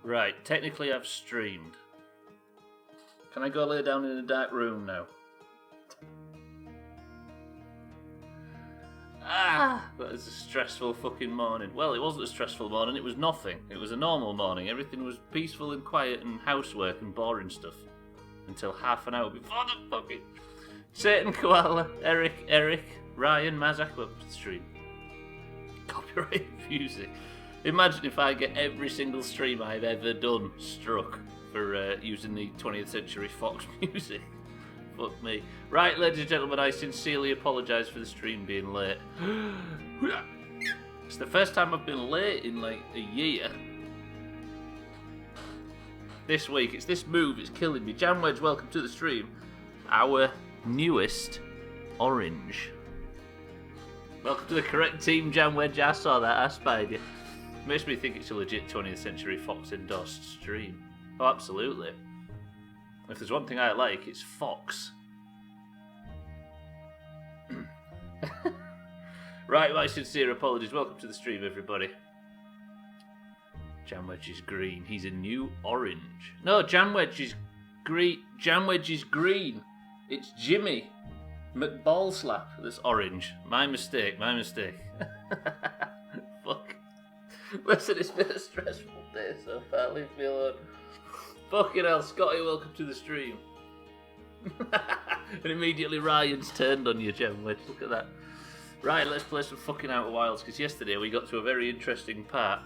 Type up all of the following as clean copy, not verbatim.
Right, technically I've streamed. Can I go lay down in a dark room now? That is a stressful fucking morning. Well, it wasn't a stressful morning, it was nothing. It was a normal morning. Everything was peaceful and quiet and housework and boring stuff. Until half an hour before the fucking... Satan, Koala, Eric, Ryan, Mazak, welcome to the stream. Copyright music. Imagine if I get every single stream I've ever done struck for using the 20th Century Fox music. Fuck me. Right, ladies and gentlemen, I sincerely apologise for the stream being late. It's the first time I've been late in like a year. This week, it's this move, it's killing me. Jam Wedge, welcome to the stream. Our newest orange. Welcome to the correct team, Jam Wedge. I saw that, I spied you. Makes me think it's a legit 20th Century Fox endorsed stream. Oh, absolutely. If there's one thing I like, it's Fox. Right, my sincere apologies. Welcome to the stream, everybody. Jam Wedge is green. He's a new orange. No, Jam Wedge is green. Jam Wedge is green. It's Jimmy McBallslap that's orange. My mistake. Fuck. Listen, it's been a stressful day so far. Leave me alone. Fucking hell, Scotty, welcome to the stream. And immediately Ryan's turned on you, Jam Wedge. Look at that. Right, let's play some fucking Outer Wilds, because yesterday we got to a very interesting part.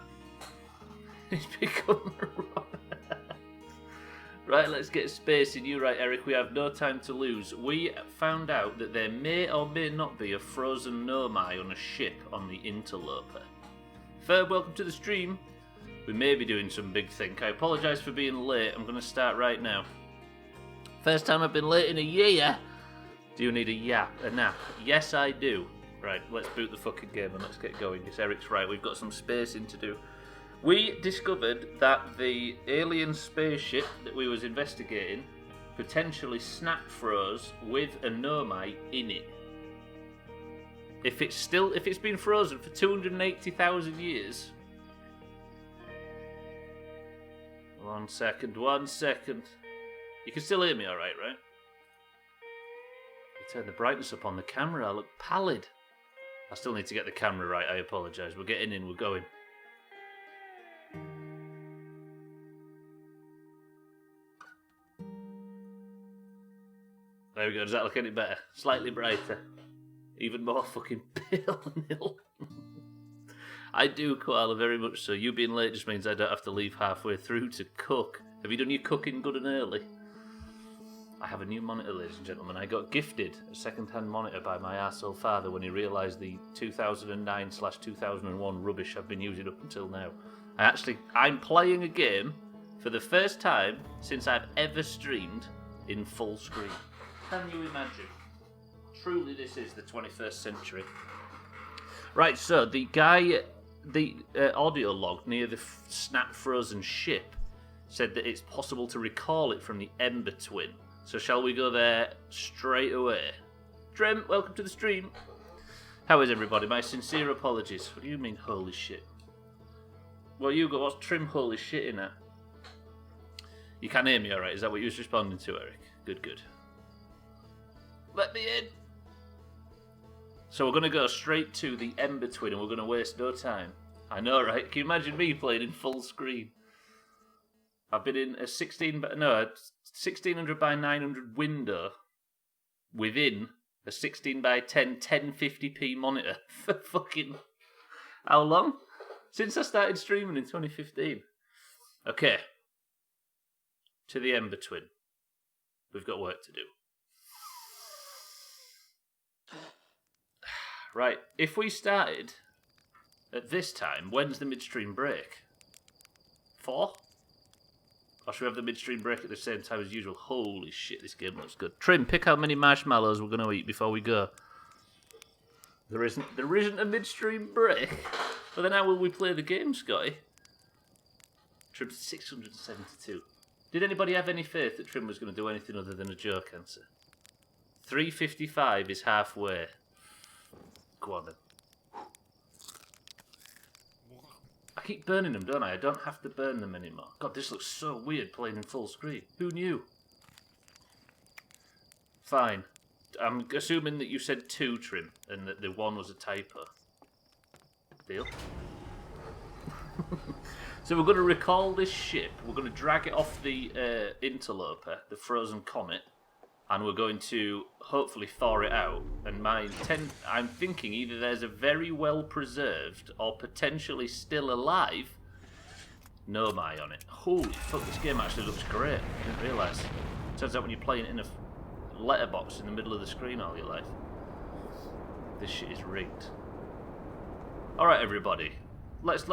It's become Right, let's get space in you, right, Eric. We have no time to lose. We found out that there may or may not be a frozen nomai on a ship on the Interloper. Ferb, welcome to the stream. We may be doing some big thing. I apologise for being late. I'm going to start right now. First time I've been late in a year. Do you need a nap? Yes, I do. Right, let's boot the fucking game and let's get going. Yes, Eric's right. We've got some spacing to do. We discovered that the alien spaceship that we was investigating potentially snap froze with a nomai in it. If it's been frozen for 280,000 years. One second. You can still hear me alright, right? You turn the brightness up on the camera, I look pallid. I still need to get the camera right, I apologise. We're getting in, we're going. There we go, does that look any better? Slightly brighter. Even more fucking pale and ill. I do, Koala, very much so. You being late just means I don't have to leave halfway through to cook. Have you done your cooking good and early? I have a new monitor, ladies and gentlemen. I got gifted a second-hand monitor by my arsehole father when he realised the 2009/2001 rubbish I've been using up until now. I'm playing a game for the first time since I've ever streamed in full screen. Can you imagine? Truly, this is the 21st century. Right, so the audio log near the snap frozen ship said that it's possible to recall it from the Ember Twin. So shall we go there straight away? Drem, welcome to the stream. How is everybody? My sincere apologies. What do you mean, holy shit? Well, you got what's trim holy shit in it? You can hear me alright? Is that what you was responding to, Eric? Good. Let me in. So we're going to go straight to the Ember Twin and we're going to waste no time. I know, right? Can you imagine me playing in full screen? I've been in a 1600 by 900 window within a 16 by 10 1050p monitor for fucking... How long? Since I started streaming in 2015. Okay. To the Ember Twin. We've got work to do. Right, if we started at this time, when's the midstream break? 4? Or should we have the midstream break at the same time as usual? Holy shit, this game looks good. Trim, pick how many marshmallows we're going to eat before we go. There isn't a midstream break. But then how will we play the game, Scotty? Trim's 672. Did anybody have any faith that Trim was going to do anything other than a joke answer? 355 is halfway. Go on then. I keep burning them, don't I? I don't have to burn them anymore. God, this looks so weird playing in full screen. Who knew? Fine. I'm assuming that you said 2, Trim, and that the 1 was a typo. Deal? So we're going to recall this ship. We're going to drag it off the interloper, the frozen comet, and we're going to hopefully thaw it out. And I'm thinking either there's a very well preserved or potentially still alive Nomai on it. Holy fuck, this game actually looks great. I didn't realise. Turns out when you're playing it in a letterbox in the middle of the screen all your life, this shit is rigged. Alright everybody, let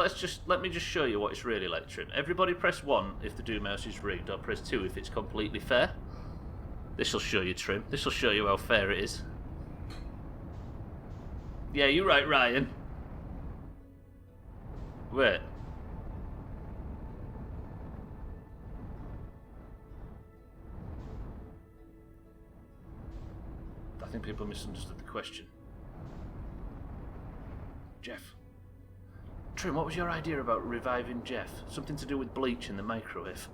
me just show you what it's really like, Trim. Everybody press 1 if the Doomhaus is rigged, or press 2 if it's completely fair. This'll show you, Trim. This'll show you how fair it is. Yeah, you're right, Ryan. Wait. I think people misunderstood the question. Jeff. Trim, what was your idea about reviving Jeff? Something to do with bleach in the microwave.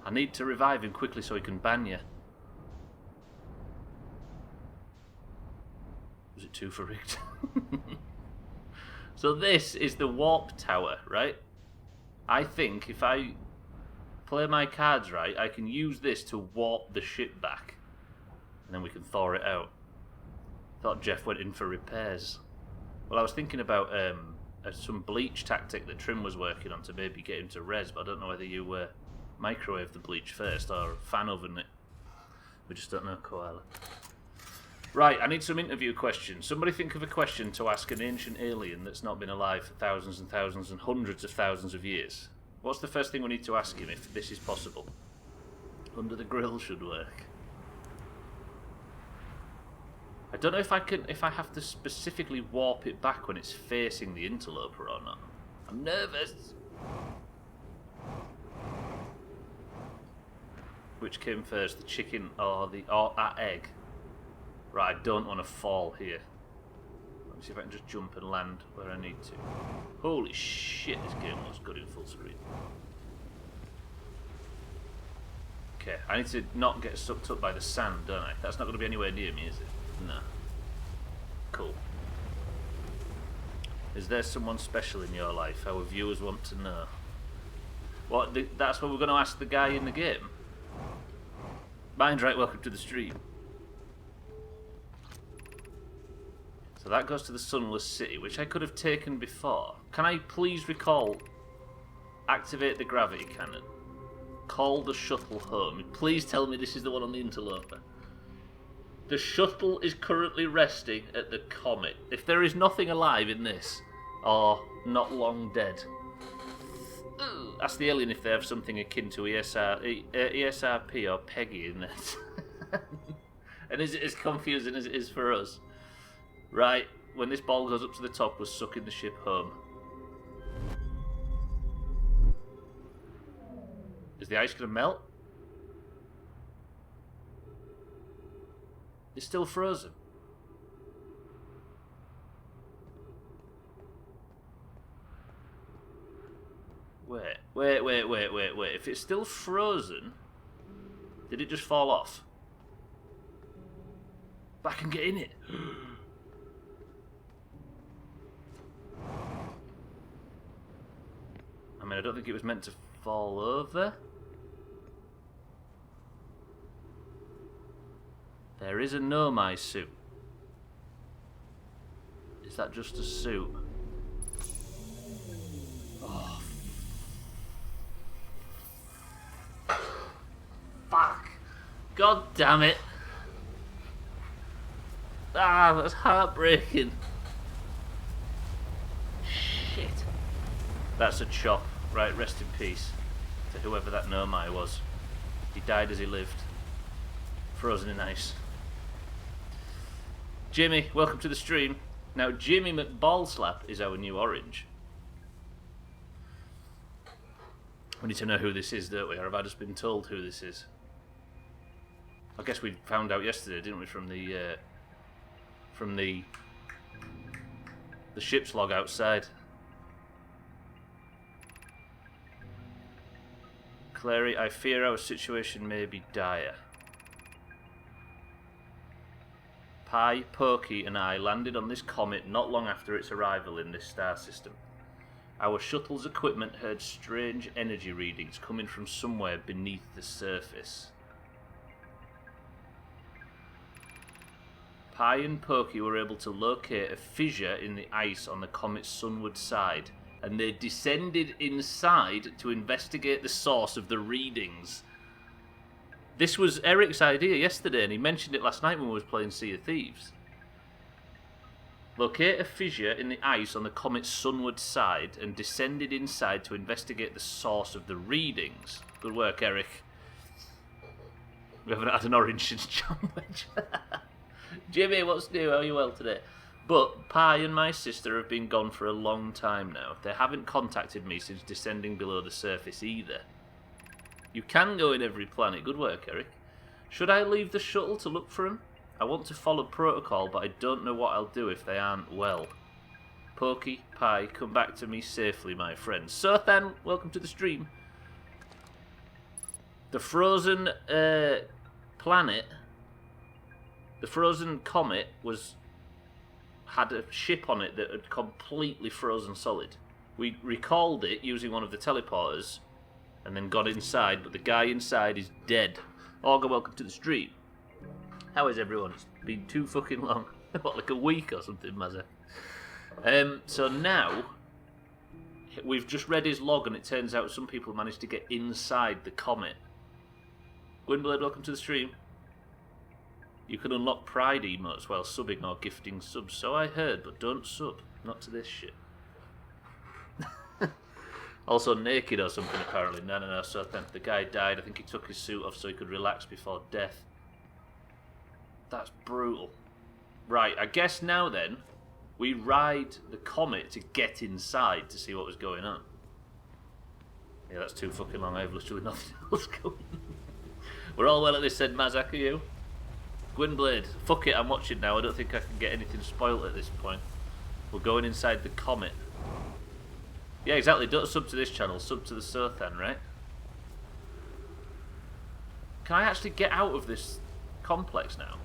I need to revive him quickly so he can ban you. Was it 2 for rigged? So this is the warp tower, right? I think if I play my cards right, I can use this to warp the ship back. And then we can thaw it out. Thought Jeff went in for repairs. Well, I was thinking about some bleach tactic that Trim was working on to maybe get him to res, but I don't know whether you microwave the bleach first or fan oven it. We just don't know, Koala. Right, I need some interview questions. Somebody think of a question to ask an ancient alien that's not been alive for thousands and thousands and hundreds of thousands of years. What's the first thing we need to ask him if this is possible? Under the grill should work. I don't know if I have to specifically warp it back when it's facing the interloper or not. I'm nervous. Which came first, the chicken or that egg? Right, I don't want to fall here. Let me see if I can just jump and land where I need to. Holy shit, this game looks good in full screen. Okay, I need to not get sucked up by the sand, don't I? That's not going to be anywhere near me, is it? No. Cool. Is there someone special in your life? Our viewers want to know. What? That's what we're going to ask the guy in the game? Mind right, welcome to the stream. So that goes to the Sunless City, which I could have taken before. Can I please recall... Activate the gravity cannon. Call the shuttle home. Please tell me this is the one on the interloper. The shuttle is currently resting at the comet. If there is nothing alive in this, or not long dead, ask the alien if they have something akin to ESRP or Peggy in it. And is it as confusing as it is for us? Right, when this ball goes up to the top, we're sucking the ship home. Is the ice going to melt? It's still frozen. Wait. If it's still frozen, did it just fall off? Back and get in it. I mean, I don't think it was meant to fall over. There is a Nomai suit. Is that just a suit? Oh. Fuck. God damn it. Ah, that's heartbreaking. Shit. That's a chop. Right, rest in peace to whoever that Nomai was. He died as he lived. Frozen in ice. Jimmy, welcome to the stream. Now, Jimmy McBallslap is our new orange. We need to know who this is, don't we? Or have I just been told who this is? I guess we found out yesterday, didn't we, from the ship's log outside. Clary, I fear our situation may be dire. Pi, Pokey, and I landed on this comet not long after its arrival in this star system. Our shuttle's equipment heard strange energy readings coming from somewhere beneath the surface. Pi and Pokey were able to locate a fissure in the ice on the comet's sunward side, and they descended inside to investigate the source of the readings. This was Eric's idea yesterday, and he mentioned it last night when we was playing Sea of Thieves. Locate a fissure in the ice on the comet's sunward side and descended inside to investigate the source of the readings. Good work, Eric. We haven't had an orange since Sandwich. Jimmy, what's new? How are you well today? But Pi and my sister have been gone for a long time now. They haven't contacted me since descending below the surface either. You can go in every planet. Good work, Eric. Should I leave the shuttle to look for him? I want to follow protocol, but I don't know what I'll do if they aren't well. Pokey, Pi, come back to me safely, my friends. Sothan, welcome to the stream. The frozen planet, the frozen comet had a ship on it that had completely frozen solid. We recalled it using one of the teleporters and then got inside, but the guy inside is dead. Olga, welcome to the stream. How is everyone? It's been too fucking long. What, like a week or something, Mazza? So now, we've just read his log, and it turns out some people managed to get inside the comet. Gwynblade, welcome to the stream. You can unlock pride emotes while subbing or gifting subs. So I heard, but don't sub. Not to this shit. Also naked or something, apparently. No. So the guy died. I think he took his suit off so he could relax before death. That's brutal. Right, I guess now then, we ride the comet to get inside to see what was going on. Yeah, that's too fucking long. I have literally nothing else going on. We're all well at this, said Mazak, are you? Gwynblade, fuck it, I'm watching now. I don't think I can get anything spoiled at this point. We're going inside the comet. Yeah, exactly. Don't sub to this channel. Sub to the Sothan, right? Can I actually get out of this complex now?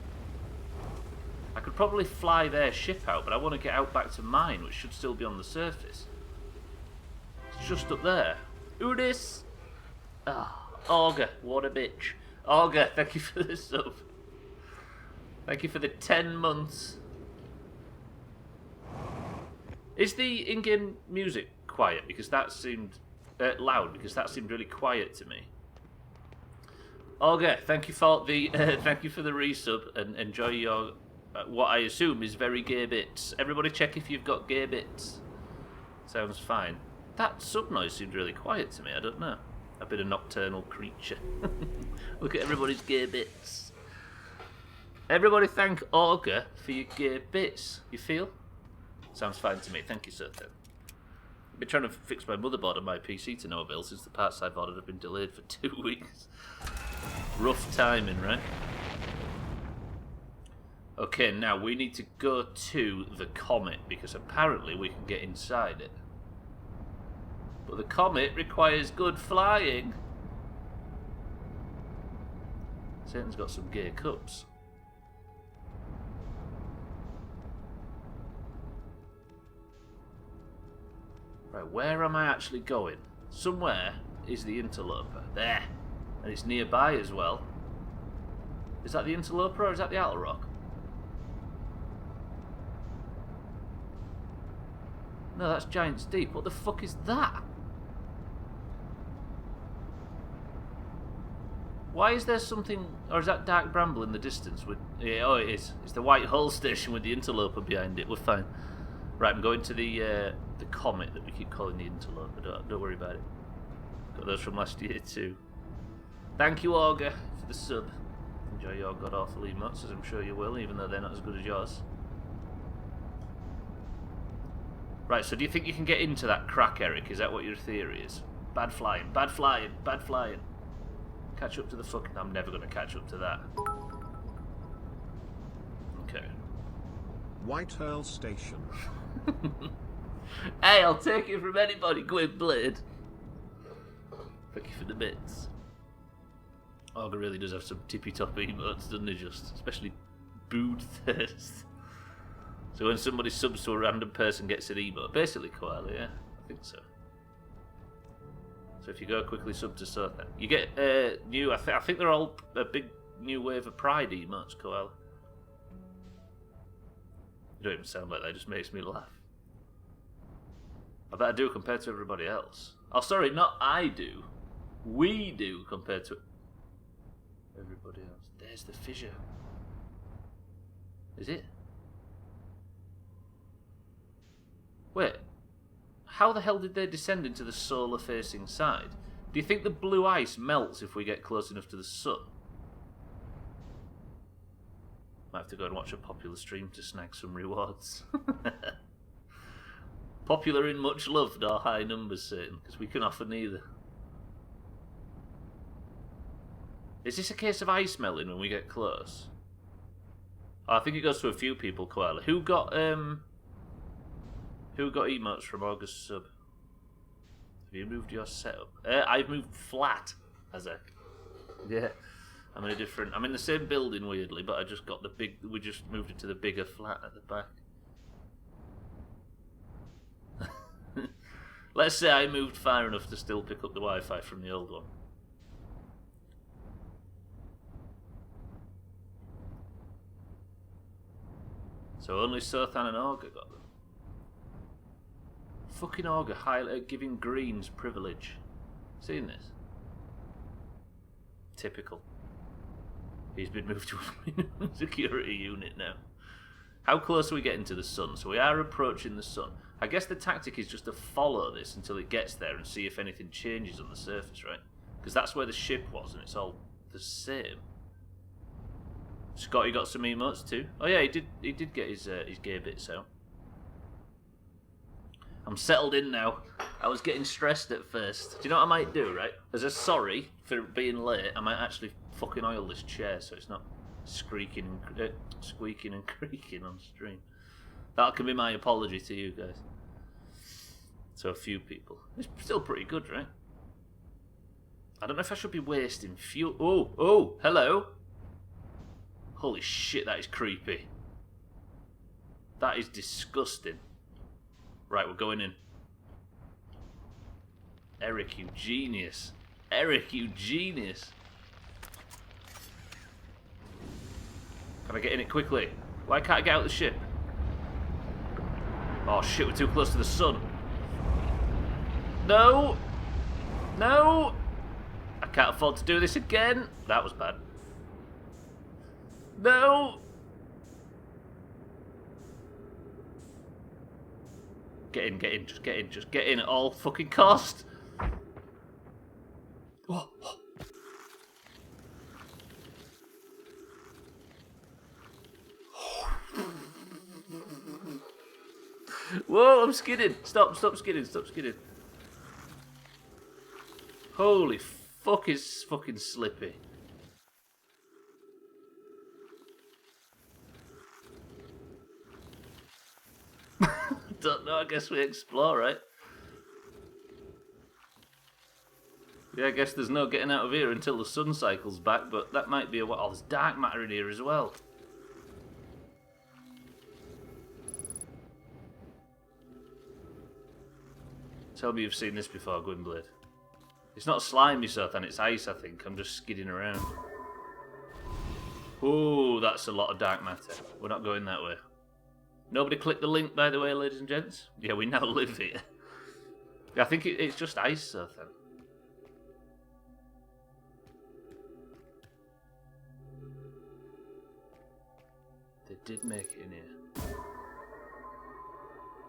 I could probably fly their ship out, but I want to get out back to mine, which should still be on the surface. It's just up there. Who this? Ah, Auger, what a bitch. Auger, thank you for the sub. Thank you for the 10 months. Is the in-game music quiet? Because that seemed loud. Because that seemed really quiet to me. Auger, thank you for the resub, and enjoy your what I assume is very gay bits. Everybody check if you've got gay bits. Sounds fine. That sub noise seemed really quiet to me. I don't know. I've been a nocturnal creature. Look at everybody's gay bits. Everybody thank Auger for your gay bits. You feel? Sounds fine to me. Thank you, sir. I've been trying to fix my motherboard on my PC to no avail since the parts I've ordered have been delayed for 2 weeks. Rough timing, right? Okay, now we need to go to the comet because apparently we can get inside it. But the comet requires good flying. Satan's got some gay cups. Right, where am I actually going? Somewhere is the interloper. There. And it's nearby as well. Is that the interloper or is that the outer rock? No, that's Giant's Deep. What the fuck is that? Why is there something... Or is that Dark Bramble in the distance? With yeah, oh, it is. It's the White Hull station with the interloper behind it. We're fine. Right, I'm going to the comet that we keep calling the interloper. Don't worry about it. Got those from last year too. Thank you, Auger, for the sub. Enjoy your god-awful emotes, as I'm sure you will, even though they're not as good as yours. Right, so do you think you can get into that crack, Eric? Is that what your theory is? Bad flying, bad flying, bad flying. Catch up to the fucking... I'm never going to catch up to that. Okay. Whitehall Station. Hey, I'll take it from anybody, Gwynblade. Thank you for the bits. Augur really does have some tippy-toppy emotes, doesn't he, just? Especially booed thirst. So when somebody subs to a random person gets an emote, basically koala, yeah? I think so. So if you go quickly sub to Sothan, you get new, I think they're all a big new wave of pride emotes, koala. You don't even sound like that, it just makes me laugh. I bet I do compared to everybody else. Oh, sorry, not I do. We do compared to everybody else. There's the fissure. Is it? Wait. How the hell did they descend into the solar-facing side? Do you think the blue ice melts if we get close enough to the sun? Might have to go and watch a popular stream to snag some rewards. Popular in much loved or high numbers, Satan, because we can offer neither. Is this a case of ice melting when we get close? Oh, I think it goes to a few people, Koala. Who got emotes from August sub? Have you moved your setup? I've moved flat, Azek. Yeah. I'm in the same building weirdly, but I just got we just moved it to the bigger flat at the back. Let's say I moved far enough to still pick up the Wi-Fi from the old one. So only Sothan and Augur got them. Fucking Augur giving Greens privilege. Seen this? Typical. He's been moved to a minimum security unit now. How close are we getting to the sun? So we are approaching the sun. I guess the tactic is just to follow this until it gets there and see if anything changes on the surface, right? Because that's where the ship was and it's all the same. Scotty got some emotes too. Oh yeah, he did get his gay bits out. I'm settled in now. I was getting stressed at first. Do you know what I might do, right? As a sorry for being late, I might actually fucking oil this chair so it's not squeaking and creaking on stream. That can be my apology to you guys. So a few people. It's still pretty good, right? I don't know if I should be wasting fuel. Oh, hello. Holy shit, that is creepy. That is disgusting. Right, we're going in. Eric, you genius. Eric, you genius. Can I get in it quickly? Why can't I get out the ship? Oh shit, we're too close to the sun. No! No! I can't afford to do this again. That was bad. No! Get in, just get in at all fucking cost. Oh. Whoa, I'm skidding. Stop skidding. Holy fuck, it's fucking slippy. Don't know, I guess we explore, right? Yeah, I guess there's no getting out of here until the sun cycles back, but that might be a while. Oh, there's dark matter in here as well. Tell me you've seen this before, Gwynblade. It's not slimy, Sothan, it's ice, I think. I'm just skidding around. Ooh, that's a lot of dark matter. We're not going that way. Nobody click the link, by the way, ladies and gents. Yeah, we now live here. I think it's just ice, Sothan. They did make it in here.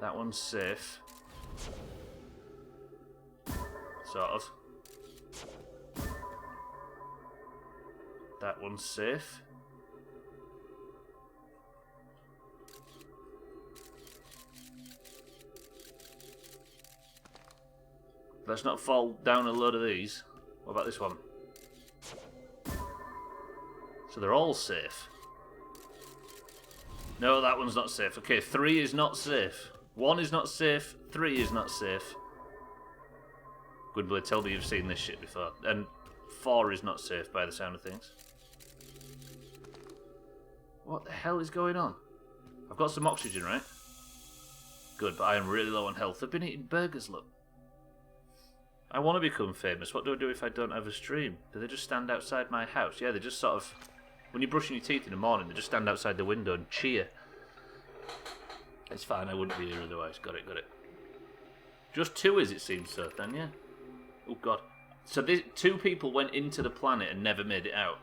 That one's safe. Sort of. That one's safe. Let's not fall down a load of these. What about this one? So they're all safe. No, that one's not safe. Okay, 3 is not safe. 1 is not safe. 3 is not safe. Gwynblade, tell me you've seen this shit before. And 4 is not safe by the sound of things. What the hell is going on? I've got some oxygen, right? Good, but I am really low on health. I've been eating burgers, look. I want to become famous. What do I do if I don't have a stream? Do they just stand outside my house? Yeah, they just sort of... When you're brushing your teeth in the morning, they just stand outside the window and cheer. It's fine, I wouldn't be here otherwise. Got it. Just 2 is, it seems, so then, yeah. Oh, God. So 2 people went into the planet and never made it out.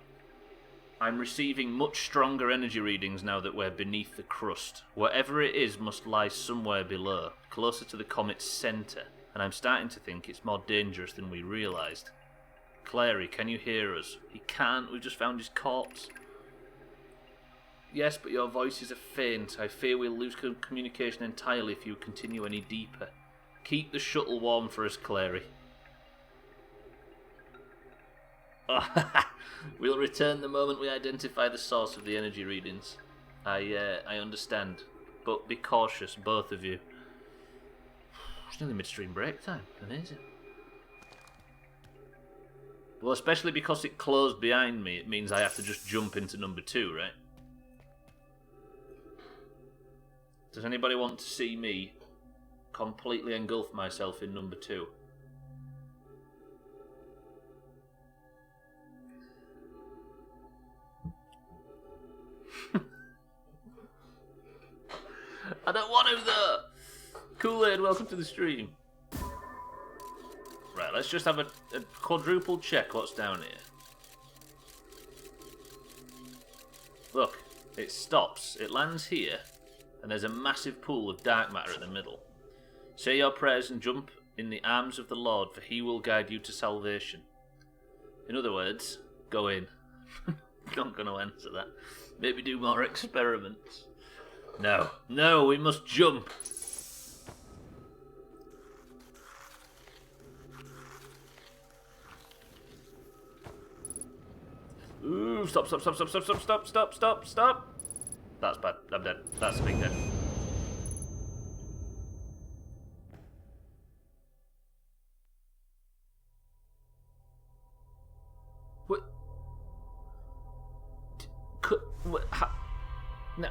I'm receiving much stronger energy readings now that we're beneath the crust. Whatever it is must lie somewhere below, closer to the comet's centre, and I'm starting to think it's more dangerous than we realised. Clary, can you hear us? He can't, we've just found his corpse. Yes, but your voices are faint. I fear we'll lose communication entirely if you continue any deeper. Keep the shuttle warm for us, Clary. We'll return the moment we identify the source of the energy readings. I understand, but be cautious, both of you. It's nearly midstream break time. Amazing. Well, especially because it closed behind me, it means I have to just jump into number 2, right? Does anybody want to see me completely engulf myself in number 2? I don't want him though! Kool-Aid, welcome to the stream. Right, let's just have a quadruple check what's down here. Look, it stops, it lands here, and there's a massive pool of dark matter in the middle. Say your prayers and jump in the arms of the Lord, for he will guide you to salvation. In other words, go in. Not going to answer that. Maybe do more experiments. No, we must jump. Ooh, stop. That's bad. I'm dead. That's a big dead. What? What? No.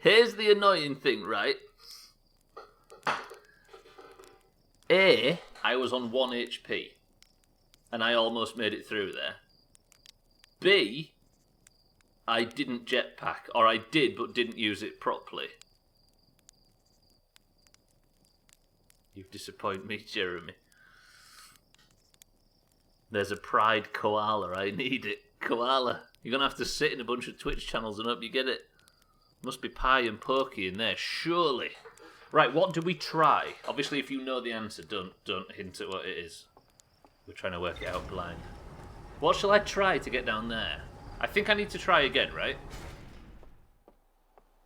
Here's the annoying thing, right? I was on 1 HP, and I almost made it through there. B, I didn't jetpack, or I did, but didn't use it properly. You've disappointed me, Jeremy. There's a pride koala, I need it. Koala, you're going to have to sit in a bunch of Twitch channels and hope you get it. Must be Pie and Pokey in there, surely. Right, what do we try? Obviously, if you know the answer, don't hint at what it is. We're trying to work it out blind. What shall I try to get down there? I think I need to try again, right?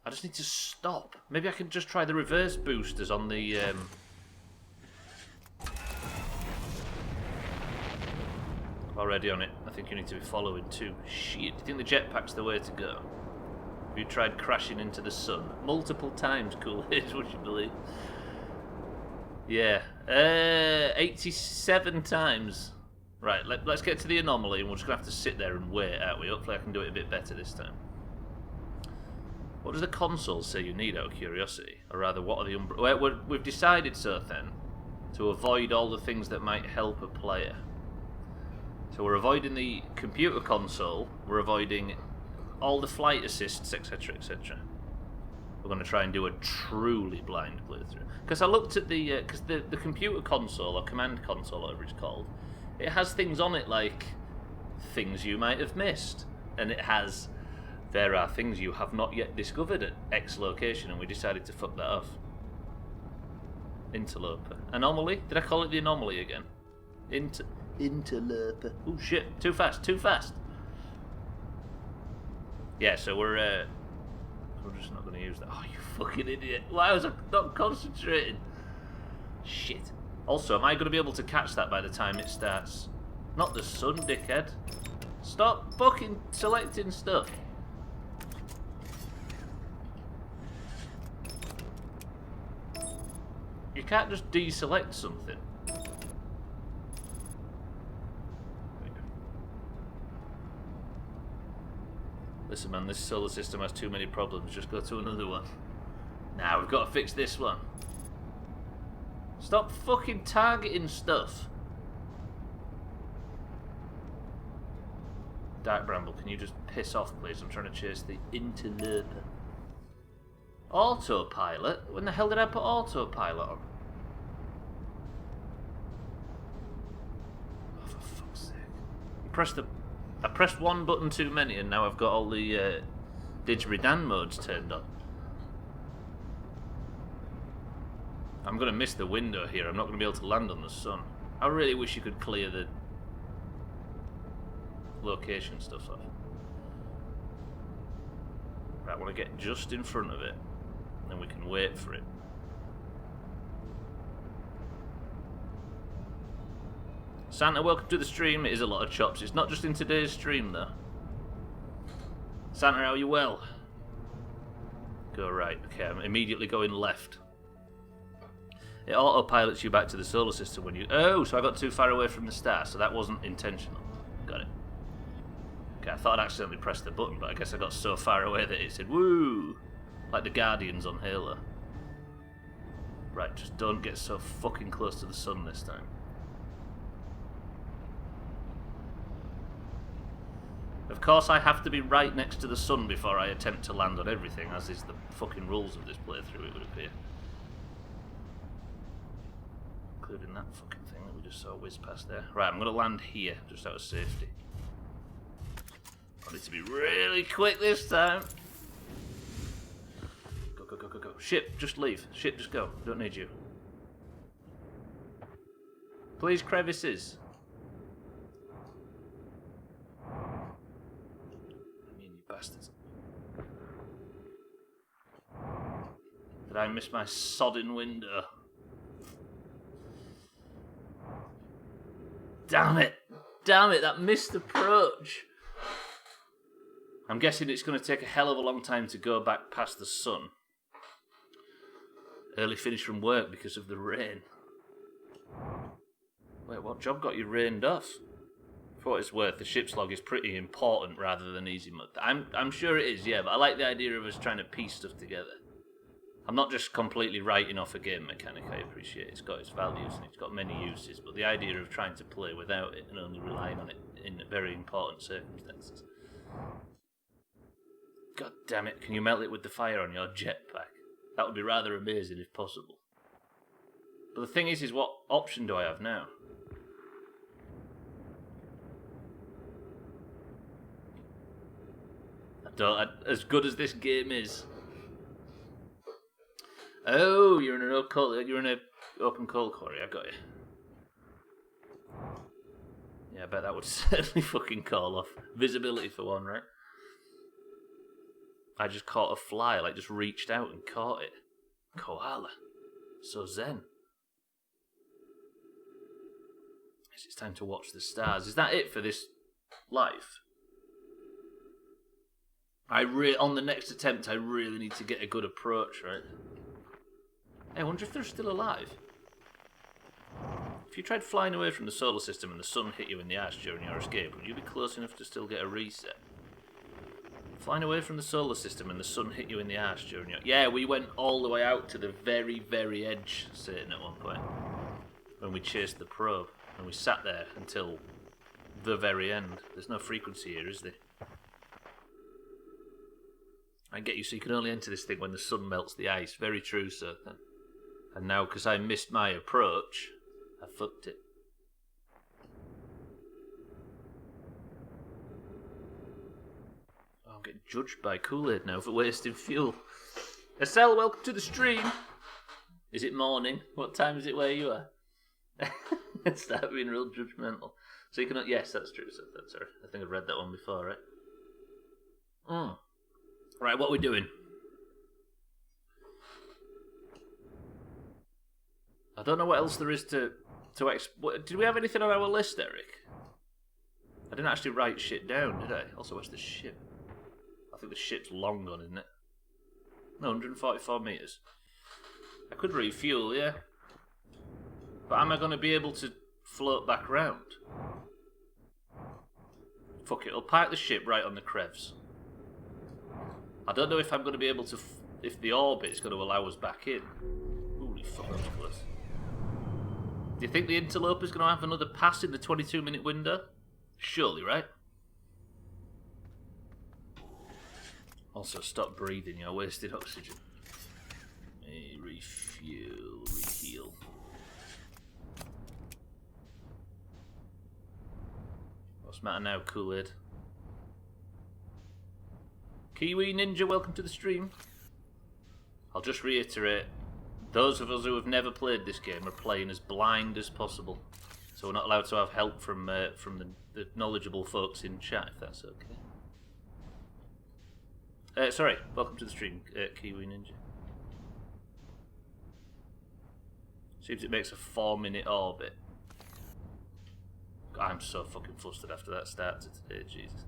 I just need to stop. Maybe I can just try the reverse boosters on the... Already on it. I think you need to be following too. Shit, do you think the jetpack's the way to go? Have you tried crashing into the sun? Multiple times, Kool-Aid, would you believe? Yeah. 87 times. Right, let's get to the anomaly, and we're just going to have to sit there and wait, aren't we? Hopefully I can do it a bit better this time. What does the console say you need, out of curiosity? Or rather, what are the... We've decided, so then, to avoid all the things that might help a player. So we're avoiding the computer console, we're avoiding all the flight assists, etc, etc. We're going to try and do a truly blind playthrough. Because I looked at the... Because the computer console, or command console, whatever it's called, it has things on it like things you might have missed. And it has, there are things you have not yet discovered at X location, and we decided to fuck that off. Interloper. Anomaly? Did I call it the anomaly again? Interloper. Oh shit, too fast. Yeah, so we're just not going to use that. Oh, you fucking idiot. Why was I not concentrating? Shit. Also, am I going to be able to catch that by the time it starts? Not the sun, dickhead. Stop fucking selecting stuff. You can't just deselect something. Listen, man, this solar system has too many problems. Just go to another one. Now we've got to fix this one. Stop fucking targeting stuff. Dark Bramble, can you just piss off, please? I'm trying to chase the interloper. Autopilot? When the hell did I put autopilot on? Oh, for fuck's sake. I pressed one button too many and now I've got all the didgeridoo modes turned on. I'm going to miss the window here. I'm not going to be able to land on the sun. I really wish you could clear the location stuff off. Right, I want to get just in front of it. Then we can wait for it. Santa, welcome to the stream. It is a lot of chops. It's not just in today's stream, though. Santa, how are you? Well? Go right. Okay, I'm immediately going left. It autopilots you back to the solar system when you... Oh, so I got too far away from the star, so that wasn't intentional. Got it. Okay, I thought I'd accidentally pressed the button, but I guess I got so far away that it said, woo! Like the Guardians on Halo. Right, just don't get so fucking close to the sun this time. Of course, I have to be right next to the sun before I attempt to land on everything, as is the fucking rules of this playthrough, it would appear. Including that fucking thing that we just saw whiz past there. Right, I'm going to land here, just out of safety. I need to be really quick this time. Go, go, go, go, go. Ship, just leave. Ship, just go. I don't need you. Please, crevices. I mean, you bastards. Did I miss my sodding window? Damn it! Damn it, that missed approach! I'm guessing it's going to take a hell of a long time to go back past the sun. Early finish from work because of the rain. Wait, what job got you rained off? For what it's worth, the ship's log is pretty important rather than easy mode. I'm sure it is, yeah, but I like the idea of us trying to piece stuff together. I'm not just completely writing off a game mechanic, I appreciate it. It's got its values and it's got many uses, but the idea of trying to play without it and only relying on it in very important circumstances. God damn it, can you melt it with the fire on your jetpack? That would be rather amazing if possible. But the thing is what option do I have now? As good as this game is. Oh, you're in an open coal quarry. I got you. Yeah, I bet that would certainly fucking call off visibility for one, right? I just caught a fly, like just reached out and caught it. Koala. So zen. Guess it's time to watch the stars. Is that it for this life? On the next attempt, I really need to get a good approach, right? Hey, I wonder if they're still alive. If you tried flying away from the solar system and the sun hit you in the arse during your escape, would you be close enough to still get a reset? Flying away from the solar system and the sun hit you in the arse during your... Yeah, we went all the way out to the very, very edge, Satan, at one point. When we chased the probe. And we sat there until the very end. There's no frequency here, is there? I get you, so you can only enter this thing when the sun melts the ice. Very true, sir. And now, because I missed my approach, I fucked it. Oh, I'm getting judged by Kool-Aid now for wasting fuel. Estelle, welcome to the stream. Is it morning? What time is it where you are? Start being real judgmental. So you can... Yes, that's true, sir. Sorry. I think I've read that one before, right? Right, what are we doing? don't know what else there is to did we have anything on our list, Eric? I didn't actually write shit down, did I? Also, where's the ship? I think the ship's long gone, isn't it? No, 144 metres. I could refuel, yeah. But am I going to be able to float back round? Fuck it, I'll park the ship right on the Krevs. I don't know if I'm going to be able to... if the orbit is going to allow us back in. Holy fuck, that was close. Do you think the Interloper's going to have another pass in the 22-minute window? Surely, right? Also, stop breathing, you're wasting oxygen. Hey, refuel, reheal. What's the matter now, Kool-Aid? Kiwi Ninja, welcome to the stream. I'll just reiterate, those of us who have never played this game are playing as blind as possible. So we're not allowed to have help from the knowledgeable folks in chat, if that's okay. Sorry, welcome to the stream, Kiwi Ninja. Seems it makes a 4-minute orbit. I'm so fucking flustered after that start to today, Jesus.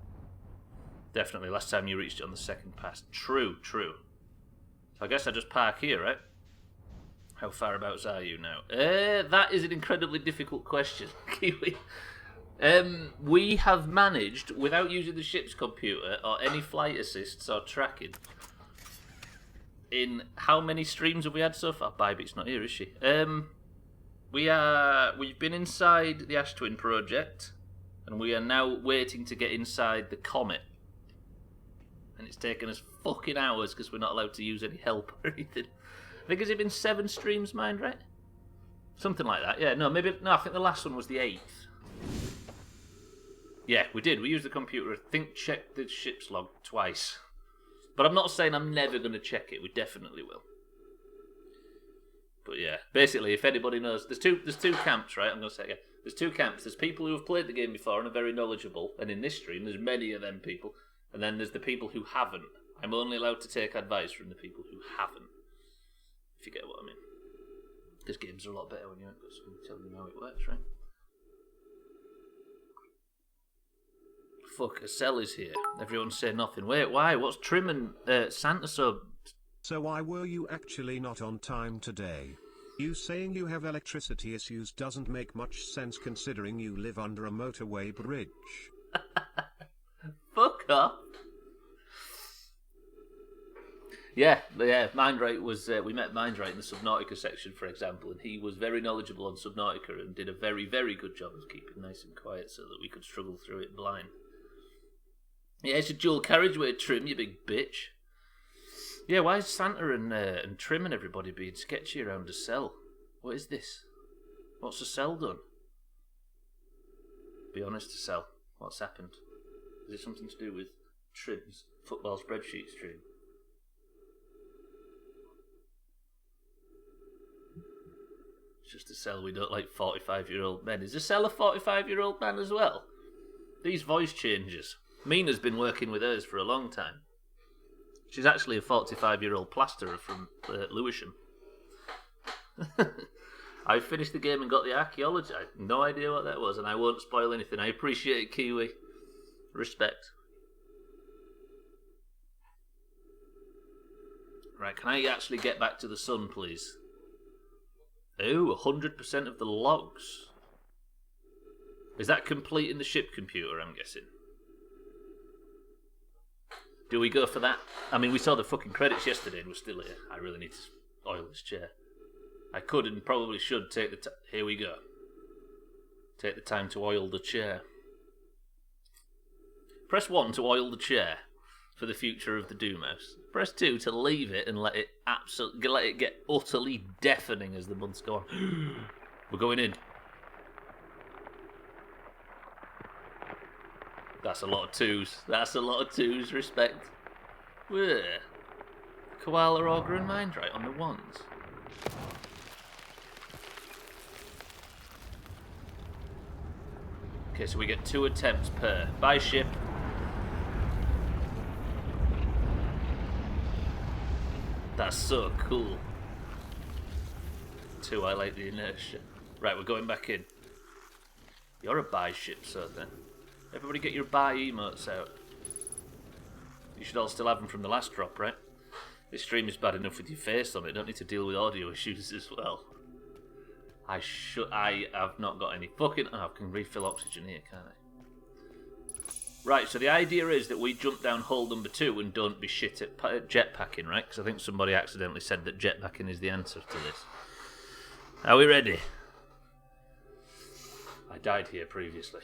Definitely, last time you reached it on the second pass. True, true. So I guess I just park here, right? How far abouts are you now? That is an incredibly difficult question, Kiwi. We have managed, without using the ship's computer or any flight assists or tracking, in how many streams have we had so far? Bybeat's not here, is she? We've been inside the Ash Twin project, and we are now waiting to get inside the Comet. And it's taken us fucking hours because we're not allowed to use any help or anything. I think, has it been 7 streams, mind right? Something like that, yeah. No, maybe, no, I think the last one was the 8th. Yeah, we did. We used the computer. I think checked the ship's log twice. But I'm not saying I'm never going to check it. We definitely will. But yeah, basically, if anybody knows, there's two camps, right? I'm going to say, yeah, there's 2 camps. There's people who have played the game before and are very knowledgeable, and in this stream, there's many of them people. And then there's the people who haven't. I'm only allowed to take advice from the people who haven't. If you get what I mean. Because games are a lot better when you haven't got someone telling you how it works, right? Fuck, a cell is here. Everyone say nothing. Wait, why? What's Trim and Santa so... So why were you actually not on time today? You saying you have electricity issues doesn't make much sense considering you live under a motorway bridge. Fuck off. Yeah, Mindright was... we met Mindright in the Subnautica section, for example, and he was very knowledgeable on Subnautica and did a very, very good job of keeping nice and quiet so that we could struggle through it blind. Yeah, it's a dual carriageway, Trim, you big bitch. Yeah, why is Santa and Trim and everybody being sketchy around a cell? What is this? What's a cell done? Be honest, a cell. What's happened? Is it something to do with Trim's football spreadsheet stream? It's just a cell we don't like 45-year-old men. Is a cell a 45-year-old man as well? These voice changes. Mina's been working with hers for a long time. She's actually a 45-year-old plasterer from Lewisham. I finished the game and got the archaeology. I had no idea what that was, and I won't spoil anything. I appreciate it, Kiwi. Respect. Right, can I actually get back to the sun, please? Oh, 100% of the logs. Is that completing the ship computer, I'm guessing? Do we go for that? I mean, we saw the fucking credits yesterday and we're still here. I really need to oil this chair. I could and probably should take the time. Here we go. Take the time to oil the chair. Press 1 to oil the chair for the future of the Doomhaus. Press 2 to leave it and let it get utterly deafening as the months go on. We're going in. That's a lot of 2s. That's a lot of 2s, respect. Where? Koala, Augur and Mindright on the 1s. Okay, so we get 2 attempts per. By ship. That's so cool. 2, I like the inertia. Right, we're going back in. You're a buy ship, so then. Everybody get your buy emotes out. You should all still have them from the last drop, right? This stream is bad enough with your face on it. Don't need to deal with audio issues as well. I have not got any fucking... Oh, I can refill oxygen here, can't I? Right, so the idea is that we jump down hole number 2 and don't be shit at jetpacking, right? Because I think somebody accidentally said that jetpacking is the answer to this. Are we ready? I died here previously.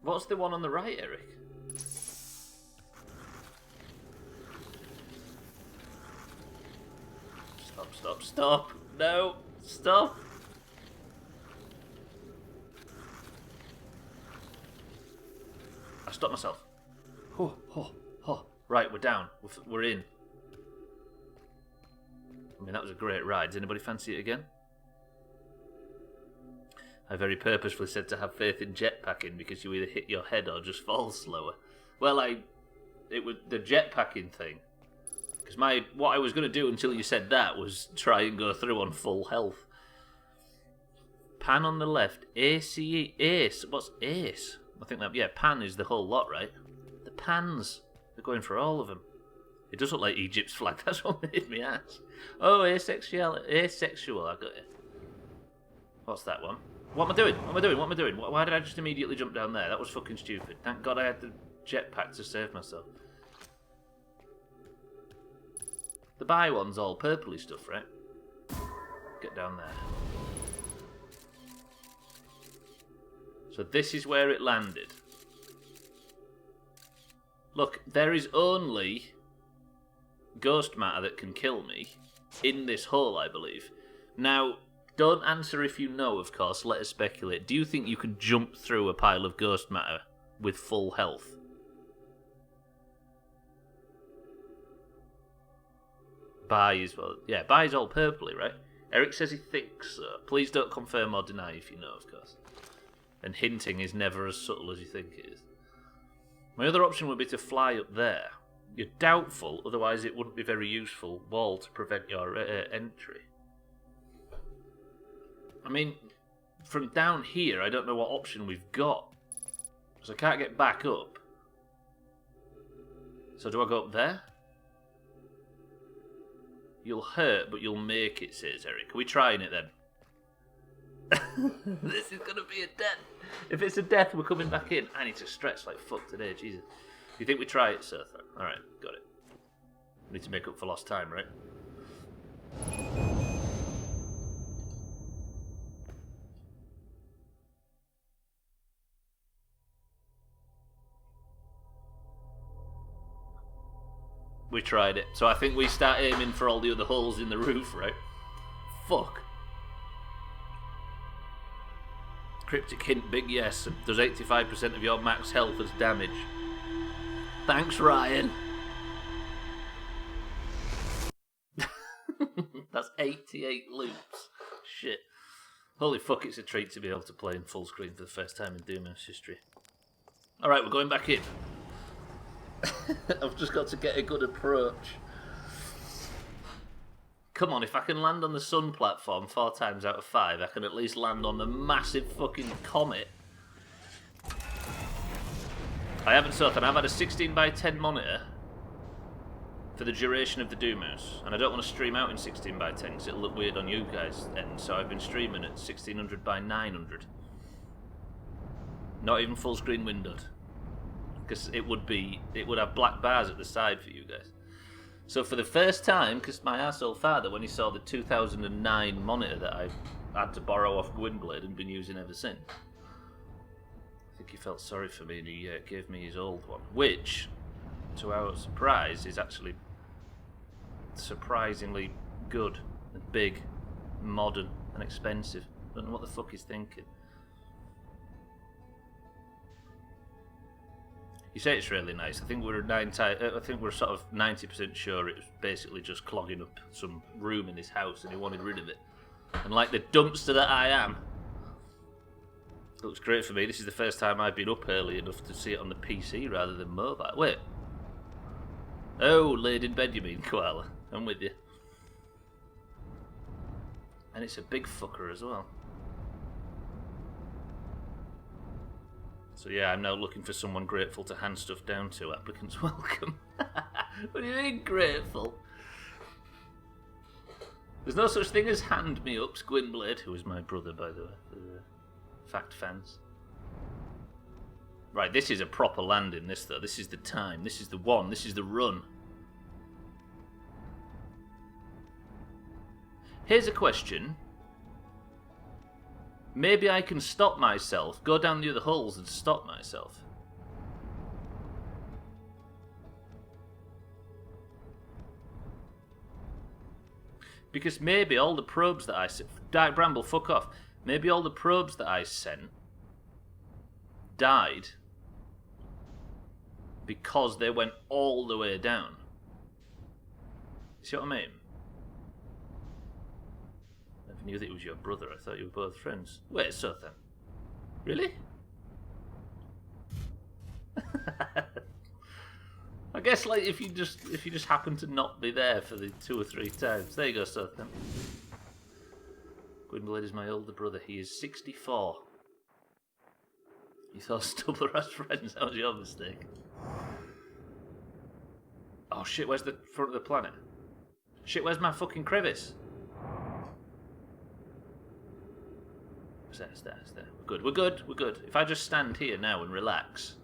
What's the one on the right, Eric? Stop, stop, stop. No, stop. I stopped myself. Right, we're down. We're in. I mean, that was a great ride. Does anybody fancy it again? I very purposefully said to have faith in jetpacking because you either hit your head or just fall slower. Well, it was the jetpacking thing. Because what I was going to do until you said that was try and go through on full health. Pan on the left. Ace. What's ace? I think that, yeah, pan is the whole lot, right? The pans. They're going for all of them. It does look like Egypt's flag. That's what made me ask. Oh, asexual. I got you. What's that one? What am I doing? Why did I just immediately jump down there? That was fucking stupid. Thank God I had the jetpack to save myself. The buy one's all purpley stuff, right? Get down there. So this is where it landed. Look, there is only ghost matter that can kill me in this hole, I believe. Now, don't answer if you know, of course. Let us speculate. Do you think you can jump through a pile of ghost matter with full health? Buy is, well, yeah, buy is all purpley, right? Eric says he thinks so. Please don't confirm or deny if you know, of course. And hinting is never as subtle as you think it is. My other option would be to fly up there. You're doubtful, otherwise it wouldn't be very useful wall to prevent your entry. I mean, from down here, I don't know what option we've got. Because I can't get back up. So do I go up there? You'll hurt, but you'll make it, says Eric. Are we trying it then? This is going to be a death. If it's a death, we're coming back in. I need to stretch like fuck today, Jesus. You think we try it, sir? Alright, got it. We need to make up for lost time, right? We tried it. So I think we start aiming for all the other holes in the roof, right? Fuck. Cryptic hint, big yes. Does 85% of your max health as damage. Thanks, Ryan. That's 88 loops. Shit. Holy fuck, it's a treat to be able to play in full screen for the first time in Doomhaus history. Alright, we're going back in. I've just got to get a good approach. Come on, if I can land on the sun platform 4 times out of 5, I can at least land on the massive fucking comet. I haven't thought, and I've had a 16x10 monitor for the duration of the Doomhaus, and I don't want to stream out in 16x10 because it'll look weird on you guys' end, so I've been streaming at 1600x900. Not even full screen windowed. Because it would have black bars at the side for you guys. So for the first time, because my arsehole father, when he saw the 2009 monitor that I had to borrow off Gwynblade and been using ever since, I think he felt sorry for me and he gave me his old one, which, to our surprise, is actually surprisingly good and big, modern and expensive. I don't know what the fuck he's thinking. You say it's really nice. I think we're sort of 90% sure it was basically just clogging up some room in his house, and he wanted rid of it. And like the dumpster that I am, it looks great for me. This is the first time I've been up early enough to see it on the PC rather than mobile. Wait. Oh, laid in bed, you mean, Koala? I'm with you. And it's a big fucker as well. So yeah, I'm now looking for someone grateful to hand stuff down to. Applicants welcome. What do you mean grateful? There's no such thing as hand me ups, Gwynblade, who is my brother, by the way, for the fact fans. Right, this is a proper landing, this though. This is the time. This is the one. This is the run. Here's a question. Maybe I can stop myself, go down the other holes and stop myself. Because maybe all the probes that I sent... Dark Bramble, fuck off. Maybe all the probes that I sent died because they went all the way down. See what I mean? I never knew that it was your brother. I thought you were both friends. Wait, so then. Really? I guess like if you just happen to not be there for the 2 or 3 times. There you go, Southampton. Gwynblade is my older brother. He is 64. You thought Stubbler has friends. That was your mistake. Oh shit, where's the front of the planet? Shit, where's my fucking crevice? It's there. We're good. If I just stand here now and relax...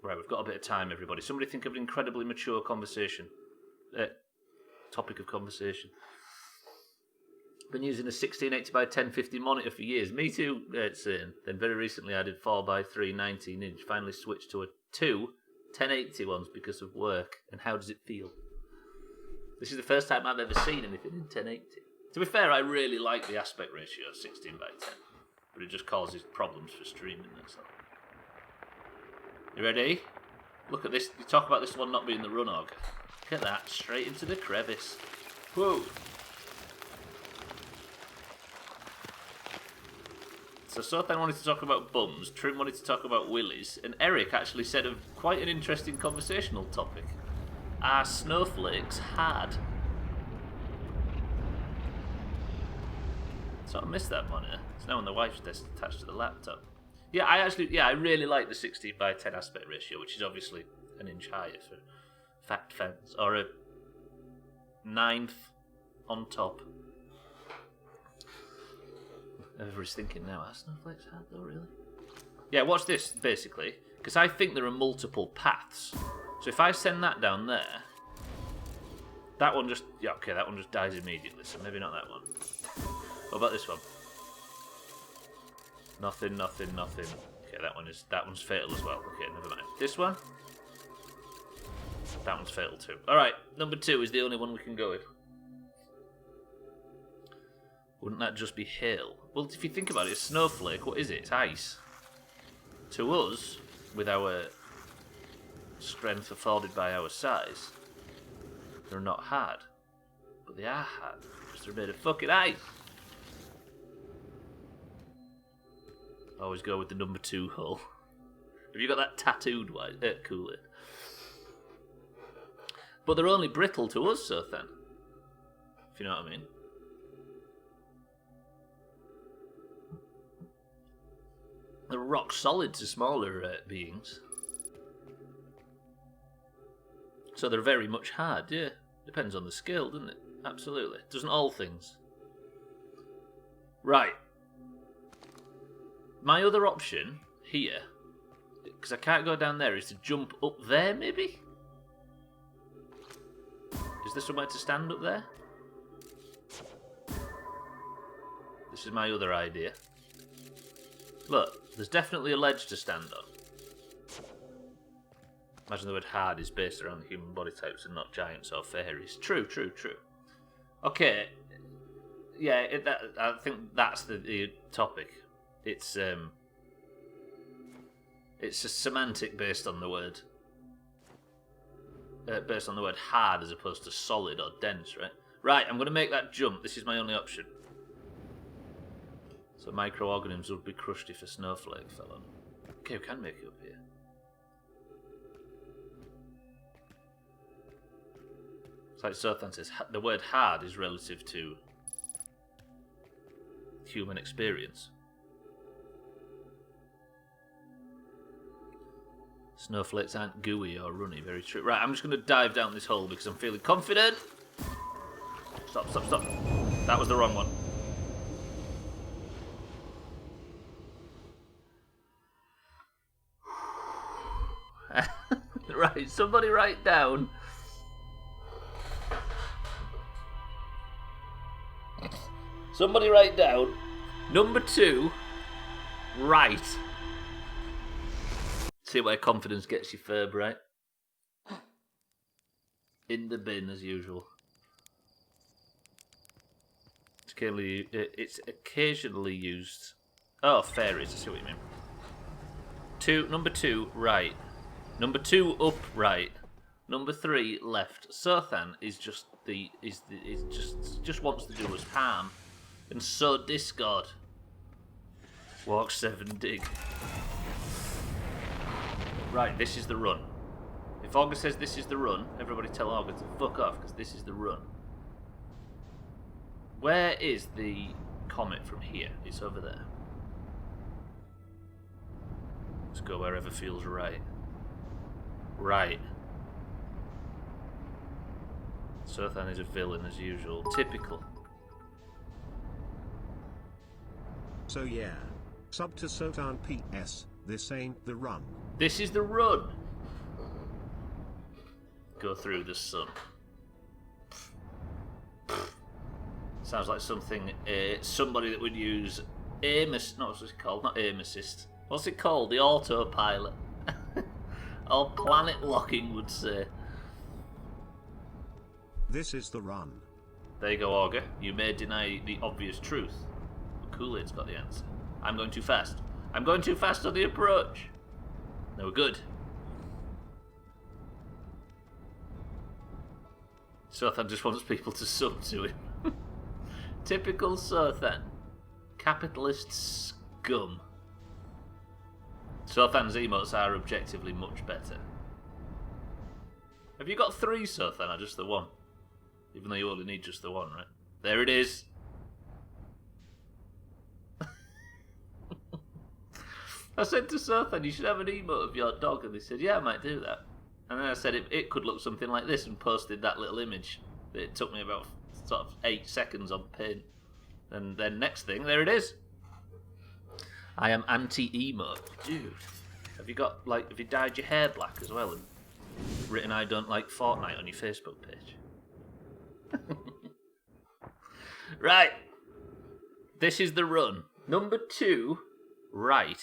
Right, we've got a bit of time, everybody. Somebody think of an incredibly mature conversation. Topic of conversation. Been using a 1680 by 1050 monitor for years. Me too, it's saying. Then very recently I did 4x3 19-inch. Finally switched to a 2 1080 ones because of work. And how does it feel? This is the first time I've ever seen anything in 1080. To be fair, I really like the aspect ratio of 16 by 10. But it just causes problems for streaming, that's all. You ready? Look at this. You talk about this one not being the run hog. Look at that. Straight into the crevice. Whoa. So Sothan wanted to talk about bums, Trim wanted to talk about willies, and Eric actually said of quite an interesting conversational topic. Are snowflakes hard? Sort of missed that monitor. It's now on the wife's desk attached to the laptop. Yeah, I really like the 16 by 10 aspect ratio, which is obviously an inch higher for fact fans, or a 9th on top. Everybody's thinking now, are snowflakes hard though, really? Yeah, watch this, basically, because I think there are multiple paths. So if I send that down there, that one just, yeah, okay, that one just dies immediately, so maybe not that one. What about this one? Nothing. Okay, that one's fatal as well. Okay, never mind. This one? That one's fatal too. Alright, number 2 is the only one we can go with. Wouldn't that just be hail? Well, if you think about it, a snowflake, what is it? It's ice. To us, with our strength afforded by our size, they're not hard. But they are hard, because they're made of fucking ice. Always go with the number 2 hull. Have you got that tattooed Kool-Aid? But they're only brittle to us, so then. If you know what I mean. They're rock solid to smaller beings. So they're very much hard, yeah. Depends on the scale, doesn't it? Absolutely. Doesn't all things. Right. My other option here, because I can't go down there, is to jump up there, maybe? Is there somewhere to stand up there? This is my other idea. Look, there's definitely a ledge to stand on. Imagine the word hard is based around the human body types and not giants or fairies. True. Okay, yeah, I think that's the topic. It's a semantic based on the word hard as opposed to solid or dense, right? Right, I'm going to make that jump. This is my only option. So microorganisms would be crushed if a snowflake fell on. Okay, we can make it up here. It's like Sothan says, the word hard is relative to human experience. Snowflakes aren't gooey or runny, very true. Right, I'm just going to dive down this hole because I'm feeling confident. Stop, stop, stop. That was the wrong one. Right, somebody write down. Somebody write down. Number 2, right. See where confidence gets you, Ferb, right? In the bin, as usual. It's occasionally used... Oh, fairies, I see what you mean. Number 2, right. Number 2, up, right. Number 3, left. Sothan is just just wants to do us harm. And so Discord. Walk 7, dig. Right, this is the run. If Augur says this is the run, everybody tell Augur to fuck off, because this is the run. Where is the comet from here? It's over there. Let's go wherever feels right. Right. Sothan is a villain as usual. Typical. So yeah. Sub to Sotan PS, this ain't the run. This is the run. Go through the sun. Sounds like something, somebody that would use aim assist, no, what's it called? Not aim assist. What's it called? The autopilot. Or planet locking would say. This is the run. There you go, Augur. You may deny the obvious truth, but Kool-Aid's got the answer. I'm going too fast. I'm going too fast on the approach. No good. Sothan just wants people to sub to him. Typical Sothan. Capitalist scum. Sothan's emotes are objectively much better. Have you got 3, Sothan, or just the 1? Even though you only need just the 1, right? There it is. I said to Sothan, you should have an emote of your dog, and they said, yeah, I might do that. And then I said it could look something like this, and posted that little image. It took me about sort of 8 seconds on Paint. And then next thing, there it is. I am anti-emote. Dude, have you dyed your hair black as well and written I don't like Fortnite on your Facebook page? Right. This is the run. Number 2, right.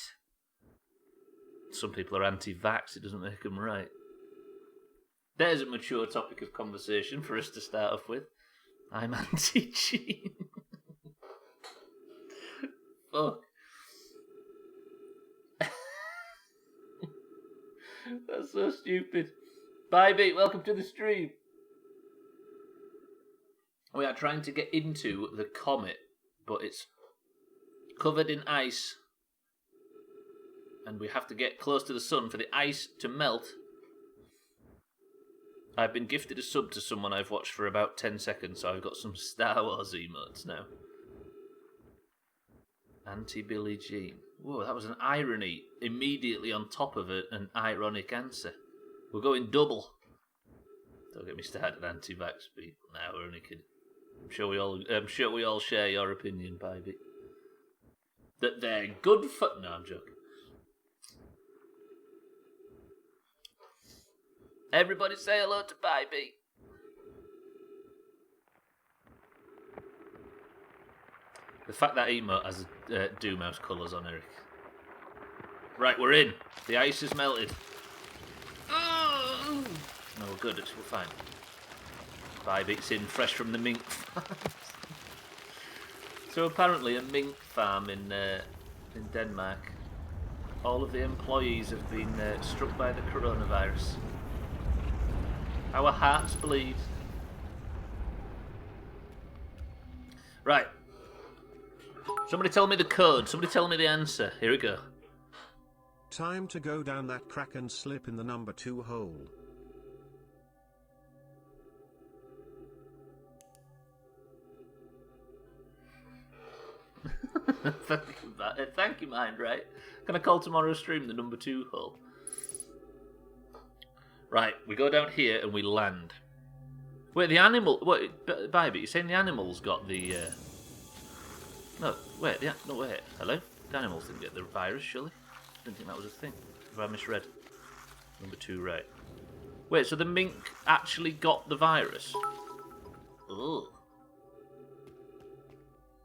Some people are anti-vax, it doesn't make them right. There's a mature topic of conversation for us to start off with. I'm anti-gene. Fuck. That's so stupid. Bye, mate. Welcome to the stream. We are trying to get into the comet, but it's covered in ice. And we have to get close to the sun for the ice to melt. I've been gifted a sub to someone I've watched for about 10 seconds, so I've got some Star Wars emotes now. Anti-Billie Jean. Whoa, that was an irony immediately on top of it, an ironic answer. We're going double. Don't get me started, anti-vax people. Now we're only kidding. I'm sure we all share your opinion, Bybee. That they're good for... No, I'm joking. Everybody say hello to Bybee. The fact that emote has Doomhaus colours on Eric. Right, we're in. The ice has melted. Oh! No, we're good. We're fine. Bybeat's in, fresh from the mink farm. So apparently a mink farm in Denmark. All of the employees have been struck by the coronavirus. Our hearts bleed. Right. Somebody tell me the code. Somebody tell me the answer. Here we go. Time to go down that crack and slip in the number 2 hole. Thank you, Mind, right? Can I call tomorrow's stream the number 2 hole? Right, we go down here and we land. Wait, the animal... Wait, Bybit, you're saying the animals got the... No, wait, wait. Hello? The animals didn't get the virus, surely? I didn't think that was a thing. Have I misread? Number 2, right. Wait, so the mink actually got the virus? Ugh.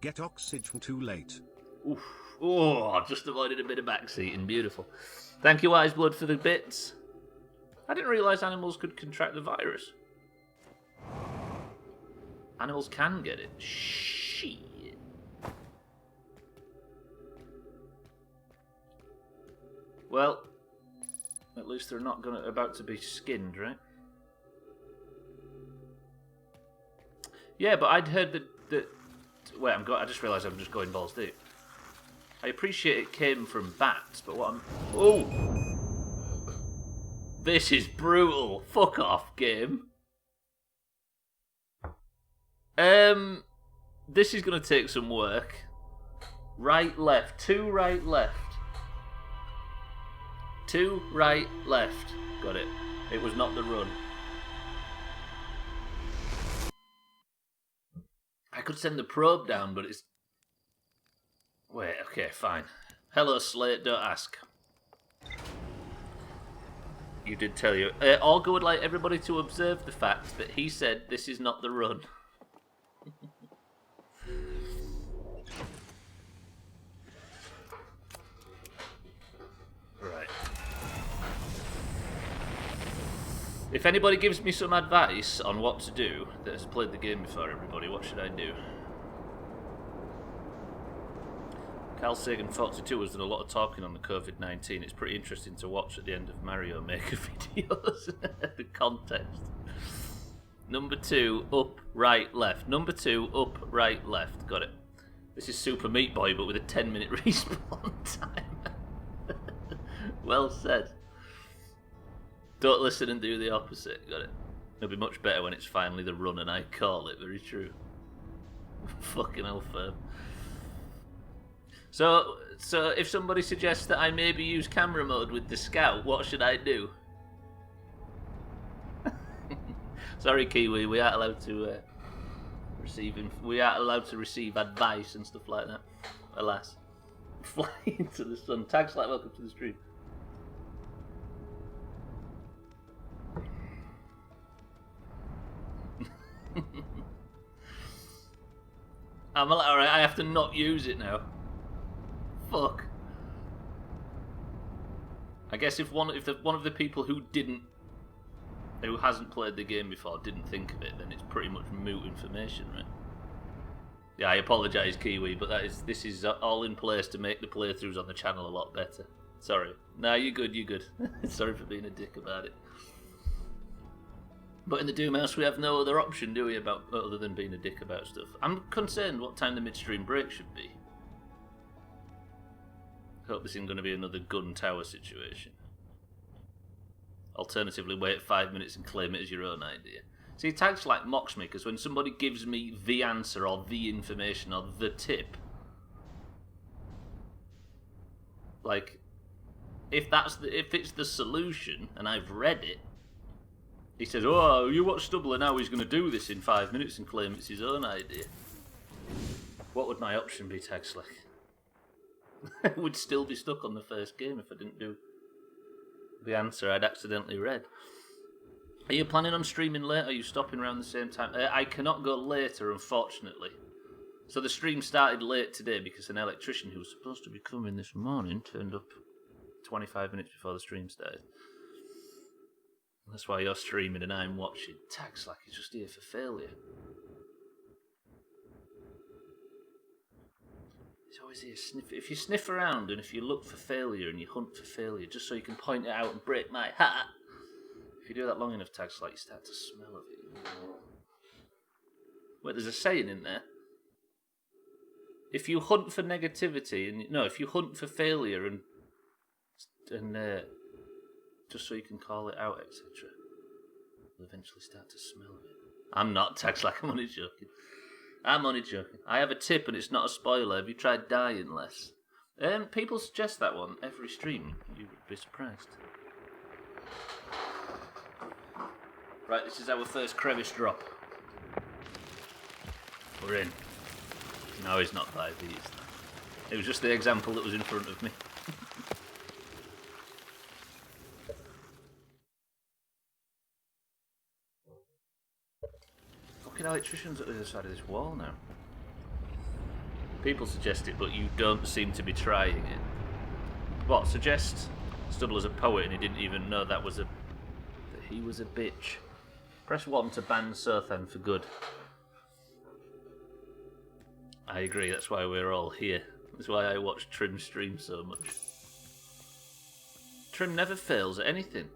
Get oxygen too late. Oof. Oh, I just avoided a bit of backseating. Beautiful. Thank you, Wise Blood, for the bits. I didn't realise animals could contract the virus. Animals can get it. Shit. Well, at least they're not about to be skinned, right? Yeah, but I'd heard that. Wait, I just realised I'm just going balls deep. I appreciate it came from bats, but what I'm... Oh! This is brutal. Fuck off, game. This is going to take some work. Right, left. 2 right, left. 2 right, left. Got it. It was not the run. I could send the probe down, but it's... Wait, okay, fine. Hello, Slate, don't ask. You did tell you. Olga would like everybody to observe the fact that he said this is not the run. Right. If anybody gives me some advice on what to do that has played the game before, everybody, what should I do? Carl Sagan 42 has done a lot of talking on the COVID-19. It's pretty interesting to watch at the end of Mario Maker videos. The context. Number 2, up, right, left. Number 2, up, right, left. Got it. This is Super Meat Boy, but with a 10-minute respawn time. Well said. Don't listen and do the opposite. Got it. It'll be much better when it's finally the run and I call it. Very true. Fucking hell, firm. So if somebody suggests that I maybe use camera mode with the Scout, what should I do? Sorry, Kiwi, we aren't allowed to receive advice and stuff like that. Alas. Fly into the sun. Tags like welcome to the stream. I'm like, alright, I have to not use it now. Fuck. I guess if one of the people who hasn't played the game before didn't think of it, then it's pretty much moot information, right? Yeah, I apologise, Kiwi, but this is all in place to make the playthroughs on the channel a lot better. Sorry. Nah, you're good, you're good. Sorry for being a dick about it. But in the Doomhaus, we have no other option, do we, other than being a dick about stuff. I'm concerned what time the midstream break should be. Hope this isn't going to be another gun tower situation. Alternatively, wait 5 minutes and claim it as your own idea. See, Tags like mocks me, because when somebody gives me the answer or the information or the tip, like, if it's the solution and I've read it, he says, oh, you watch Stubbler now, he's going to do this in 5 minutes and claim it's his own idea. What would my option be, Tagslick? I would still be stuck on the first game if I didn't do the answer I'd accidentally read. Are you planning on streaming late? Are you stopping around the same time? I cannot go later, unfortunately. So the stream started late today because an electrician who was supposed to be coming this morning turned up 25 minutes before the stream started. That's why you're streaming and I'm watching. Tags like he's just here for failure. He's always here sniffing. If you sniff around and if you look for failure and you hunt for failure, just so you can point it out and break my heart, if you do that long enough, Tags like you start to smell of it. Wait, there's a saying in there. If you hunt for negativity if you hunt for failure and just so you can call it out, etc., you'll eventually start to smell of it. I'm not Tags like I'm only joking. I'm only joking. I have a tip and it's not a spoiler. Have you tried dying less? People suggest that one every stream. You would be surprised. Right, this is our first crevice drop. We're in. No, he's not by these. It was just the example that was in front of me. Fucking electrician's at the other side of this wall now. People suggest it, but you don't seem to be trying it. What, suggest Stubbler's a poet and he didn't even know that he was a bitch. Press 1 to ban Sothan for good. I agree, that's why we're all here. That's why I watch Trim stream so much. Trim never fails at anything.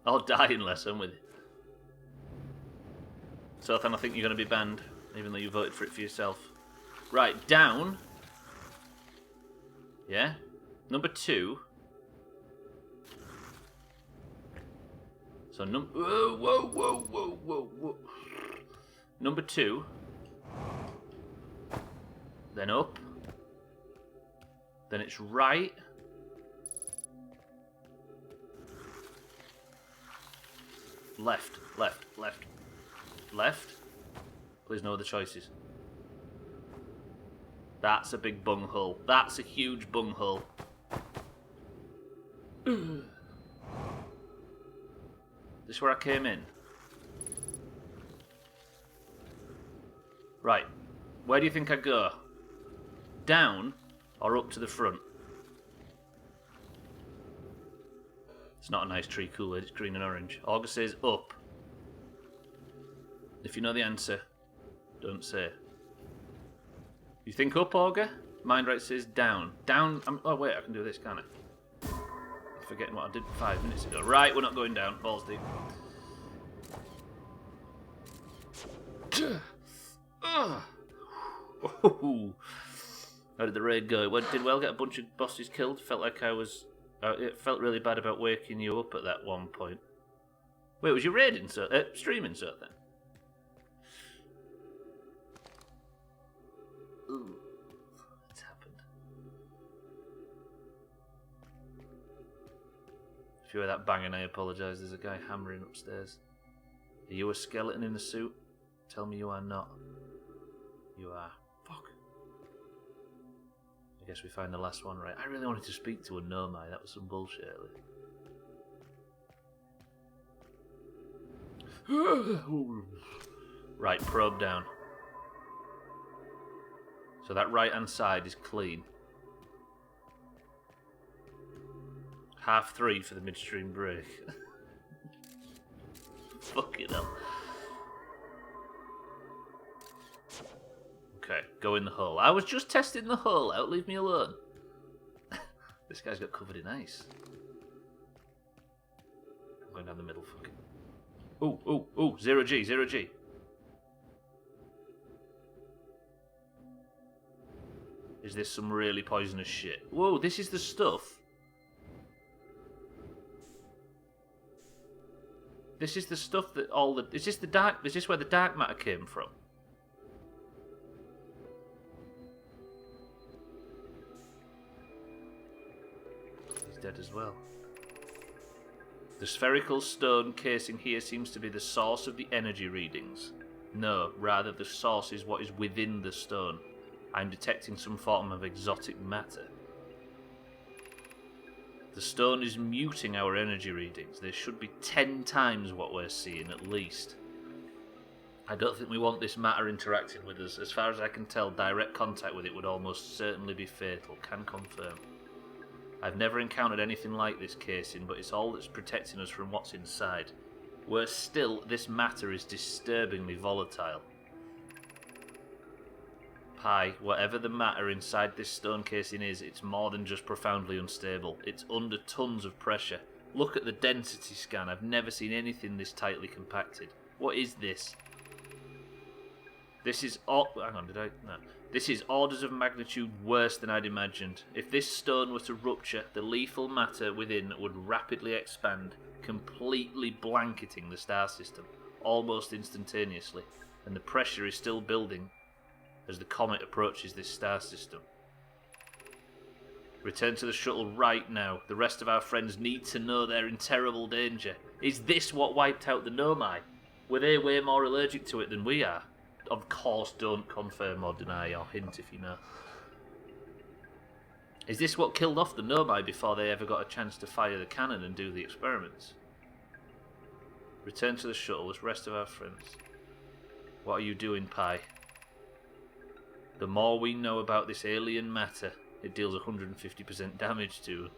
I'll die unless I'm with you. Sothan, I think you're going to be banned, even though you voted for it for yourself. Right, down. Yeah. Number 2. So whoa. Number 2. Then up. Then it's right. Left. Please no other choices. That's a big bunghole. That's a huge bunghole. This is where I came in. Right. Where do you think I go? Down or up to the front? It's not a nice tree Kool-Aid, it's green and orange. Augur says up. If you know the answer, don't say. You think up, Augur? Mindright says down. Down. Oh wait, I can do this, can't I? I'm forgetting what I did 5 minutes ago. Right, we're not going down. Balls deep. How did the raid go? Did well get a bunch of bosses killed? Felt like I was... it felt really bad about waking you up at that one point. Wait, was you raiding streaming so then? Ooh, what's happened? If you hear that banging, I apologise. There's a guy hammering upstairs. Are you a skeleton in a suit? Tell me you are not. You are. Fuck. I guess we find the last one right. I really wanted to speak to a Nomai. That was some bullshit earlier. Right, probe down. So that right hand side is clean. 3:30 for the midstream break. Fucking hell. Okay, go in the hole. I was just testing the hole out, leave me alone. This guy's got covered in ice. I'm going down the middle, fucking. Ooh, 0G. Is this some really poisonous shit? Whoa, this is the stuff. This is the stuff that all the... Is this where the dark matter came from? He's dead as well. The spherical stone casing here seems to be the source of the energy readings. No, rather the source is what is within the stone. I'm detecting some form of exotic matter. The stone is muting our energy readings. There should be 10 times what we're seeing, at least. I don't think we want this matter interacting with us. As far as I can tell, direct contact with it would almost certainly be fatal. Can confirm. I've never encountered anything like this casing, but it's all that's protecting us from what's inside. Worse still, this matter is disturbingly volatile. Pi, whatever the matter inside this stone casing is, it's more than just profoundly unstable. It's under tons of pressure. Look at the density scan. I've never seen anything this tightly compacted. What is this? This is... hang on, did I... No. This is orders of magnitude worse than I'd imagined. If this stone were to rupture, the lethal matter within would rapidly expand, completely blanketing the star system, almost instantaneously. And the pressure is still building as the comet approaches this star system. Return to the shuttle right now. The rest of our friends need to know they're in terrible danger. Is this what wiped out the Nomai? Were they way more allergic to it than we are? Of course, don't confirm or deny or hint if you know. Is this what killed off the Nomai before they ever got a chance to fire the cannon and do the experiments? Return to the shuttle with the rest of our friends. What are you doing, Pi? The more we know about this alien matter, it deals 150% damage to,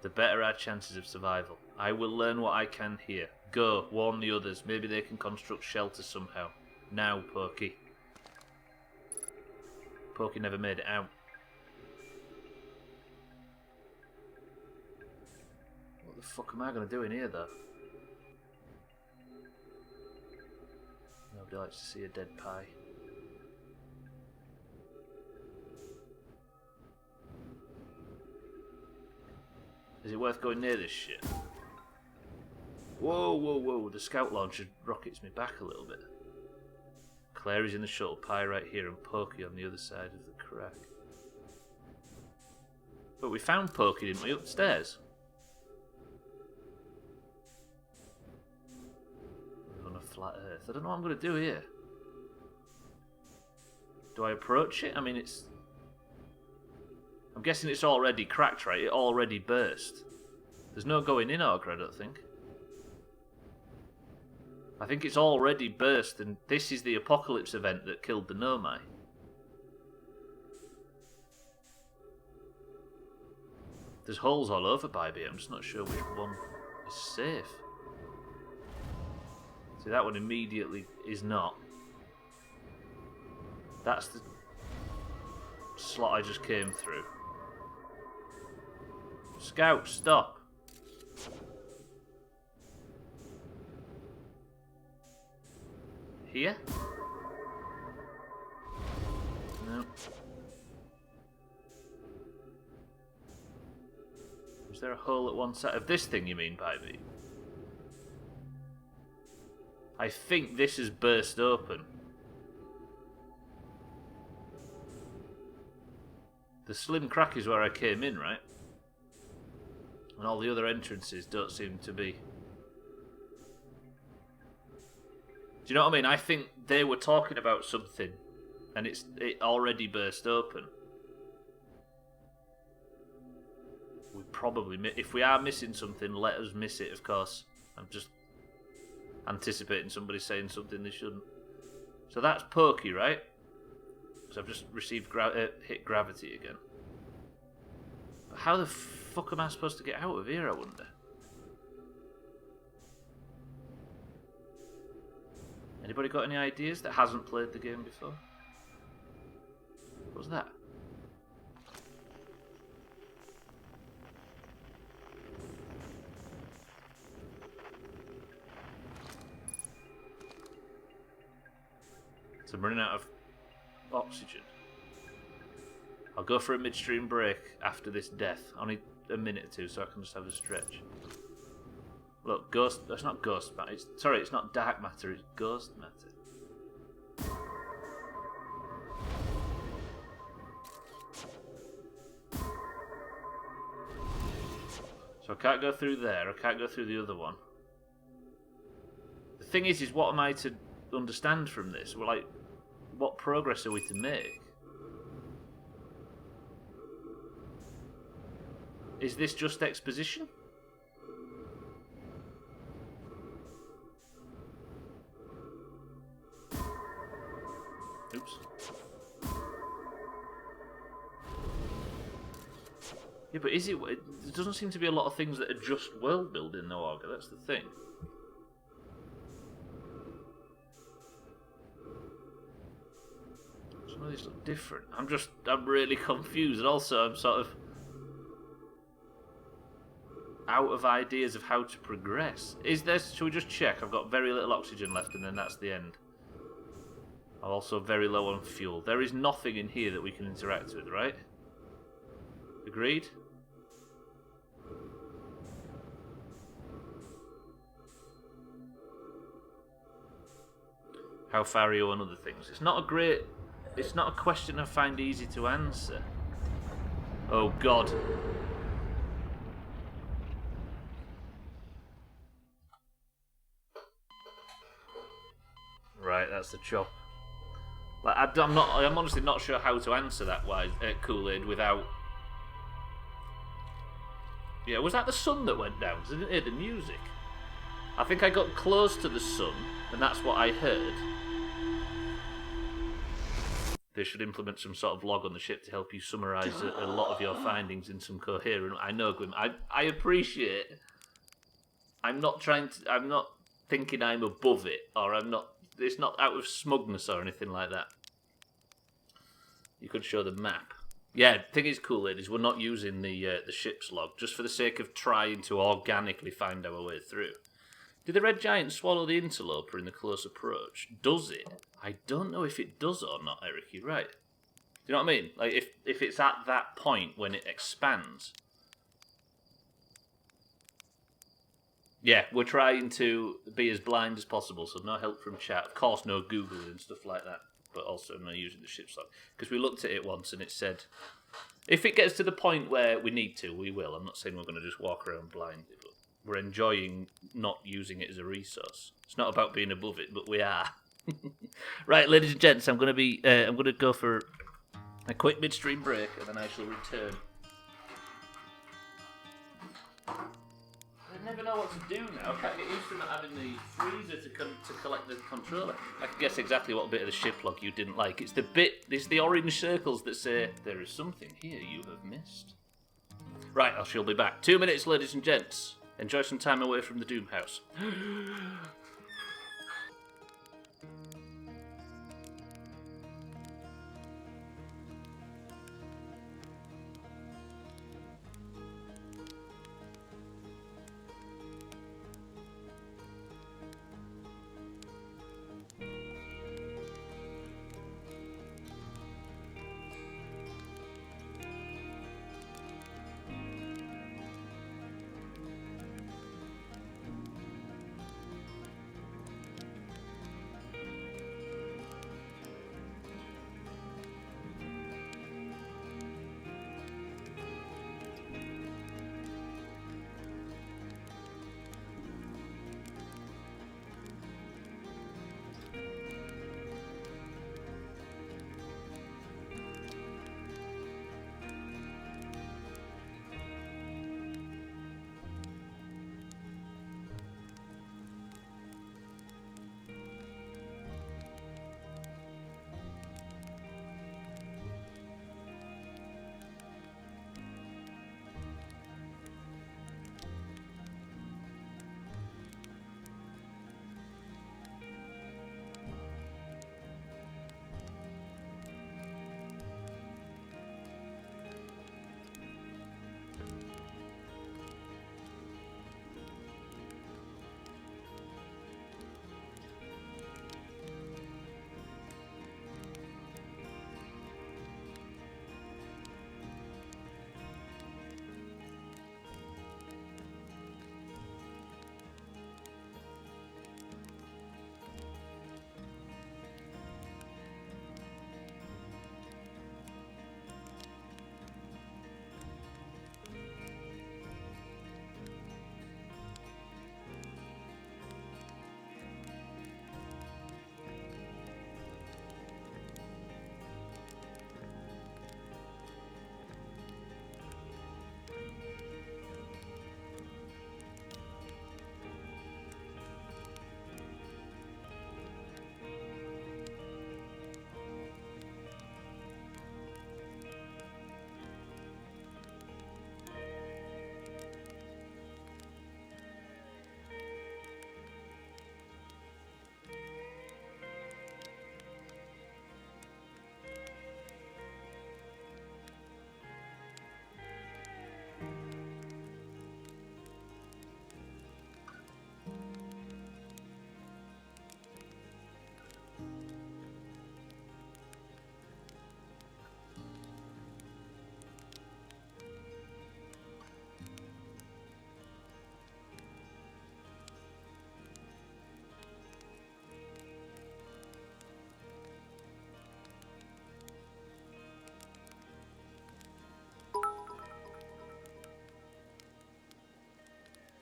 the better our chances of survival. I will learn what I can here. Go, warn the others. Maybe they can construct shelter somehow. Now, Pokey. Pokey never made it out. What the fuck am I going to do in here, though? Nobody likes to see a dead Pi. Is it worth going near this shit? Whoa, whoa, whoa. The scout launcher rockets me back a little bit. Claire is in the shuttle, Pi right here, and Pokey on the other side of the crack. But we found Pokey, didn't we, upstairs? We're on a flat earth. I don't know what I'm going to do here. Do I approach it? I mean, it's... I'm guessing it's already cracked, right? It already burst. There's no going in, Ogre, I don't think. I think it's already burst, and this is the apocalypse event that killed the Nomai. There's holes all over Bybee. I'm just not sure which one is safe. See, that one immediately is not. That's the slot I just came through. Scout, stop. Here? No. Is there a hole at one side of this thing, you mean, Bybee? I think this has burst open. The slim crack is where I came in, right? And all the other entrances don't seem to be. Do you know what I mean? I think they were talking about something, and it already burst open. We probably, if we are missing something, let us miss it. Of course, I'm just anticipating somebody saying something they shouldn't. So that's Pokey, right? So I've just received hit gravity again. But how the fuck am I supposed to get out of here, I wonder? Anybody got any ideas that hasn't played the game before? What was that? So I'm running out of oxygen. I'll go for a midstream break after this death. Only a minute or two, so I can just have a stretch. Look, ghost. That's not ghost matter. Sorry, it's not dark matter. It's ghost matter. So I can't go through there. I can't go through the other one. The thing is what am I to understand from this? Well, like, what progress are we to make? Is this just exposition? Oops. Yeah, but is it? There doesn't seem to be a lot of things that are just world building, though, Augur. That's the thing. Some of these look different. I'm really confused, and also I'm sort of out of ideas of how to progress. Should we just check? I've got very little oxygen left, and then that's the end. I'm also very low on fuel. There is nothing in here that we can interact with, right? Agreed? How far are you on other things? It's not a great It's not a question I find easy to answer. Oh God. Right, that's the chop. Like, I'm honestly not sure how to answer that Kool-Aid without. Yeah, was that the sun that went down? 'Cause I didn't hear the music. I think I got close to the sun, and that's what I heard. They should implement some sort of log on the ship to help you summarise a lot of your findings in some coherent. I know, Gwyn. I appreciate. I'm not thinking I'm above it, or I'm not. It's not out of smugness or anything like that. You could show the map. Yeah, the thing is, Kool-Aid, is we're not using the ship's log just for the sake of trying to organically find our way through. Did the red giant swallow the interloper in the close approach? Does it? I don't know if it does or not, Eric. You're right. Do you know what I mean? Like, if it's at that point when it expands. Yeah, we're trying to be as blind as possible, so no help from chat. Of course, no Googling and stuff like that, but also no using the ship's log. Because we looked at it once and it said, if it gets to the point where we need to, we will. I'm not saying we're going to just walk around blindly, but we're enjoying not using it as a resource. It's not about being above it, but we are. Right, ladies and gents, I'm going to go for a quick midstream break, and then I shall return. I never know what to do now. I can't get used to not having the freezer to collect the controller. I can guess exactly what bit of the ship log you didn't like. It's the orange circles that say, there is something here you have missed. Right, I shall be back. 2 minutes, ladies and gents. Enjoy some time away from the Doomhaus.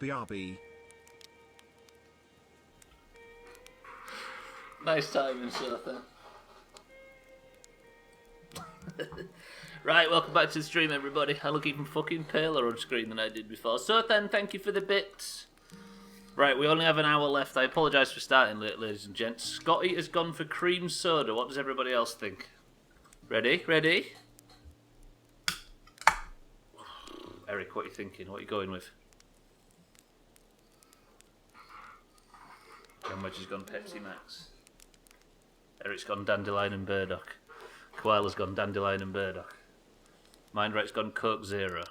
BRB. Nice timing, Surfer. Right, welcome back to the stream, everybody. I look even fucking paler on screen than I did before. So then, thank you for the bits. Right, we only have an hour left. I apologise for starting late, ladies and gents. Scotty has gone for cream soda. What does everybody else think? Ready? Ready? Eric, what are you thinking? What are you going with? Wedge has gone Pepsi Max. Eric's gone Dandelion and Burdock. Koala's gone Dandelion and Burdock. Mindright's gone Coke Zero.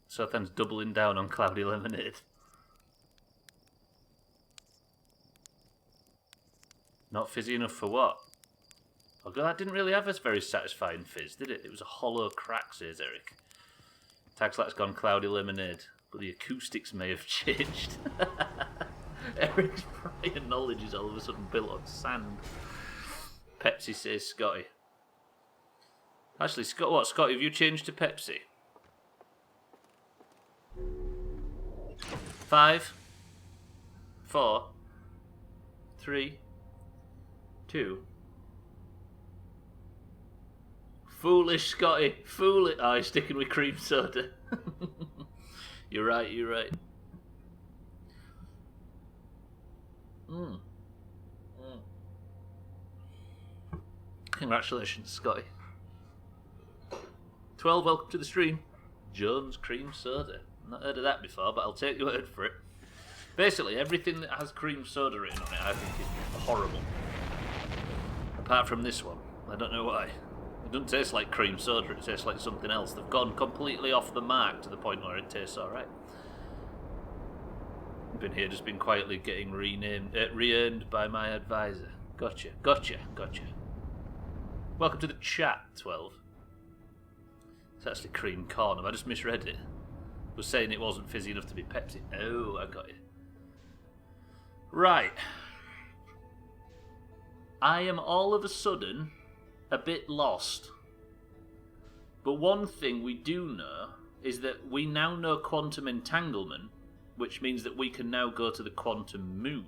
Southam's doubling down on Cloudy Lemonade. Not fizzy enough for what? Oh god, that didn't really have a very satisfying fizz, did it? It was a hollow crack, says Eric. Taxlat's gone Cloudy Lemonade, but the acoustics may have changed. Eric's prior knowledge is all of a sudden built on sand. Pepsi, says Scotty. Actually, Scotty, have you changed to Pepsi? 5, 4, 3, 2. Foolish, Scotty. Foolish. Oh, he's sticking with cream soda. You're right, you're right. Congratulations, Scotty. 12, welcome to the stream. Jones cream soda. Not heard of that before, but I'll take your word for it. Basically, everything that has cream soda written on it, I think is horrible. Apart from this one. I don't know why. It doesn't taste like cream soda, it tastes like something else. They've gone completely off the mark to the point where it tastes alright. I've been here just been quietly getting re-earned by my advisor. Gotcha, gotcha, gotcha. Welcome to the chat, 12. It's actually cream corn. Have I just misread it? I was saying it wasn't fizzy enough to be Pepsi. Oh, I got you. Right. I am all of a sudden a bit lost. But one thing we do know is that we now know quantum entanglement, which means that we can now go to the quantum moon.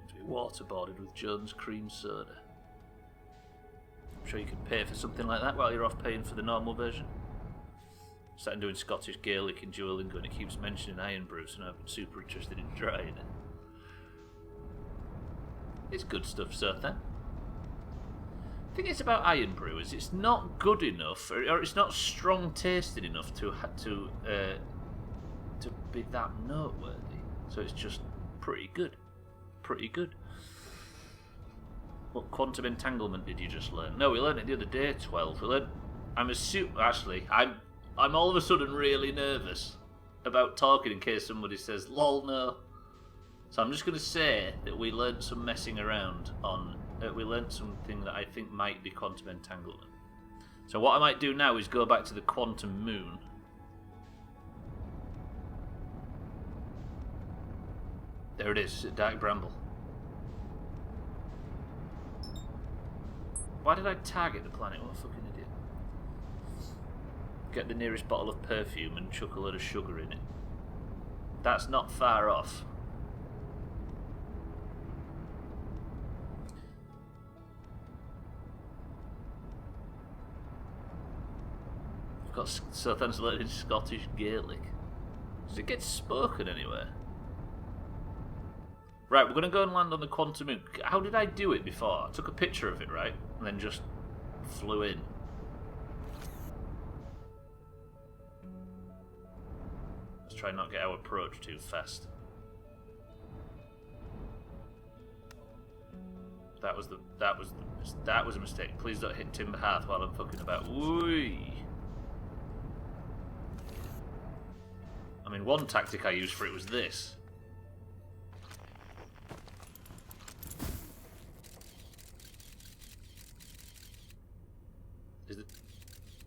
To be waterboarded with Jones cream soda. I'm sure you could pay for something like that while you're off paying for the normal version. Starting doing Scottish Gaelic and Duolingo and it keeps mentioning iron brew, so now I'm super interested in trying it. It's good stuff, Sothan. The thing is about iron brew is it's not good enough, or it's not strong tasting enough to be that noteworthy. So it's just pretty good, pretty good. What quantum entanglement did you just learn? No, we learned it the other day. 12. We learned. I'm all of a sudden really nervous about talking in case somebody says "lol no." So I'm just going to say that we learned some messing around on. We learned something that I think might be quantum entanglement. So what I might do now is go back to the quantum moon. There it is, Dark Bramble. Why did I target the planet? What a fucking idiot. Get the nearest bottle of perfume and chuck a load of sugar in it. That's not far off. I've got Southam's learning Scottish Gaelic. Does it get spoken anywhere? Right, we're going to go and land on the quantum moon. How did I do it before? I took a picture of it, right? And then just flew in. Let's try and not get our approach too fast. That was a mistake. Please don't hit Timber Hearth while I'm fucking about. Whee! I mean, one tactic I used for it was this.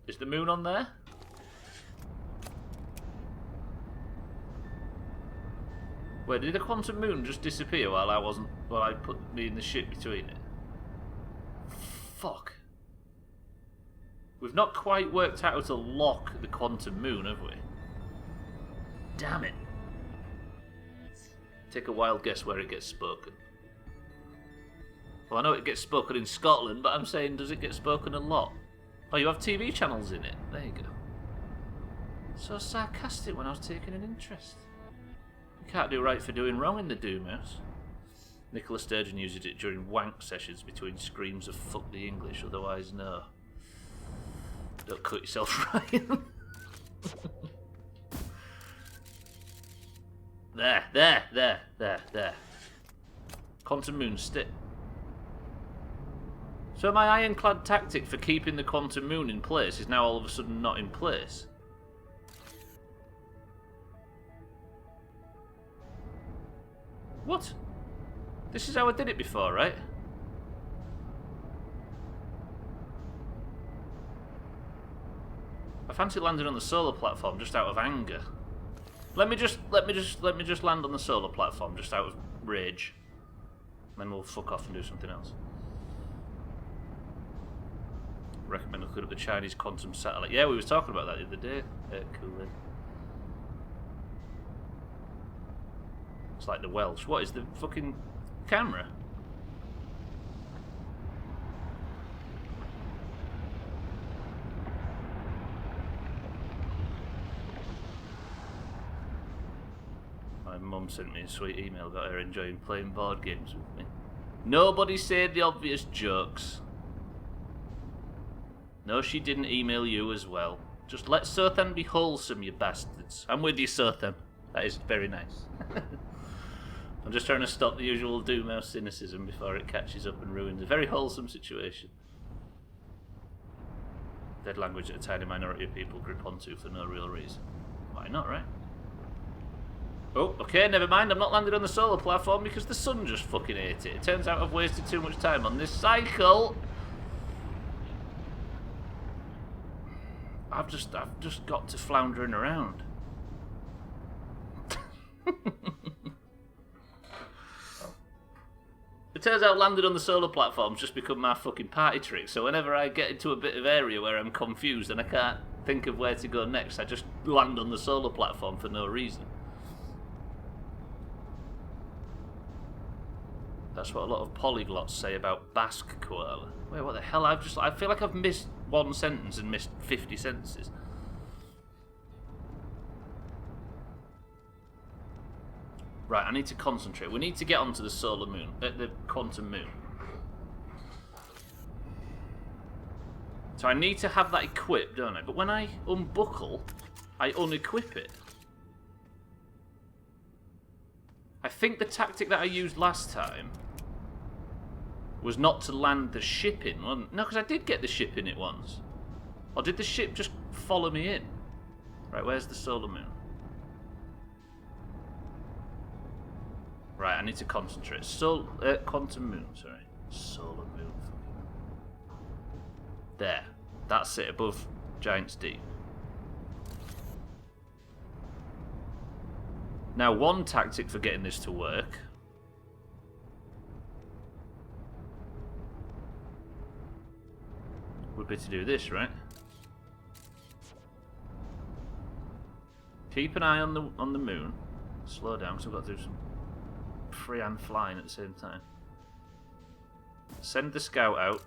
Is the moon on there? Wait, did the quantum moon just disappear while I put me in the ship between it? Fuck. We've not quite worked out how to lock the quantum moon, have we? Damn it. Take a wild guess where it gets spoken. Well, I know it gets spoken in Scotland, but I'm saying, does it get spoken a lot? Oh, you have TV channels in it. There you go. So sarcastic when I was taking an interest. You can't do right for doing wrong in the Doomhaus. Nicola Sturgeon uses it during wank sessions between screams of fuck the English, otherwise no. Don't cut yourself, Ryan. There. Quantum moon stick. So my ironclad tactic for keeping the quantum moon in place is now all of a sudden not in place. What? This is how I did it before, right? I fancy landing on the solar platform just out of anger. Let me just land on the solar platform just out of rage. Then we'll fuck off and do something else. Recommend looking up the Chinese quantum satellite. Yeah, we was talking about that the other day. Cool then. It's like the Welsh. What is the fucking camera? My mum sent me a sweet email about her enjoying playing board games with me. Nobody said the obvious jokes. No, she didn't email you as well. Just let Sothan be wholesome, you bastards. I'm with you, Sothan. That is very nice. I'm just trying to stop the usual Doomhaus cynicism before it catches up and ruins a very wholesome situation. Dead language that a tiny minority of people grip onto for no real reason. Why not, right? Oh, okay, never mind. I'm not landing on the solar platform because the sun just fucking ate it. It turns out I've wasted too much time on this cycle. I've just got to floundering around. It turns out landing on the solar platform's just become my fucking party trick, so whenever I get into a bit of area where I'm confused and I can't think of where to go next, I just land on the solar platform for no reason. That's what a lot of polyglots say about Basque koala. Wait, what the hell? I feel like I've missed one sentence and missed 50 sentences. Right, I need to concentrate. We need to get onto the solar moon, the quantum moon. So I need to have that equipped, don't I? But when I unbuckle, I unequip it. I think the tactic that I used last time was not to land the ship in. No, because I did get the ship in it once. Or did the ship just follow me in? Right, where's the solar moon? Right, I need to concentrate. Quantum moon, sorry. Solar moon. There. That's it, above Giant's Deep. Now, one tactic for getting this to work would be to do this, right? Keep an eye on the moon. Slow down, because I've got to do some freehand flying at the same time. Send the scout out.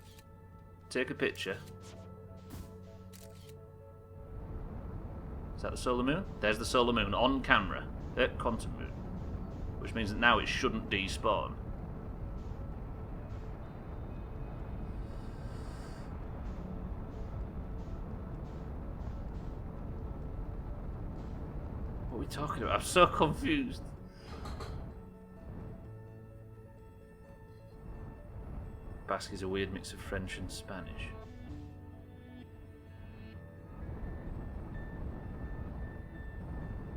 Take a picture. Is that the solar moon? There's the solar moon on camera. Quantum moon. Which means that now it shouldn't despawn. What are we talking about? I'm so confused. Basque is a weird mix of French and Spanish.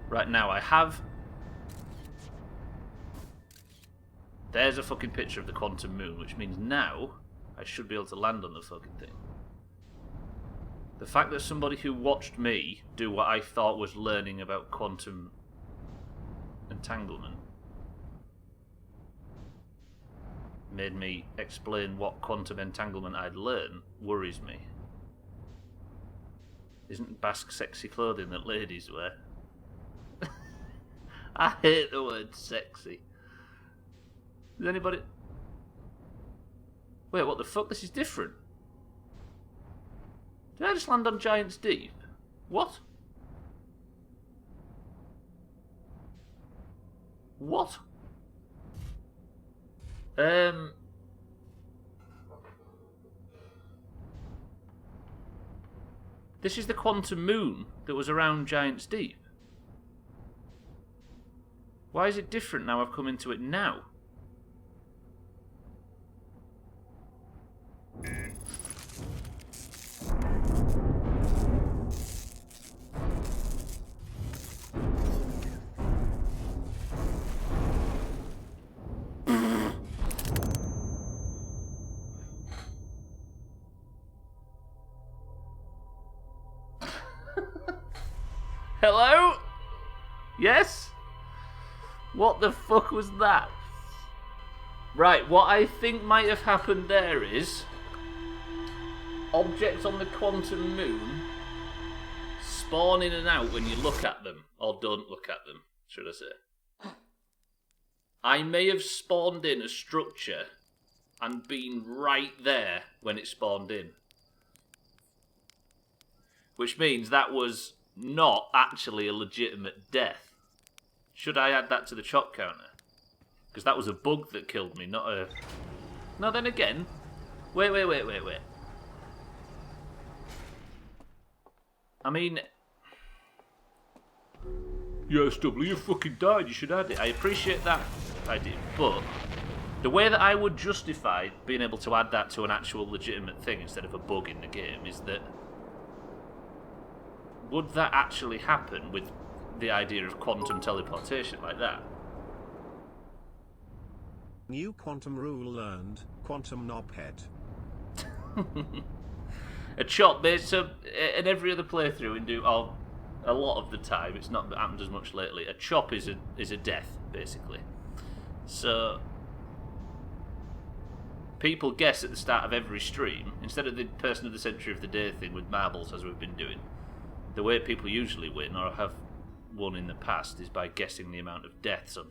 Right, now I have... There's a fucking picture of the quantum moon, which means now I should be able to land on the fucking thing. The fact that somebody who watched me do what I thought was learning about quantum entanglement made me explain what quantum entanglement I'd learned worries me. Isn't Basque sexy clothing that ladies wear? I hate the word sexy. Is anybody... Wait, what the fuck? This is different. Did I just land on Giant's Deep? What? What? This is the quantum moon that was around Giant's Deep. Why is it different now I've come into it now? Hello? Yes? What the fuck was that? Right, what I think might have happened there is objects on the quantum moon spawn in and out when you look at them, or don't look at them, should I say. I may have spawned in a structure and been right there when it spawned in. Which means that was not actually a legitimate death. Should I add that to the chop counter? Because that was a bug that killed me, not a... No, then again... Wait. I mean... Yeah, Stubbler, you fucking died, you should add it. I appreciate that idea, but... The way that I would justify being able to add that to an actual legitimate thing instead of a bug in the game is that... Would that actually happen with the idea of quantum teleportation like that? New quantum rule learned, quantum knobhead. A chop, so in every other playthrough in Doom, or a lot of the time, it's not happened as much lately, a chop is a death, basically. So, people guess at the start of every stream, instead of the person of the century of the day thing with marbles as we've been doing, the way people usually win, or have won in the past, is by guessing the amount of deaths on,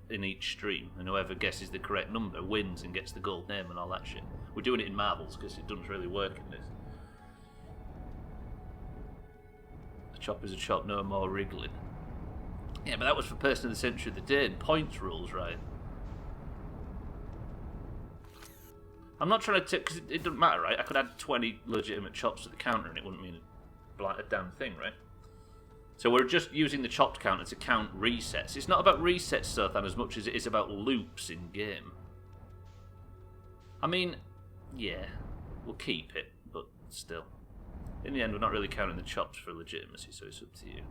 in each stream, and whoever guesses the correct number wins and gets the gold name and all that shit. We're doing it in marbles because it doesn't really work in this. A chop is a chop, no more wriggling. Yeah, but that was for person of the century of the day and points rules, right? I'm not trying to because it doesn't matter, right? I could add 20 legitimate chops to the counter and it wouldn't mean a damn thing, right? So we're just using the chopped counter to count resets. It's not about resets, Sothan, as much as it is about loops in game. I mean, yeah, we'll keep it, but still. In the end, we're not really counting the chops for legitimacy, so it's up to you.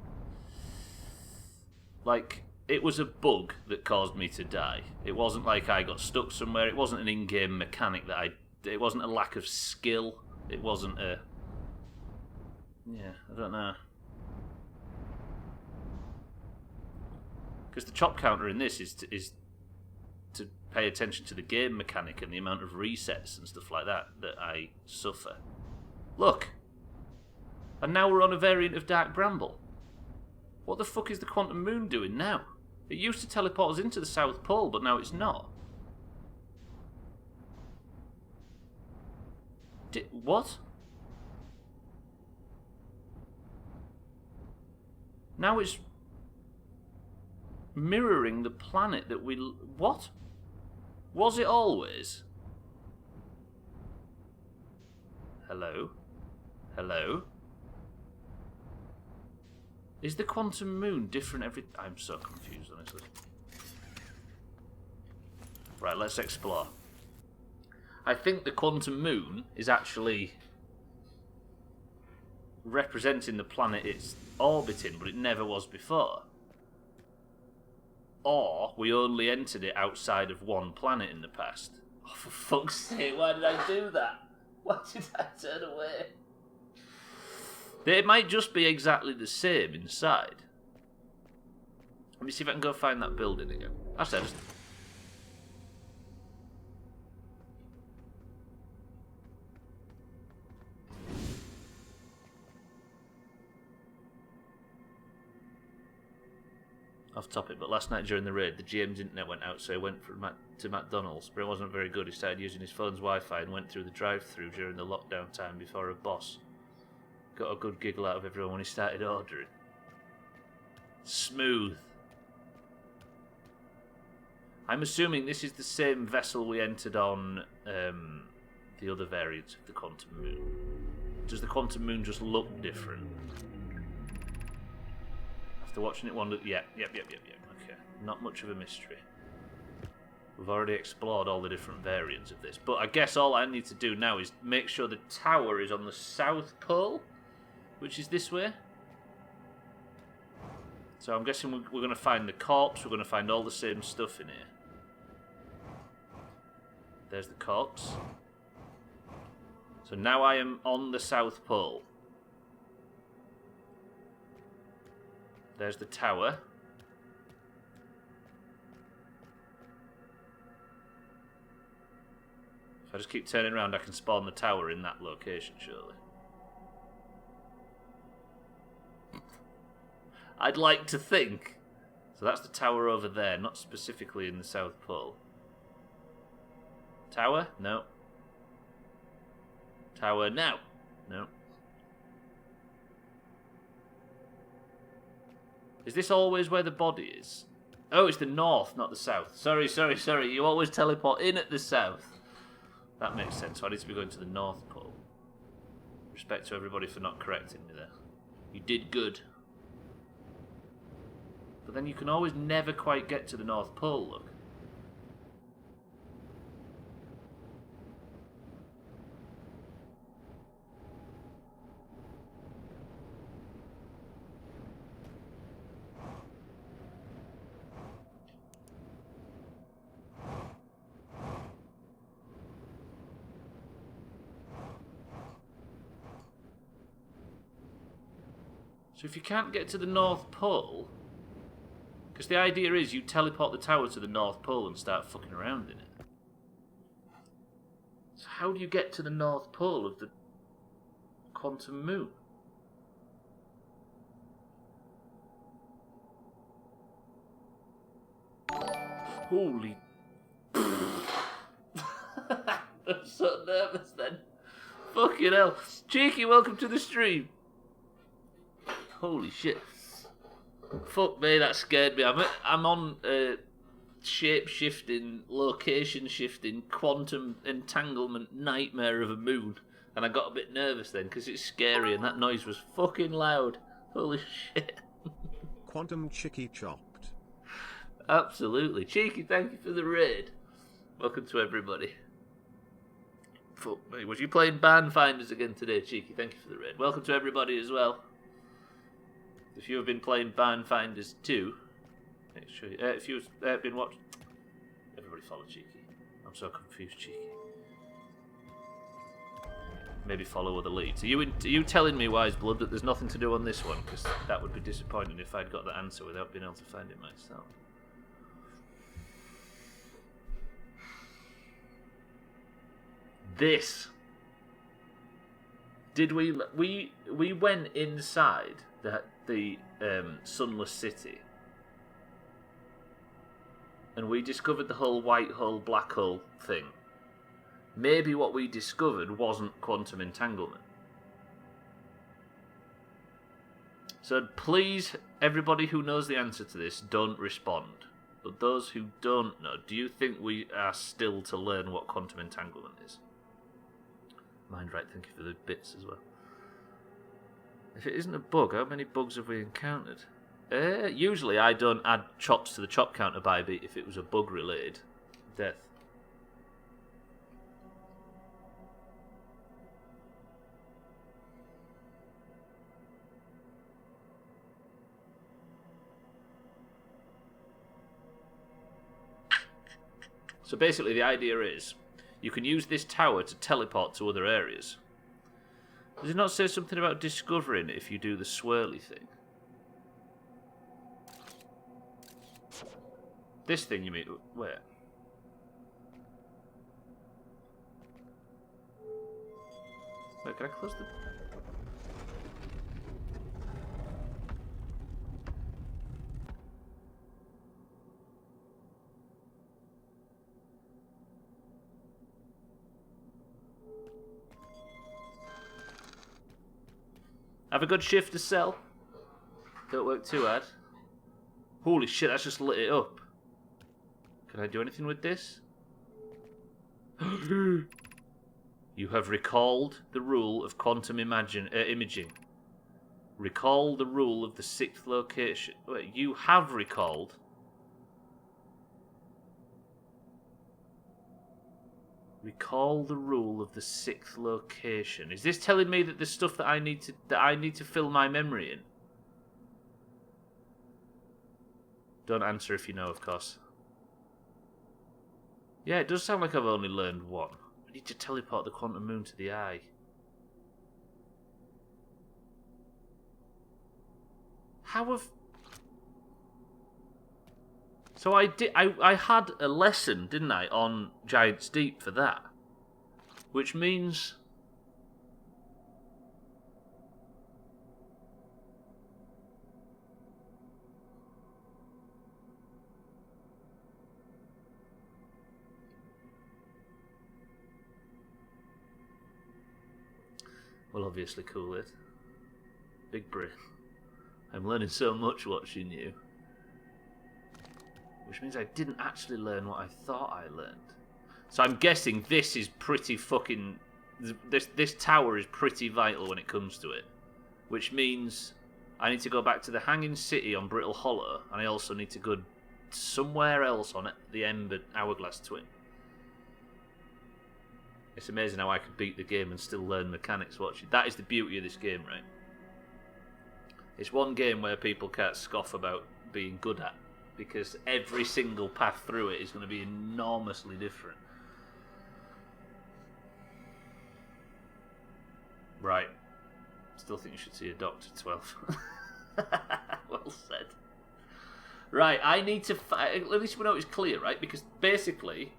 Like, it was a bug that caused me to die. It wasn't like I got stuck somewhere. It wasn't an in-game mechanic that it wasn't a lack of skill. It wasn't a... Yeah, I don't know. Because the chop counter in this is to pay attention to the game mechanic and the amount of resets and stuff like that I suffer. Look! And now we're on a variant of Dark Bramble. What the fuck is the quantum moon doing now? It used to teleport us into the South Pole, but now it's not. What? Now it's mirroring the planet that we... What? Was it always? Hello? Hello? Is the quantum moon different every... I'm so confused, honestly. Right, let's explore. I think the quantum moon is actually representing the planet it's orbiting, but it never was before. Or we only entered it outside of one planet in the past. Oh, for fuck's sake, why did I do that? Why did I turn away? It might just be exactly the same inside. Let me see if I can go find that building again. Actually, off topic, but last night during the raid, the GM's internet went out, so he went to McDonald's, but it wasn't very good. He started using his phone's Wi-Fi and went through the drive-thru during the lockdown time before a boss got a good giggle out of everyone when he started ordering. Smooth. I'm assuming this is the same vessel we entered on the other variants of the Quantum Moon. Does the Quantum Moon just look different? After watching it one look, yep. Okay, not much of a mystery. We've already explored all the different variants of this, but I guess all I need to do now is make sure the tower is on the South Pole, which is this way. So I'm guessing we're going to find the corpse, we're going to find all the same stuff in here. There's the corpse. So now I am on the South Pole. There's the tower. If I just keep turning around, I can spawn the tower in that location, surely. I'd like to think. So that's the tower over there, not specifically in the South Pole. Tower? No. Tower now? No. Is this always where the body is? Oh, it's the north, not the south. Sorry. You always teleport in at the south. That makes sense. So I need to be going to the North Pole. Respect to everybody for not correcting me there. You did good. But then you can always never quite get to the North Pole, look. So if you can't get to the North Pole, because the idea is you teleport the tower to the North Pole and start fucking around in it. So how do you get to the North Pole of the Quantum Moon? Holy... I'm so nervous then. Fucking hell. Cheeky, welcome to the stream. Holy shit. Fuck me, that scared me. I'm on shape-shifting, location-shifting, quantum entanglement nightmare of a moon. And I got a bit nervous then, because it's scary and that noise was fucking loud. Holy shit. Quantum Chicky chopped. Absolutely. Cheeky, thank you for the raid. Welcome to everybody. Fuck me. Was you playing Barn Finders again today, Cheeky? Thank you for the raid. Welcome to everybody as well. If you have been playing Barn Finders 2, make sure if you've been watching... Everybody follow Cheeky. I'm so confused, Cheeky. Maybe follow other leads. Are you telling me, Wise Blood, that there's nothing to do on this one? Because that would be disappointing if I'd got the answer without being able to find it myself. This. Did we went inside the Sunless City, and we discovered the whole white hole, black hole thing. Maybe what we discovered wasn't quantum entanglement. So please, everybody who knows the answer to this, don't respond. But those who don't know, do you think we are still to learn what quantum entanglement is? Mind right, thank you for the bits as well. If it isn't a bug, how many bugs have we encountered? Usually I don't add chops to the chop counter by beat if it was a bug related death. So basically the idea is you can use this tower to teleport to other areas. Does it not say something about discovering if you do the swirly thing? This thing you mean? Where? Wait, can I close the... Have a good shift to sell. Don't work too hard. Holy shit, that's just lit it up. Can I do anything with this? You have recalled the rule of quantum imaging. Recall the rule of the 6th location. Wait, you have recalled. Recall the rule of the 6th location. Is this telling me that there's stuff that I need to fill my memory in? Don't answer if you know, of course. Yeah, it does sound like I've only learned one. I need to teleport the quantum moon to the eye. How have... So I had a lesson, didn't I, on Giant's Deep for that. Which means... Well, obviously cool it. Big brain. I'm learning so much watching you. Which means I didn't actually learn what I thought I learned. So I'm guessing this is pretty fucking... This tower is pretty vital when it comes to it. Which means I need to go back to the Hanging City on Brittle Hollow. And I also need to go somewhere else on it, the Ember Hourglass Twin. It's amazing how I can beat the game and still learn mechanics watching. That is the beauty of this game, right? It's one game where people can't scoff about being good at, because every single path through it is going to be enormously different. Right. Still think you should see a doctor, 12. Well said. Right, I need to... at least we know it's clear, right? Because basically,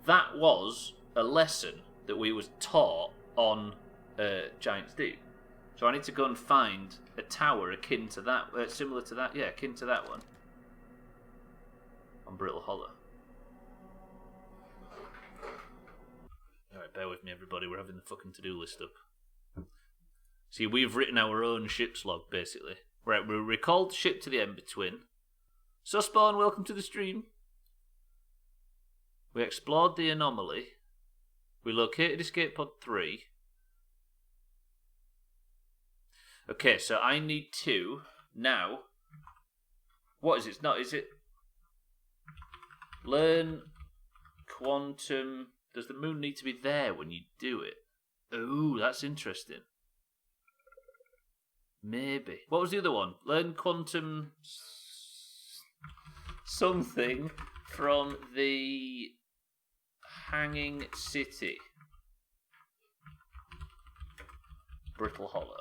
that was a lesson that we was taught on Giant's Deep. So I need to go and find a tower akin to that, similar to that, yeah, akin to that one. On Brittle Hollow. Alright, bear with me everybody, we're having the fucking to-do list up. See, we've written our own ship's log, basically. Right, we recalled the ship to the Ember Twin. Suspawn, welcome to the stream. We explored the anomaly. We located Escape Pod 3. Okay, so I need to now... What is it? Is it... Learn quantum... Does the moon need to be there when you do it? Ooh, that's interesting. Maybe. What was the other one? Learn quantum... something from the... Hanging City. Brittle Hollow.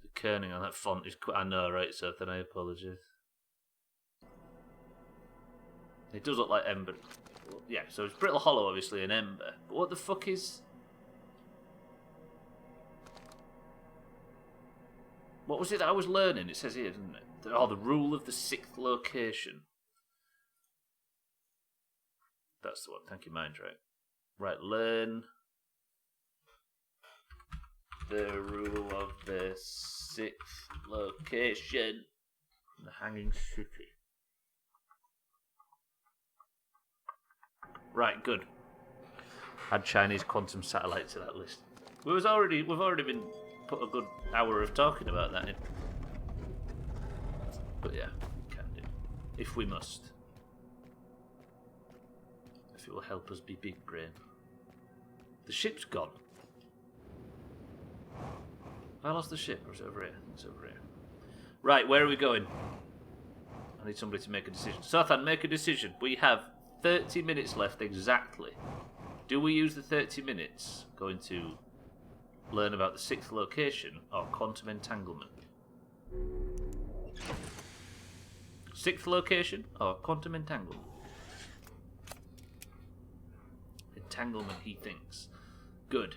The kerning on that font is quite... I know, right, so then I apologise. It does look like Ember. Yeah, so it's Brittle Hollow, obviously, and Ember. But what the fuck is... What was it that I was learning? It says here, doesn't it? Oh, the rule of the 6th location. That's the one. Thank you, mind, right? Right, learn the rule of the 6th location. The Hanging City. Right, good. Add Chinese quantum satellite to that list. We've already been put a good hour of talking about that in. But yeah, we can do. If we must. If it will help us be big brain. The ship's gone. I lost the ship, or is it over here? It's over here. Right, where are we going? I need somebody to make a decision. Sothan, make a decision. We have 30 minutes left exactly. Do we use the 30 minutes going to learn about the 6th location or quantum entanglement? 6th location or quantum entanglement? Entanglement, he thinks. Good.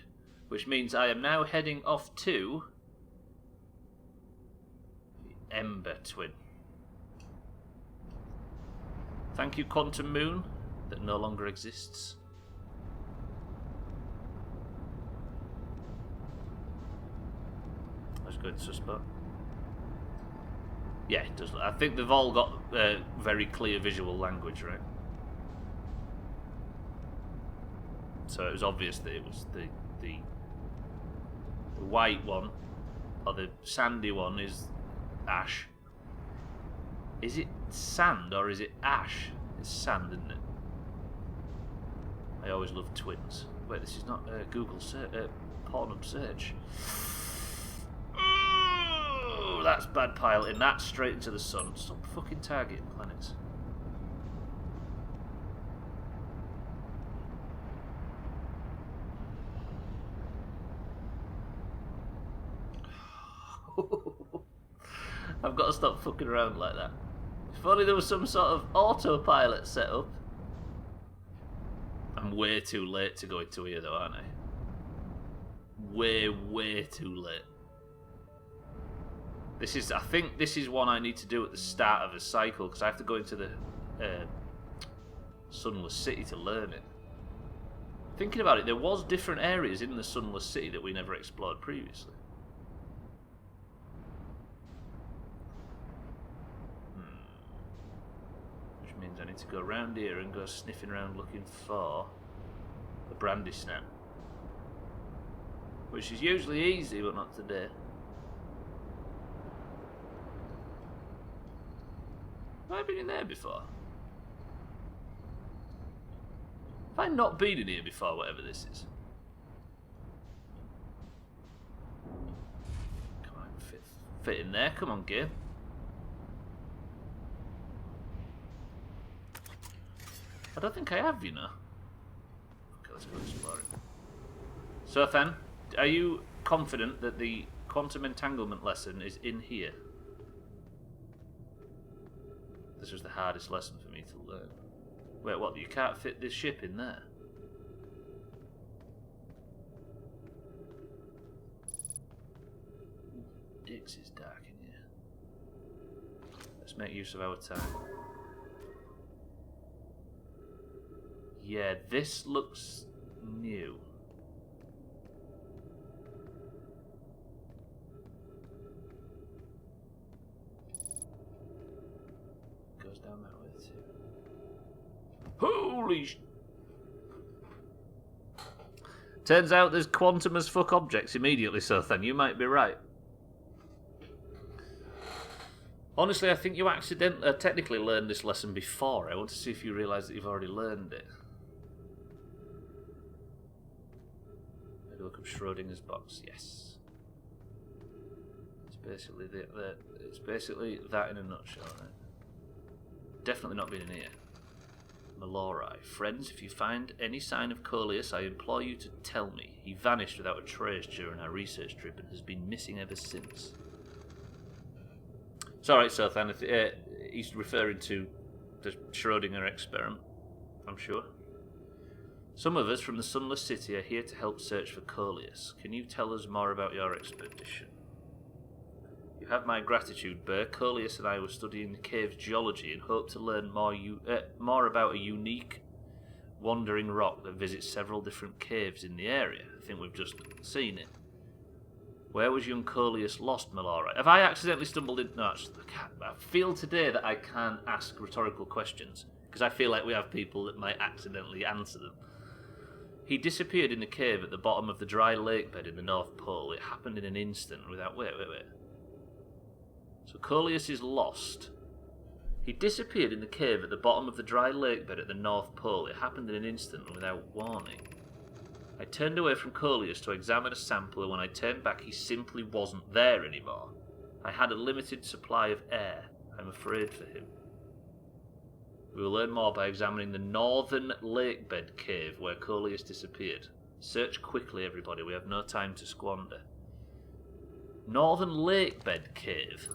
Which means I am now heading off to the Ember Twin. Thank you, Quantum Moon, that no longer exists. Good suspect. Yeah, it does. I think they've all got very clear visual language, right? So it was obvious that it was the white one, or the sandy one is ash. Is it sand or is it ash? It's sand, isn't it? I always love twins. Wait, this is not Google search, Pornhub search. Ooh, that's bad piloting. That's straight into the sun. Stop fucking targeting planets. I've got to stop fucking around like that. If only there was some sort of autopilot set up. I'm way too late to go into here though, aren't I? Way too late. I think this is one I need to do at the start of a cycle, because I have to go into the Sunless City to learn it. Thinking about it, there was different areas in the Sunless City that we never explored previously. Which means I need to go around here and go sniffing around looking for the brandy snap. Which is usually easy, but not today. Have I been in there before? Have I not been in here before, whatever this is? Come on, fit in there. Come on, game. I don't think I have, you know. Okay, let's go exploring. So, then, are you confident that the quantum entanglement lesson is in here? This was the hardest lesson for me to learn. Wait, what? You can't fit this ship in there? Dicks is dark in here. Let's make use of our time. Yeah, this looks new. Goes down that way too. Holy sh... Turns out there's quantum as fuck objects immediately, so then you might be right. Honestly, I think you technically learned this lesson before. I want to see if you realise that you've already learned it. Maybe look up Schrodinger's box. Yes. It's basically it's basically that in a nutshell, right? Definitely not been in here. Malori. Friends, if you find any sign of Coleus, I implore you to tell me. He vanished without a trace during our research trip and has been missing ever since. It's alright, Sothan. He's referring to the Schrodinger experiment, I'm sure. Some of us from the Sunless City are here to help search for Coleus. Can you tell us more about your expedition? You have my gratitude, Burr. Coleus and I were studying the cave's geology and hope to learn more about a unique wandering rock that visits several different caves in the area. I think we've just seen it. Where was young Coleus lost, Malora? Have I accidentally stumbled in... No, I feel today that I can't ask rhetorical questions, because I feel like we have people that might accidentally answer them. He disappeared in the cave at the bottom of the dry lake bed in the North Pole. It happened in an instant without... Wait. So Coleus is lost. He disappeared in the cave at the bottom of the dry lake bed at the North Pole. It happened in an instant without warning. I turned away from Coleus to examine a sample, and when I turned back he simply wasn't there anymore. I had a limited supply of air. I'm afraid for him. We will learn more by examining the northern lake bed cave where Coleus disappeared. Search quickly, everybody. We have no time to squander. Northern lake bed cave.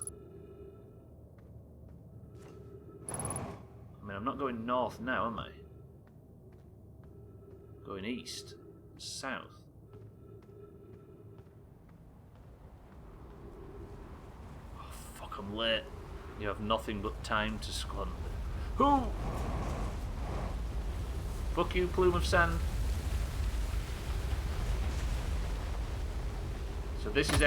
I mean, I'm not going north now, am I? Going east. South. Oh, fuck, I'm late. You have nothing but time to squander. Who? Fuck you, plume of sand. So this is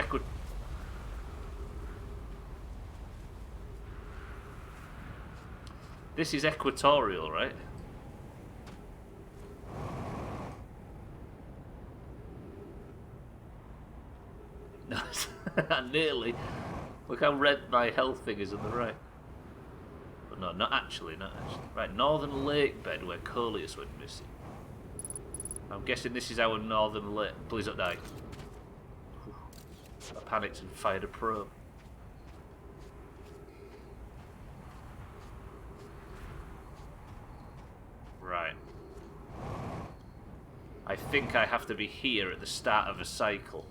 This is equatorial, right? No, nearly. Look how red my health thing is on the right. But no, not actually. Right, northern lake bed where coleus went missing. I'm guessing this is our northern lake. Please don't die. I panicked and fired a probe. Right. I think I have to be here at the start of a cycle.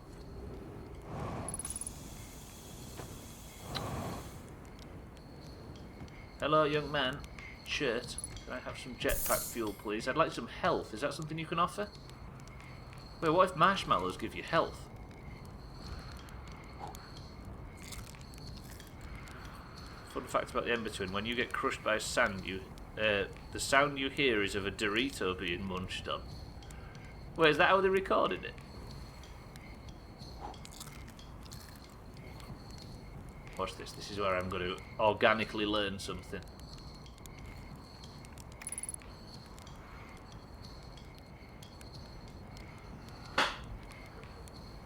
Hello, young man. Shirt. Can I have some jetpack fuel, please? I'd like some health. Is that something you can offer? Wait, what if marshmallows give you health? Fun fact about the Embertwin: when you get crushed by sand, the sound you hear is of a Dorito being munched on. Wait, is that how they recorded it? Watch this. This is where I'm going to organically learn something.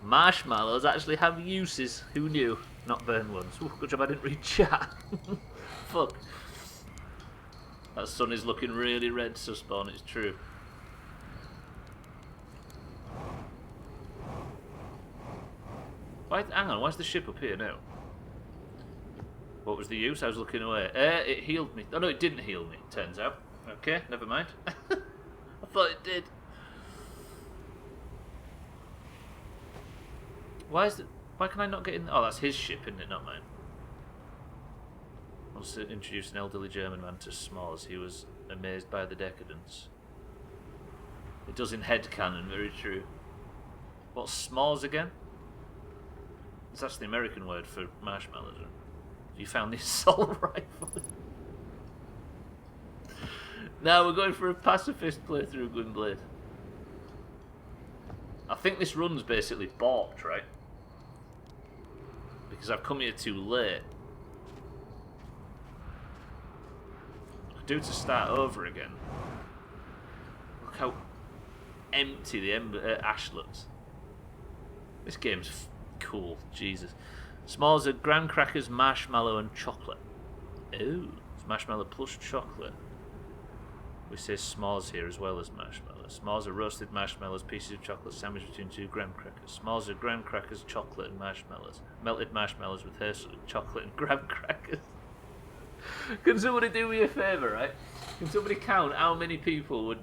Marshmallows actually have uses. Who knew? Not burn ones. Ooh, good job I didn't read chat. Fuck. That sun is looking really red, Suspawn. It's true. Why? Hang on. Why's the ship up here now? What was the use? I was looking away. It healed me. Oh no, it didn't heal me. Turns out. Okay, never mind. I thought it did. Why can I not get in? Oh, that's his ship, isn't it? Not mine. Wants to introduce an elderly German man to s'mores. He was amazed by the decadence. It does in headcanon, very true. What's s'mores again? That's the American word for marshmallows. Right? You found the assault rifle. Now we're going for a pacifist playthrough, Gwynblade. I think this run's basically balked, right? Because I've come here too late. I do to start over again. Look how empty the ash looks. This game's cool, Jesus. S'mores are graham crackers, marshmallow and chocolate. Ooh, it's marshmallow plus chocolate. We say s'mores here as well as marshmallows. S'mores are roasted marshmallows, pieces of chocolate sandwiched between two graham crackers. S'mores are graham crackers, chocolate and marshmallows. Melted marshmallows with chocolate and graham crackers. Can somebody do me a favour, right? Can somebody count how many people were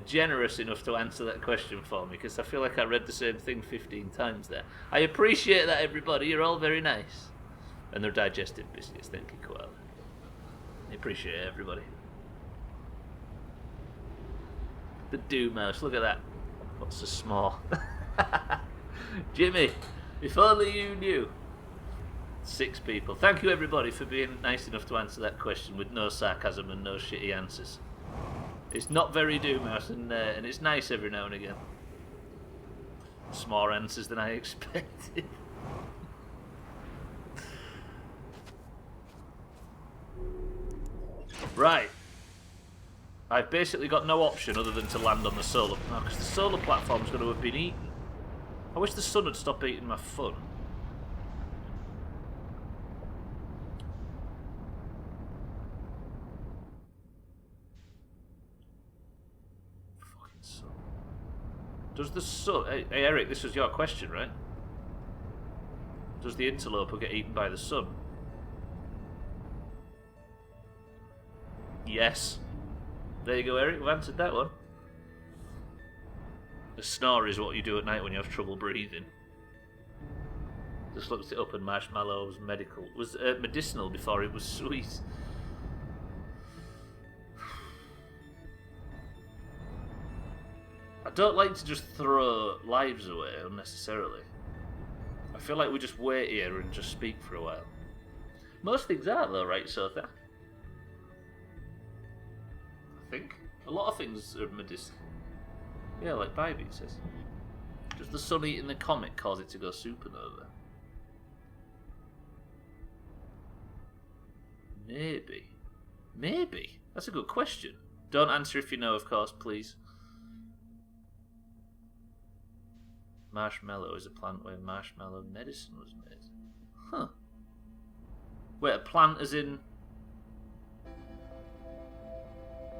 generous enough to answer that question for me? Because I feel like I read the same thing 15 times there. I appreciate that, everybody. You're all very nice. And they're digestive biscuits. Thank you, Koala. I appreciate it, everybody. The Doomhaus, look at that. What's so small? Jimmy, if only you knew. 6 people. Thank you, everybody, for being nice enough to answer that question with no sarcasm and no shitty answers. It's not very Doomhaus, and it's nice every now and again. Some more answers than I expected. Right. I've basically got no option other than to land on the solar... No, because the solar platform's going to have been eaten. I wish the sun had stopped eating my fun. Fucking sun. Does the sun... Hey, Eric, this was your question, right? Does the interloper get eaten by the sun? Yes. There you go, Eric. We've answered that one. The snore is what you do at night when you have trouble breathing. Just looked it up, and marshmallow was medical. It was medicinal before it was sweet. I don't like to just throw lives away unnecessarily. I feel like we just wait here and just speak for a while. Most things are though, right, Sotha? I think. A lot of things are medicinal. Yeah, like Bybee says. Does the sun eating the comet cause it to go supernova? Maybe. Maybe. That's a good question. Don't answer if you know, of course, please. Marshmallow is a plant where marshmallow medicine was made. Huh. Wait, a plant as in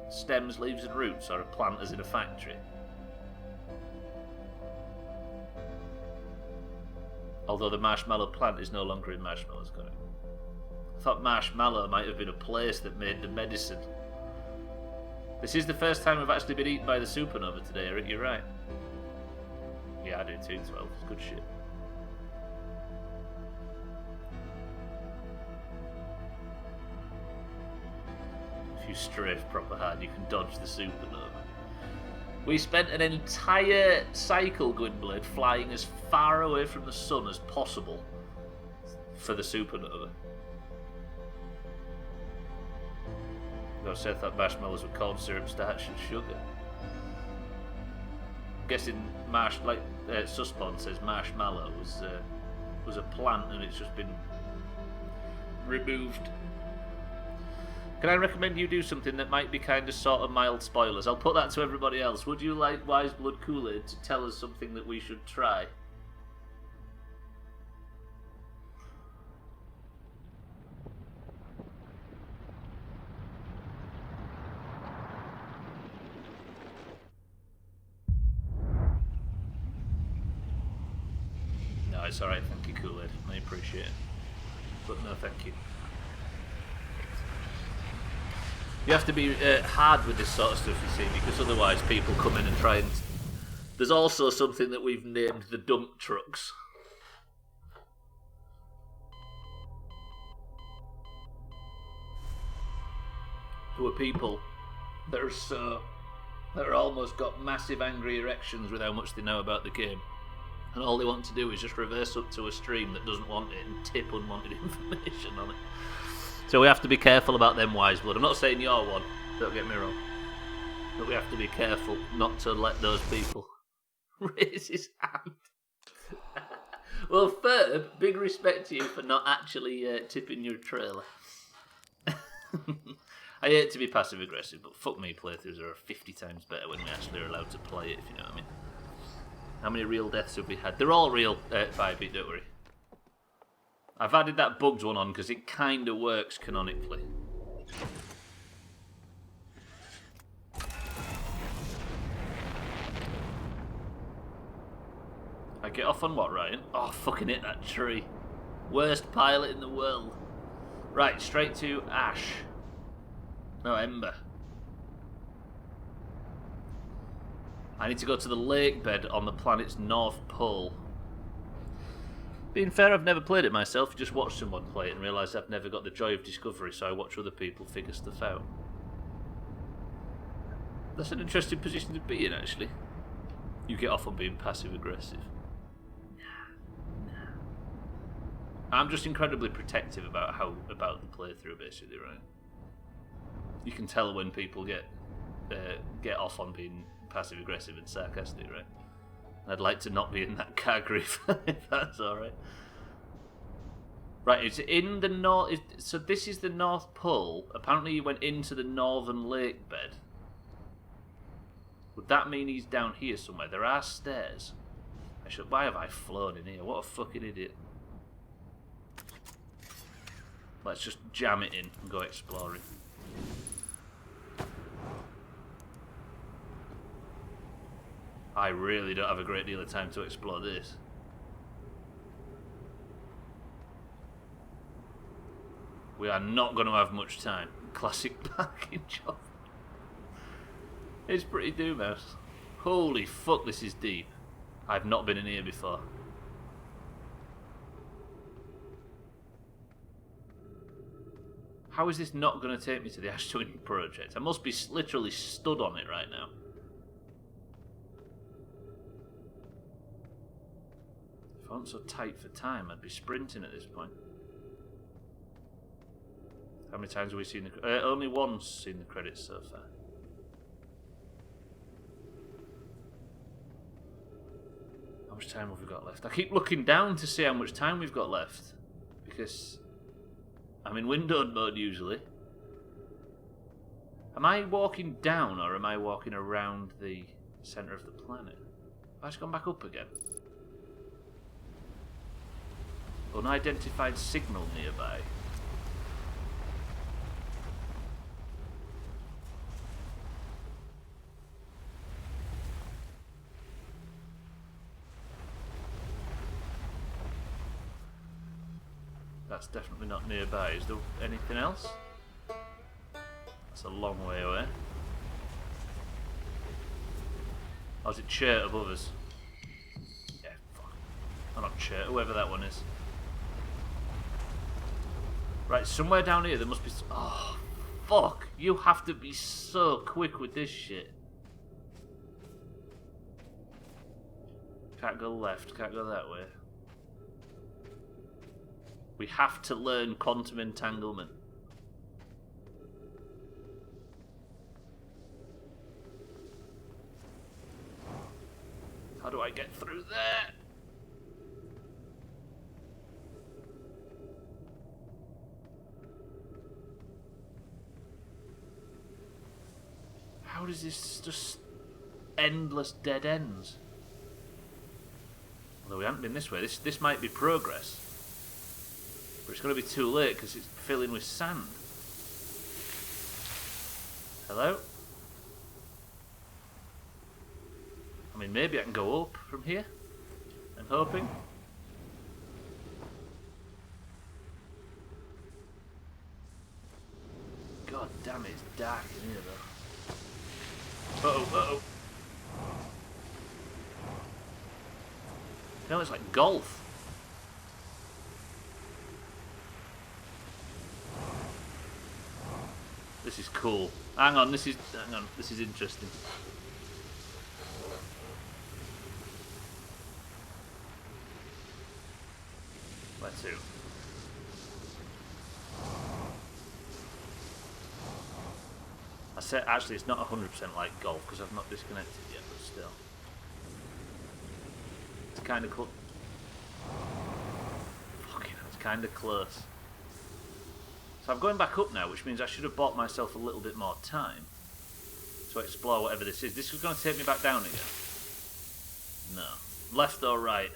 stems, leaves and roots, or a plant as in a factory? Although the marshmallow plant is no longer in Marshmallow's garden. I thought Marshmallow might have been a place that made the medicine. This is the first time we've actually been eaten by the supernova today, Eric, you're right. Yeah, I do too, 12. It's good shit. If you strafe proper hard, you can dodge the supernova. We spent an entire cycle, Gwynblade, flying as far away from the sun as possible for the supernova. I said that marshmallows were corn syrup, starch and sugar. I'm guessing Suspon says marshmallow was a plant and it's just been removed. Can I recommend you do something that might be kind of sort of mild spoilers? I'll put that to everybody else. Would you like Wise Blood Kool-Aid to tell us something that we should try? No, it's alright, thank you, Kool-Aid. I appreciate it. But no, thank you. You have to be hard with this sort of stuff, you see, because otherwise people come in and try and... There's also something that we've named the dump trucks. Who are people that are almost got massive angry erections with how much they know about the game. And all they want to do is just reverse up to a stream that doesn't want it and tip unwanted information on it. So we have to be careful about them, Wise Blood. I'm not saying you're one, don't get me wrong. But we have to be careful not to let those people raise his hand. Well, Ferb, big respect to you for not actually tipping your trailer. I hate to be passive aggressive, but fuck me, playthroughs are 50 times better when we actually are allowed to play it, if you know what I mean. How many real deaths have we had? They're all real, 5-bit, don't worry. I've added that bugs one on because it kind of works canonically. I get off on what, Ryan? Oh, fucking hit that tree. Worst pilot in the world. Right, straight to Ash. No, Ember. I need to go to the lake bed on the planet's North Pole. Being fair, I've never played it myself, just watched someone play it and realised I've never got the joy of discovery, so I watch other people figure stuff out. That's an interesting position to be in, actually. You get off on being passive-aggressive. Nah. I'm just incredibly protective about the playthrough, basically, right? You can tell when people get off on being passive-aggressive and sarcastic, right? I'd like to not be in that category if that's alright. Right, it's in the north. So this is the North Pole. Apparently you went into the northern lake bed. Would that mean he's down here somewhere? There are stairs. Why have I flown in here? What a fucking idiot. Let's just jam it in and go exploring. I really don't have a great deal of time to explore this. We are not going to have much time. Classic parking job. It's pretty Doomhaus. Holy fuck, this is deep. I've not been in here before. How is this not going to take me to the Ash Twin project? I must be literally stood on it right now. If I wasn't so tight for time, I'd be sprinting at this point. How many times have we seen the... only once seen the credits so far. How much time have we got left? I keep looking down to see how much time we've got left. Because I'm in windowed mode usually. Am I walking down or am I walking around the centre of the planet? Have I just gone back up again? Unidentified signal nearby. That's definitely not nearby. Is there anything else? That's a long way away. Or is it Chert above us? Yeah, fuck. Oh, not Chert, whoever that one is. Right, somewhere down here there must be... Oh, fuck. You have to be so quick with this shit. Can't go left, can't go that way. We have to learn quantum entanglement. How do I get through there? How does this just endless dead ends? Although we haven't been this way. This might be progress. But it's going to be too late because it's filling with sand. Hello? I mean, maybe I can go up from here. I'm hoping. God damn it, it's dark in here though. Uh-oh, uh-oh. It looks like golf. This is cool. Hang on, this is interesting. Where to? I said actually it's not 100% like golf because I've not disconnected yet, but still. It's kind of close. Fucking hell, it's kind of close. So I'm going back up now, which means I should have bought myself a little bit more time to explore whatever this is. This is going to take me back down again. No. Left or right?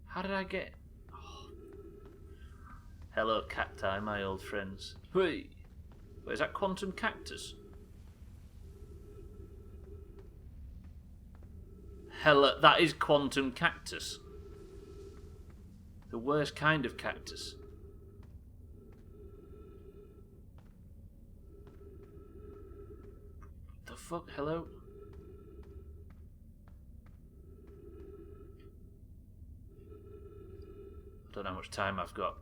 How did I get... Oh. Hello, cacti, my old friends. Hey! Wait, is that quantum cactus? Hello, that is quantum cactus. The worst kind of cactus. The fuck? Hello? I don't know how much time I've got.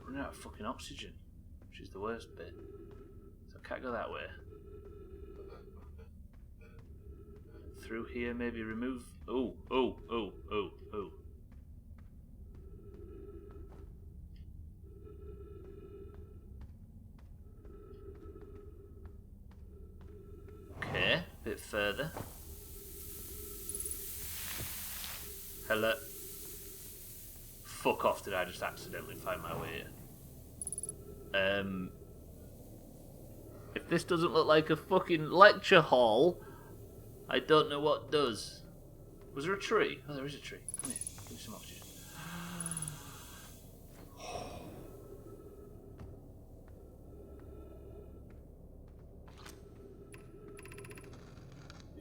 Running out of fucking oxygen, which is the worst bit. So I can't go that way. Through here, maybe remove. Oh. Okay, a bit further. Hello. Fuck off, did I just accidentally find my way here? If this doesn't look like a fucking lecture hall, I don't know what does. Was there a tree? Oh, there is a tree. Come here, give me some oxygen.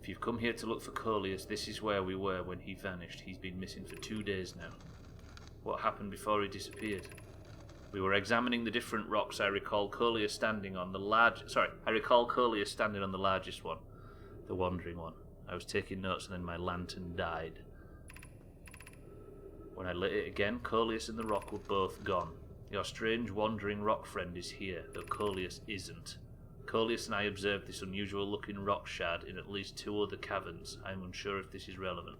If you've come here to look for Coleus, this is where we were when he vanished. He's been missing for 2 days now. What happened before he disappeared? We were examining the different rocks. I recall Coleus standing on the largest one, the wandering one. I was taking notes and then my lantern died. When I lit it again, Coleus and the rock were both gone. Your strange wandering rock friend is here, though Coleus isn't. Coleus and I observed this unusual looking rock shard in at least 2 other caverns. I'm unsure if this is relevant.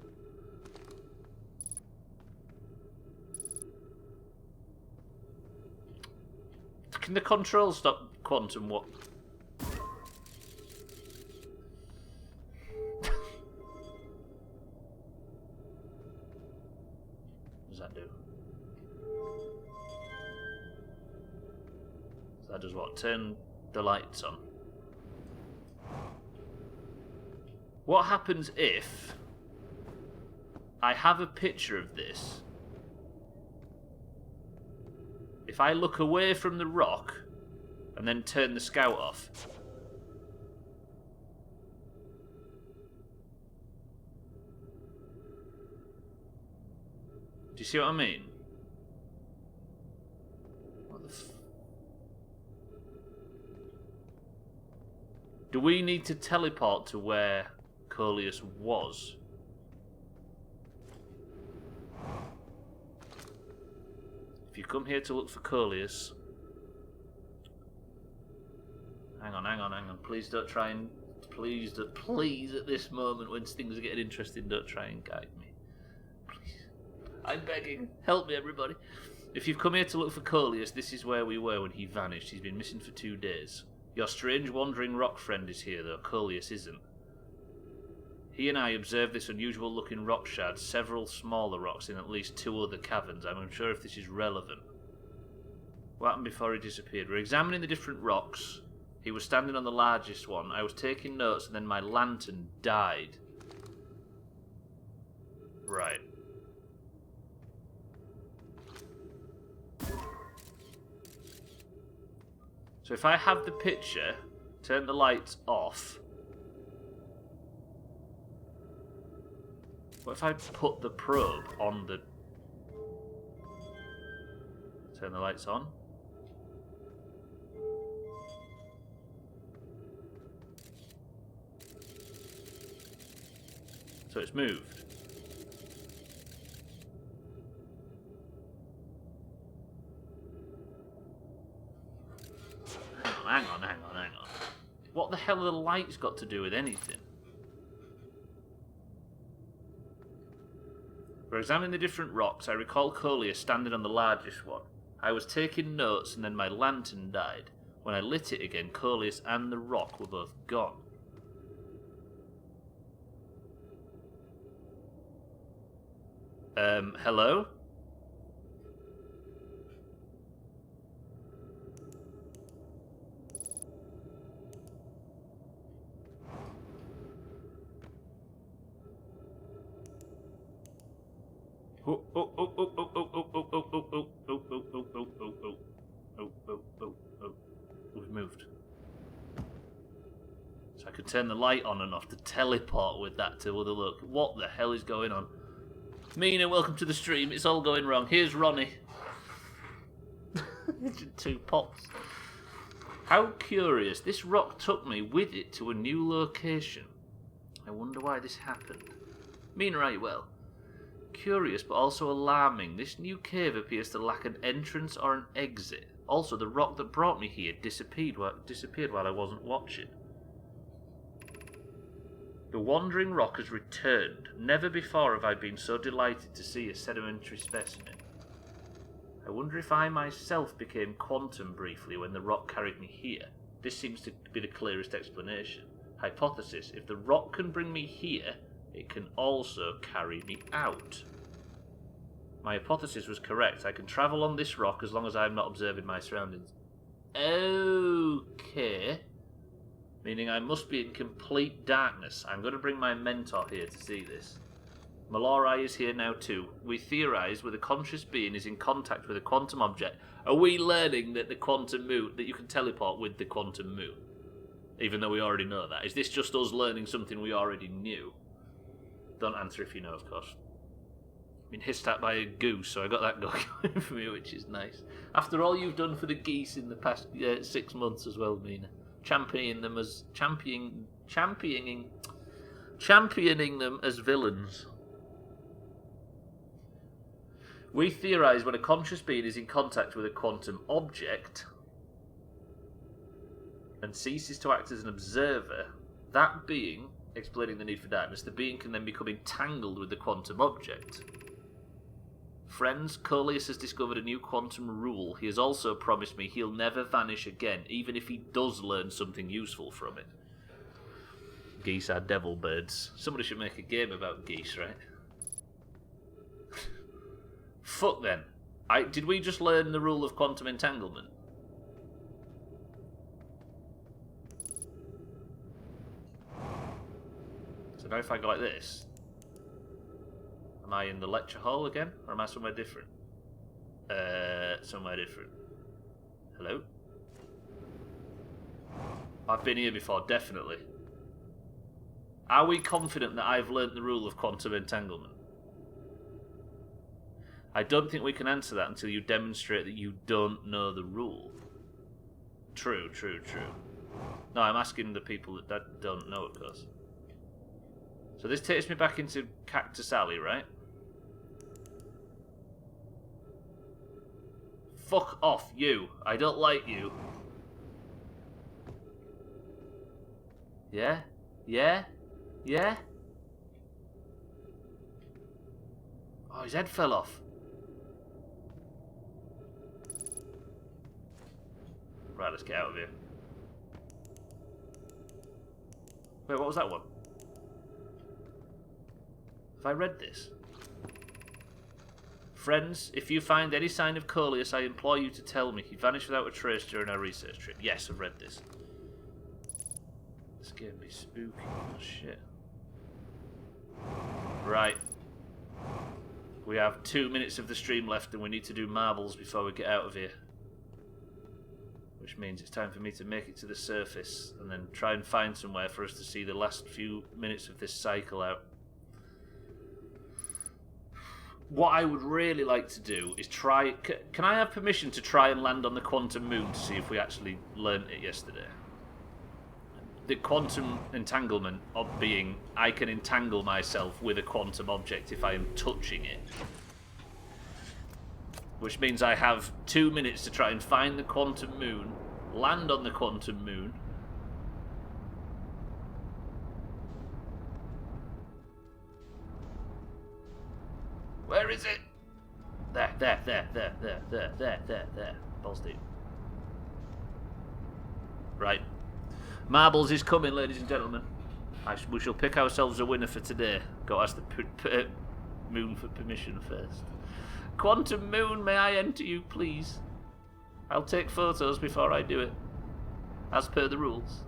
Can the control stop quantum what? What does that do? So that does what? Turn the lights on. What happens if I have a picture of this? If I look away from the rock and then turn the scout off. Do you see what I mean? What the Do we need to teleport to where Coleus was? If you come here to look for Coleus... Hang on. Please don't try and... Please at this moment when things are getting interesting, don't try and guide me. Please. I'm begging. Help me, everybody. If you've come here to look for Coleus, this is where we were when he vanished. He's been missing for 2 days. Your strange wandering rock friend is here, though Coleus isn't. He and I observed this unusual looking rock shard, several smaller rocks in at least 2 other caverns. I'm unsure if this is relevant. What happened before he disappeared? We're examining the different rocks. He was standing on the largest one. I was taking notes and then my lantern died. Right. So if I have the picture, turn the lights off. What if I put the probe on the... Turn the lights on. So it's moved. Hang on. What the hell have the lights got to do with anything? We're examining the different rocks. I recall Coleus standing on the largest one. I was taking notes and then my lantern died. When I lit it again, Coleus and the rock were both gone. Hello? We've moved. So I could turn the light on and off to teleport with that to other look. What the hell is going on? Mina, welcome to the stream. It's all going wrong. Here's Ronnie. 2 pops. How curious. This rock took me with it to a new location. I wonder why this happened. Mina, right, well. Curious, but also alarming. This new cave appears to lack an entrance or an exit. Also, the rock that brought me here disappeared while I wasn't watching. The wandering rock has returned. Never before have I been so delighted to see a sedimentary specimen. I wonder if I myself became quantum briefly when the rock carried me here. This seems to be the clearest explanation. Hypothesis: if the rock can bring me here, it can also carry me out. My hypothesis was correct. I can travel on this rock as long as I am not observing my surroundings. Okay. Meaning I must be in complete darkness. I'm going to bring my mentor here to see this. Malorai is here now too. We theorise where the conscious being is in contact with a quantum object. Are we learning that the quantum moon, that you can teleport with the quantum moon? Even though we already know that. Is this just us learning something we already knew? Don't answer if you know, of course. I've been hissed at by a goose, so I got that going for me, which is nice. After all you've done for the geese in the past 6 months as well, Mina. Championing them as villains. We theorise when a conscious being is in contact with a quantum object and ceases to act as an observer, that being, explaining the need for darkness, the being can then become entangled with the quantum object. Friends, Coleus has discovered a new quantum rule. He has also promised me he'll never vanish again, even if he does learn something useful from it. Geese are devil birds. Somebody should make a game about geese, right? Fuck then. Did we just learn the rule of quantum entanglement? So now if I go like this, am I in the lecture hall again, or am I somewhere different? Somewhere different. Hello? I've been here before, definitely. Are we confident that I've learnt the rule of quantum entanglement? I don't think we can answer that until you demonstrate that you don't know the rule. True, true, true. No, I'm asking the people that don't know, of course. So this takes me back into Cactus Alley, right? Fuck off, you. I don't like you. Yeah? Yeah? Yeah? Oh, his head fell off. Right, let's get out of here. Wait, what was that one? Have I read this? Friends, if you find any sign of Coleus, I implore you to tell me. He vanished without a trace during our research trip. Yes, I've read this. This game be spooky. Oh, shit. Right. We have 2 minutes of the stream left and we need to do marbles before we get out of here. Which means it's time for me to make it to the surface and then try and find somewhere for us to see the last few minutes of this cycle out. What I would really like to do is try... Can I have permission to try and land on the quantum moon to see if we actually learnt it yesterday? The quantum entanglement of being I can entangle myself with a quantum object if I am touching it. Which means I have 2 minutes to try and find the quantum moon, land on the quantum moon. Where is it? There. Balls deep. Right. Marbles is coming, ladies and gentlemen. We shall pick ourselves a winner for today. Got to ask the moon for permission first. Quantum moon, may I enter you, please? I'll take photos before I do it, as per the rules.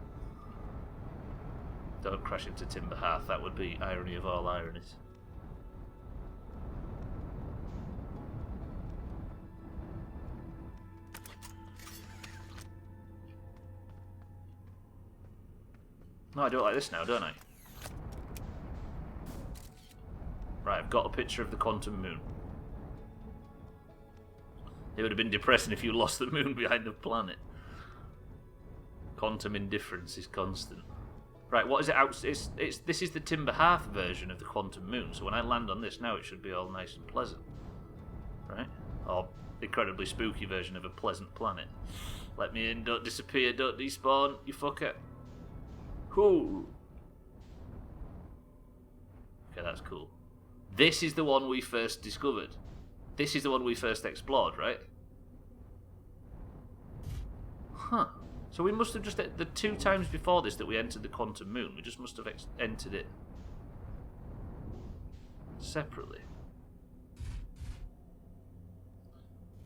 Don't crash into Timber Hearth, that would be irony of all ironies. No, I do it like this now, don't I? Right, I've got a picture of the quantum moon. It would have been depressing if you lost the moon behind the planet. Quantum indifference is constant. Right, what is it? This is the Timber Hearth version of the quantum moon, so when I land on this now it should be all nice and pleasant. Right? Or incredibly spooky version of a pleasant planet. Let me in, don't disappear, don't despawn, you fucker. Cool. Okay, that's cool. This is the one we first discovered. This is the one we first explored, right? Huh. So we must have just... The 2 times before this that we entered the quantum moon, we just must have entered it separately.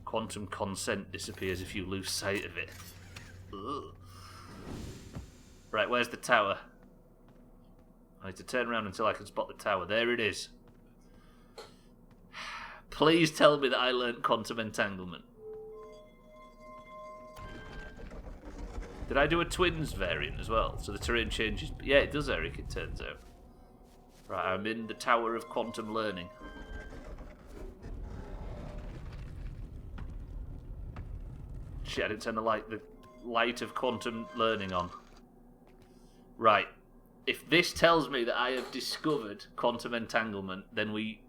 Quantum consent disappears if you lose sight of it. Ugh. Right, where's the tower? I need to turn around until I can spot the tower. There it is. Please tell me that I learnt quantum entanglement. Did I do a twins variant as well? So the terrain changes. Yeah, it does, Eric, it turns out. Right, I'm in the tower of quantum learning. Shit, I didn't turn the light of quantum learning on. Right. If this tells me that I have discovered quantum entanglement, then we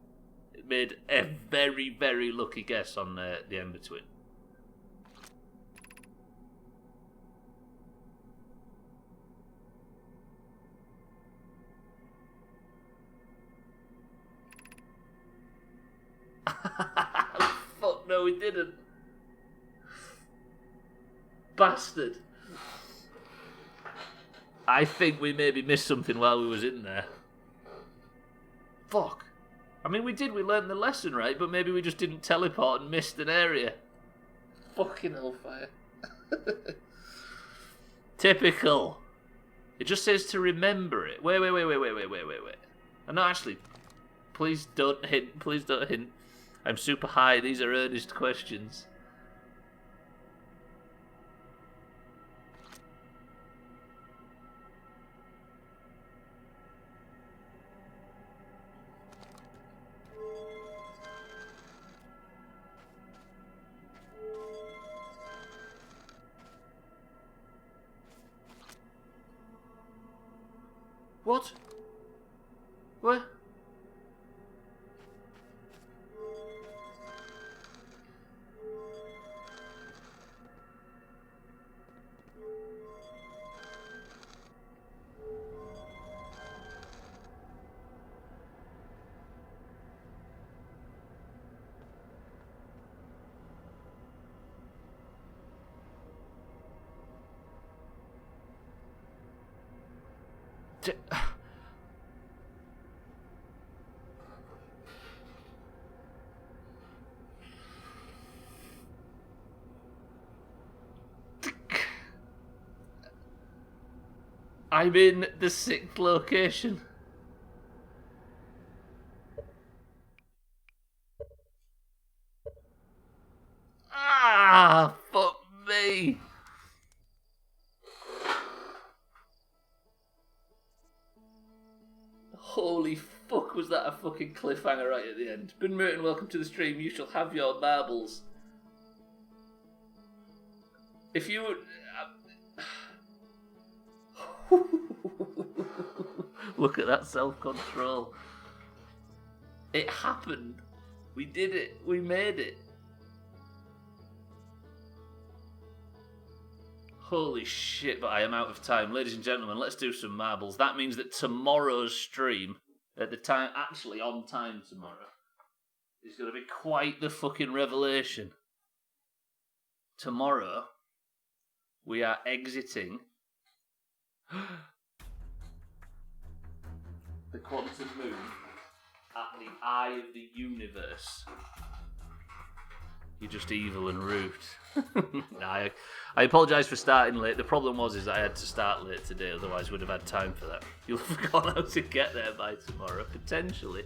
made a very, very lucky guess on the Ember Twin. we didn't. Bastard. I think we maybe missed something while we was in there. Fuck. I mean, we learned the lesson, right? But maybe we just didn't teleport and missed an area. Fucking hellfire. Typical. It just says to remember it. Wait. No, actually, please don't hint. I'm super high. These are earnest questions. What? Where? I'm in the 6th location. Ah, fuck me. Holy fuck, was that a fucking cliffhanger right at the end. Bin Merton, welcome to the stream. You shall have your marbles. If you would... Look at that self-control. It happened. We did it. We made it. Holy shit, but I am out of time. Ladies and gentlemen, let's do some marbles. That means that tomorrow's stream, at the time, actually on time tomorrow, is going to be quite the fucking revelation. Tomorrow, we are exiting the quantum moon at the eye of the universe. You're just evil and rude. Nah, I apologise for starting late. The problem was I had to start late today, otherwise we'd have had time for that. You'll have forgotten how to get there by tomorrow, potentially.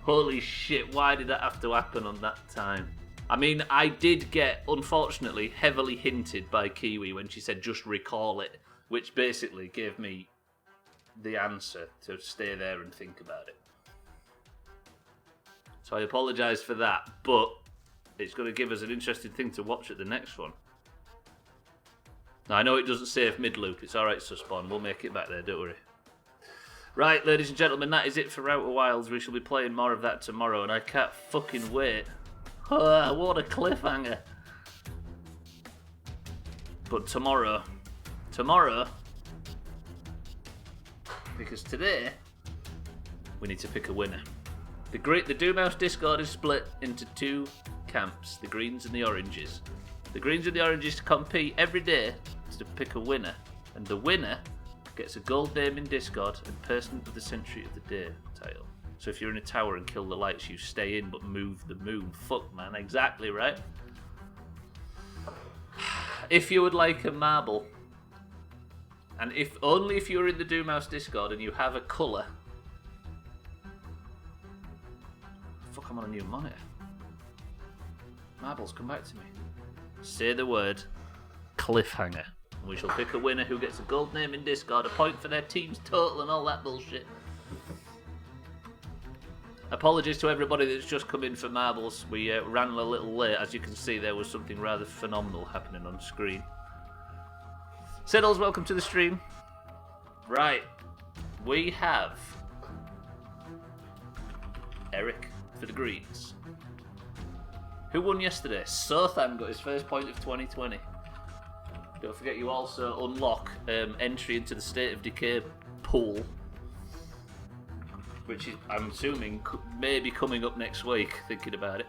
Holy shit, why did that have to happen on that time? I mean, I did get, unfortunately, heavily hinted by Kiwi when she said just recall it, which basically gave me the answer to stay there and think about it. So I apologise for that, but it's going to give us an interesting thing to watch at the next one. Now, I know it doesn't save mid-loop. It's alright, Suspon. We'll make it back there, don't worry. Right, ladies and gentlemen, that is it for Outer Wilds. We shall be playing more of that tomorrow, and I can't fucking wait. Oh, what a cliffhanger. But tomorrow, because today, we need to pick a winner. The Doomhaus Discord is split into 2 camps, the greens and the oranges. The greens and the oranges compete every day to pick a winner, and the winner gets a gold name in Discord and Person of the Century of the Day title. So if you're in a tower and kill the lights, you stay in but move the moon. Fuck, man, exactly right. If you would like a marble, and only if you're in the Doomhaus Discord and you have a colour. Fuck, I'm on a new monitor. Marbles, come back to me. Say the word cliffhanger. And we shall pick a winner who gets a gold name in Discord, a point for their team's total and all that bullshit. Apologies to everybody that's just come in for marbles. We ran a little late. As you can see, there was something rather phenomenal happening on screen. Siddles, welcome to the stream. Right. We have Eric for the Greens. Who won yesterday? Sothan got his first point of 2020. Don't forget you also unlock entry into the State of Decay pool, which is, I'm assuming, may be coming up next week, thinking about it.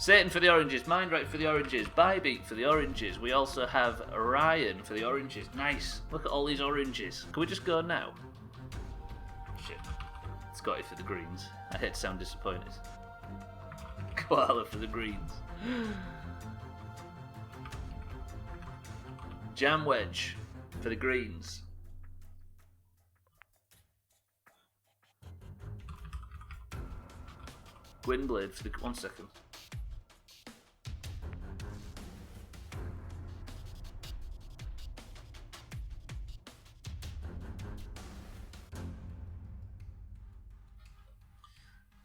Satan for the oranges, Mind Right for the oranges, Bybeat for the oranges. We also have Ryan for the oranges. Nice. Look at all these oranges. Can we just go now? Shit. Scotty for the greens. I hate to sound disappointed. Koala for the greens. Jam Wedge for the greens. Gwynblade for the... 1 second.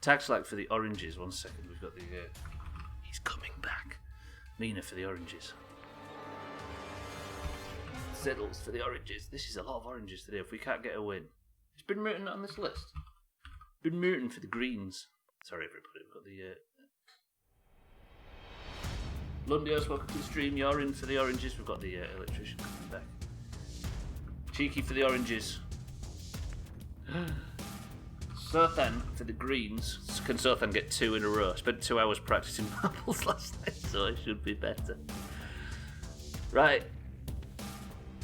Taxlack for the oranges. 1 second. We've got the... he's coming back. Nina for the oranges. Ziddles for the oranges. This is a lot of oranges today if we can't get a win. It's been Merton on this list. Been Merton for the greens. Sorry everybody, we've got the... Lundios, welcome to the stream. You're in for the oranges. We've got the electrician coming back. Cheeky for the oranges. Sothan for the greens. Can Sothan get 2 in a row? I spent 2 hours practicing marbles last night, so I should be better. Right.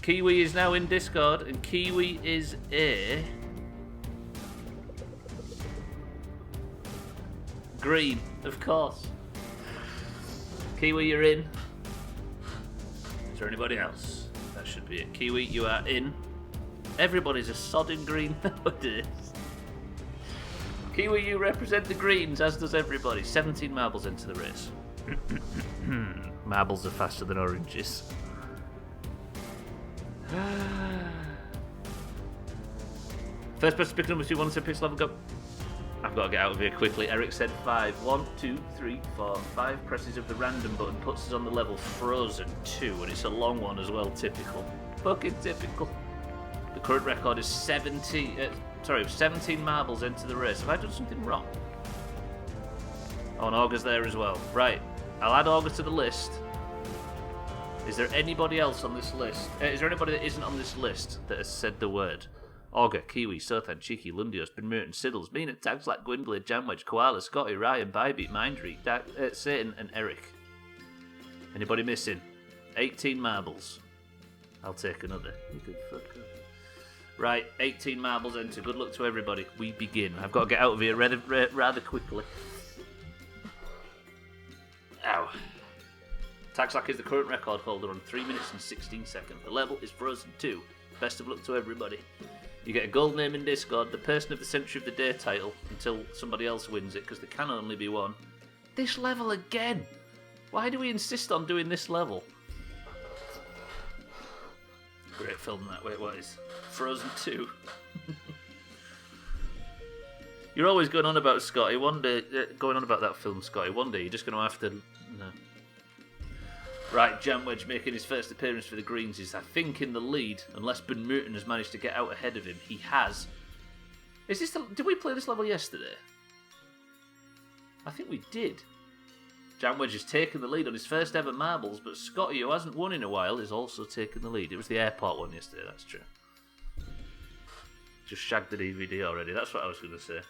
Kiwi is now in Discord, and Kiwi is a... green, of course. Kiwi, you're in. Is there anybody else? That should be it. Kiwi, you are in. Everybody's a sodding green nowadays. Kiwi, you represent the greens, as does everybody. 17 marbles into the race. Marbles are faster than oranges. First person to pick number 2, 1 to pixel level, go. I've got to get out of here quickly. Eric said 5. 1, 2, 3, 4, 5 presses of the random button puts us on the level Frozen 2, and it's a long one as well. Typical. Fucking typical. The current record is 17 marbles into the race. Have I done something wrong? Oh, and Augur's there as well. Right. I'll add Augur to the list. Is there anybody else on this list? Is there anybody that isn't on this list that has said the word? Augur, Kiwi, Sothan, Cheeky, Lundios, Ben Merton, Siddles, Mina, Taxlack, Gwynblade, Jamwedge, Koala, Scotty, Ryan, Bybeat, Mindreek, Satan, and Eric. Anybody missing? 18 marbles. I'll take another. You could fuck up. Right, 18 marbles into. Good luck to everybody. We begin. I've got to get out of here rather quickly. Ow. Taxlack is the current record holder on 3 minutes and 16 seconds. The level is Frozen 2. Best of luck to everybody. You get a gold name in Discord, the Person of the Century of the Day title, until somebody else wins it, because there can only be one. This level again! Why do we insist on doing this level? Great film that. Wait, what is? Frozen 2. You're always going on about Scotty. One day, going on about that film, Scotty. One day you're just going to have to... No. Right, Jamwedge making his first appearance for the Greens is, I think, in the lead, unless Ben Merton has managed to get out ahead of him. He has. Is this did we play this level yesterday? I think we did. Jamwedge has taken the lead on his first ever marbles, but Scotty, who hasn't won in a while, is also taking the lead. It was the airport one yesterday, that's true. Just shagged the DVD already, that's what I was going to say.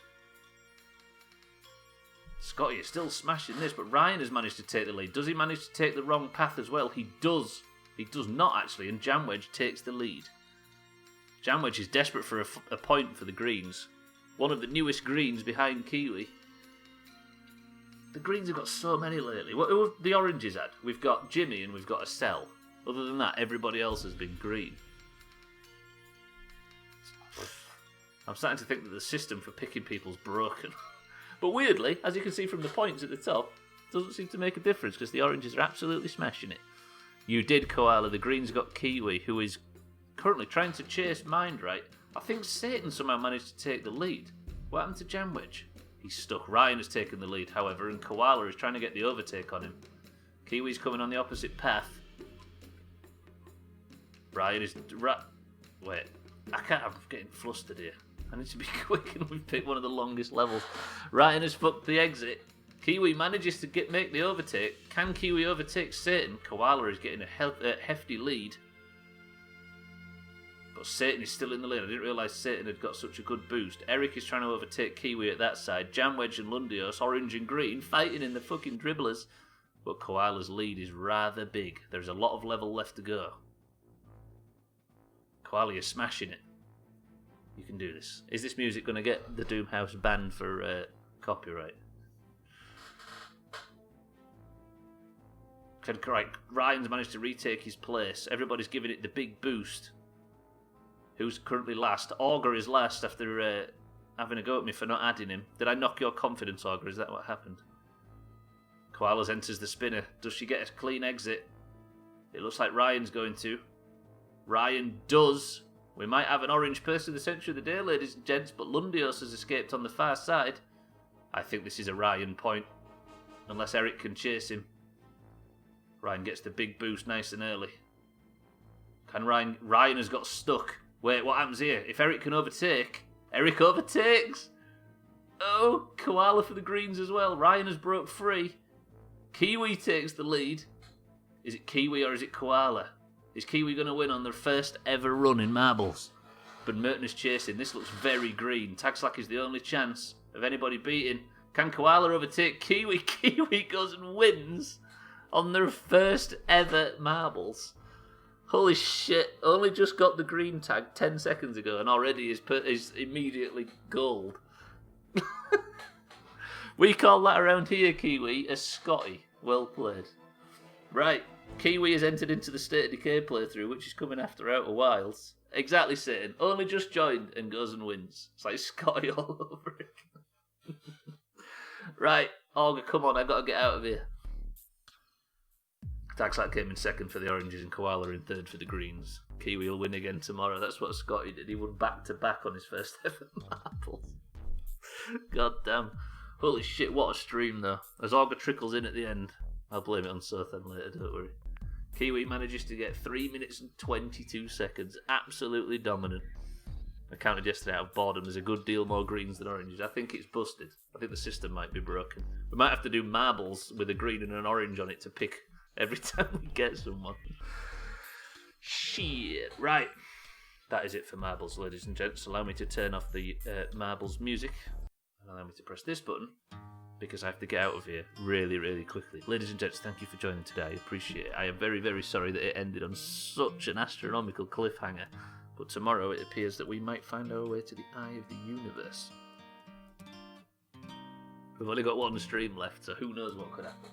Scotty is still smashing this, but Ryan has managed to take the lead. Does he manage to take the wrong path as well? He does. He does not, actually, and Jamwedge takes the lead. Jamwedge is desperate for a point for the Greens. One of the newest Greens behind Kiwi. The Greens have got so many lately. What have the Oranges had? We've got Jimmy and we've got Estelle. Other than that, everybody else has been green. I'm starting to think that the system for picking people's broken. But weirdly, as you can see from the points at the top, it doesn't seem to make a difference because the Oranges are absolutely smashing it. You did, Koala. The Greens got Kiwi, who is currently trying to chase Mind Right. I think Satan somehow managed to take the lead. What happened to Jamwedge? He's stuck. Ryan has taken the lead, however, and Koala is trying to get the overtake on him. Kiwi's coming on the opposite path. Ryan is... Wait. I can't... I'm getting flustered here. I need to be quick and we've picked one of the longest levels. Ryan has fucked the exit. Kiwi manages to make the overtake. Can Kiwi overtake Satan? Koala is getting a hefty lead. But Satan is still in the lead. I didn't realise Satan had got such a good boost. Eric is trying to overtake Kiwi at that side. Jamwedge and Lundios, orange and green, fighting in the fucking dribblers. But Koala's lead is rather big. There's a lot of level left to go. Koala, you're smashing it. You can do this. Is this music going to get the Doomhaus banned for copyright? Right, Ryan's managed to retake his place. Everybody's giving it the big boost. Who's currently last? Augur is last after having a go at me for not adding him. Did I knock your confidence, Augur? Is that what happened? Koalas enters the spinner. Does she get a clean exit? It looks like Ryan's going to. Ryan does. We might have an orange person of the century of the day, ladies and gents, but Lundios has escaped on the far side. I think this is a Ryan point. Unless Eric can chase him. Ryan gets the big boost nice and early. Can Ryan has got stuck. Wait, what happens here? If Eric can overtake, Eric overtakes. Oh, Koala for the greens as well. Ryan has broke free. Kiwi takes the lead. Is it Kiwi or is it Koala? Is Kiwi going to win on their first ever run in marbles? But Merton is chasing. This looks very green. Tagslack is the only chance of anybody beating. Can Koala overtake Kiwi? Kiwi goes and wins on their first ever marbles. Holy shit, only just got the green tag 10 seconds ago and already is immediately gold. We call that around here, Kiwi, a Scotty. Well played. Right, Kiwi has entered into the State of Decay playthrough, which is coming after Outer Wilds. Exactly, Satan. Only just joined and goes and wins. It's like Scotty all over again. Right, Augur, come on, I've got to get out of here. Tagslack came in second for the oranges and Koala in third for the greens. Kiwi will win again tomorrow. That's what Scotty did. He won back to back on his first ever marbles. God damn. Holy shit, what a stream though. As Augur trickles in at the end, I'll blame it on Sothan later, don't worry. Kiwi manages to get 3 minutes and 22 seconds. Absolutely dominant. I counted yesterday out of boredom. There's a good deal more greens than oranges. I think it's busted. I think the system might be broken. We might have to do marbles with a green and an orange on it to pick every time we get someone. Shit. Right. That is it for marbles, ladies and gents. Allow me to turn off the marbles music. Allow me to press this button, because I have to get out of here really, really quickly. Ladies and gents, thank you for joining today. I appreciate it. I am very, very sorry that it ended on such an astronomical cliffhanger. But tomorrow it appears that we might find our way to the eye of the universe. We've only got one stream left, so who knows what could happen.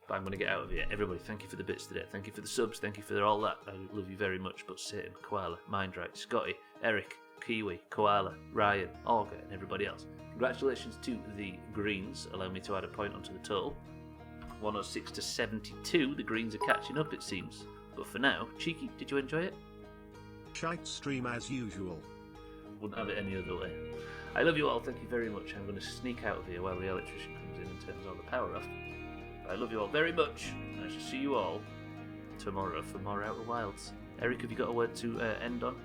But I'm going to get out of here. Everybody, thank you for the bits today. Thank you for the subs. Thank you for all that. I love you very much. But Satan, Koala, Mindright, Scotty, Eric, Kiwi, Koala, Ryan, Augur, and everybody else. Congratulations to the greens. Allow me to add a point onto the total. 106 to 72. The greens are catching up, it seems. But for now, Cheeky, did you enjoy it? Shite stream as usual. Wouldn't have it any other way. I love you all. Thank you very much. I'm going to sneak out of here while the electrician comes in and turns all the power off. I love you all very much, and I shall see you all tomorrow for more Outer Wilds. Eric, have you got a word to end on?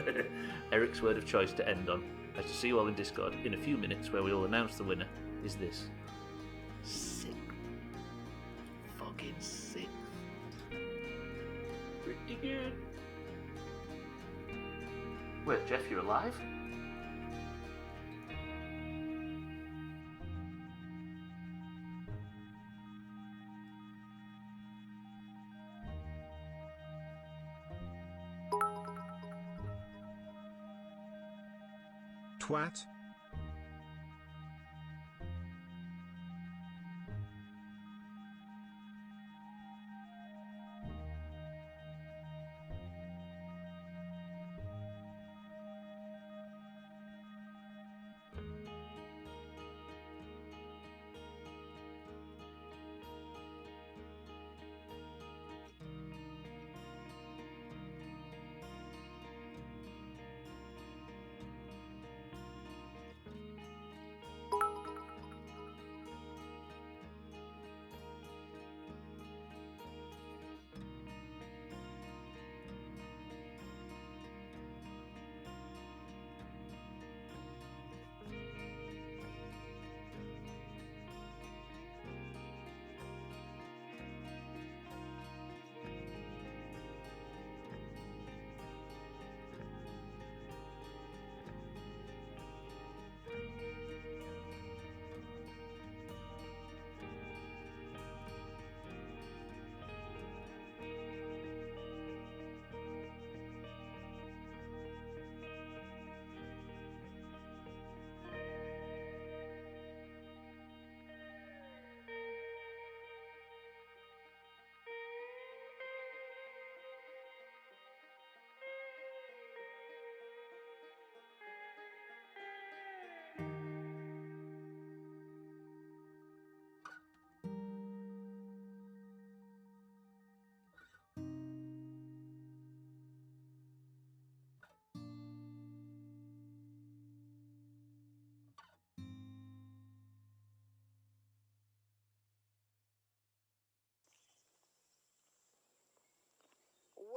Beautiful. Eric's word of choice to end on. I shall see you all in Discord in a few minutes, where we will announce the winner is this. Sick. Fucking sick. Pretty good. Wait, Jeff, you're alive? Twat.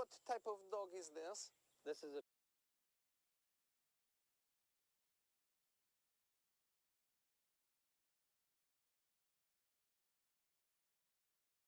what type of dog is this? This is a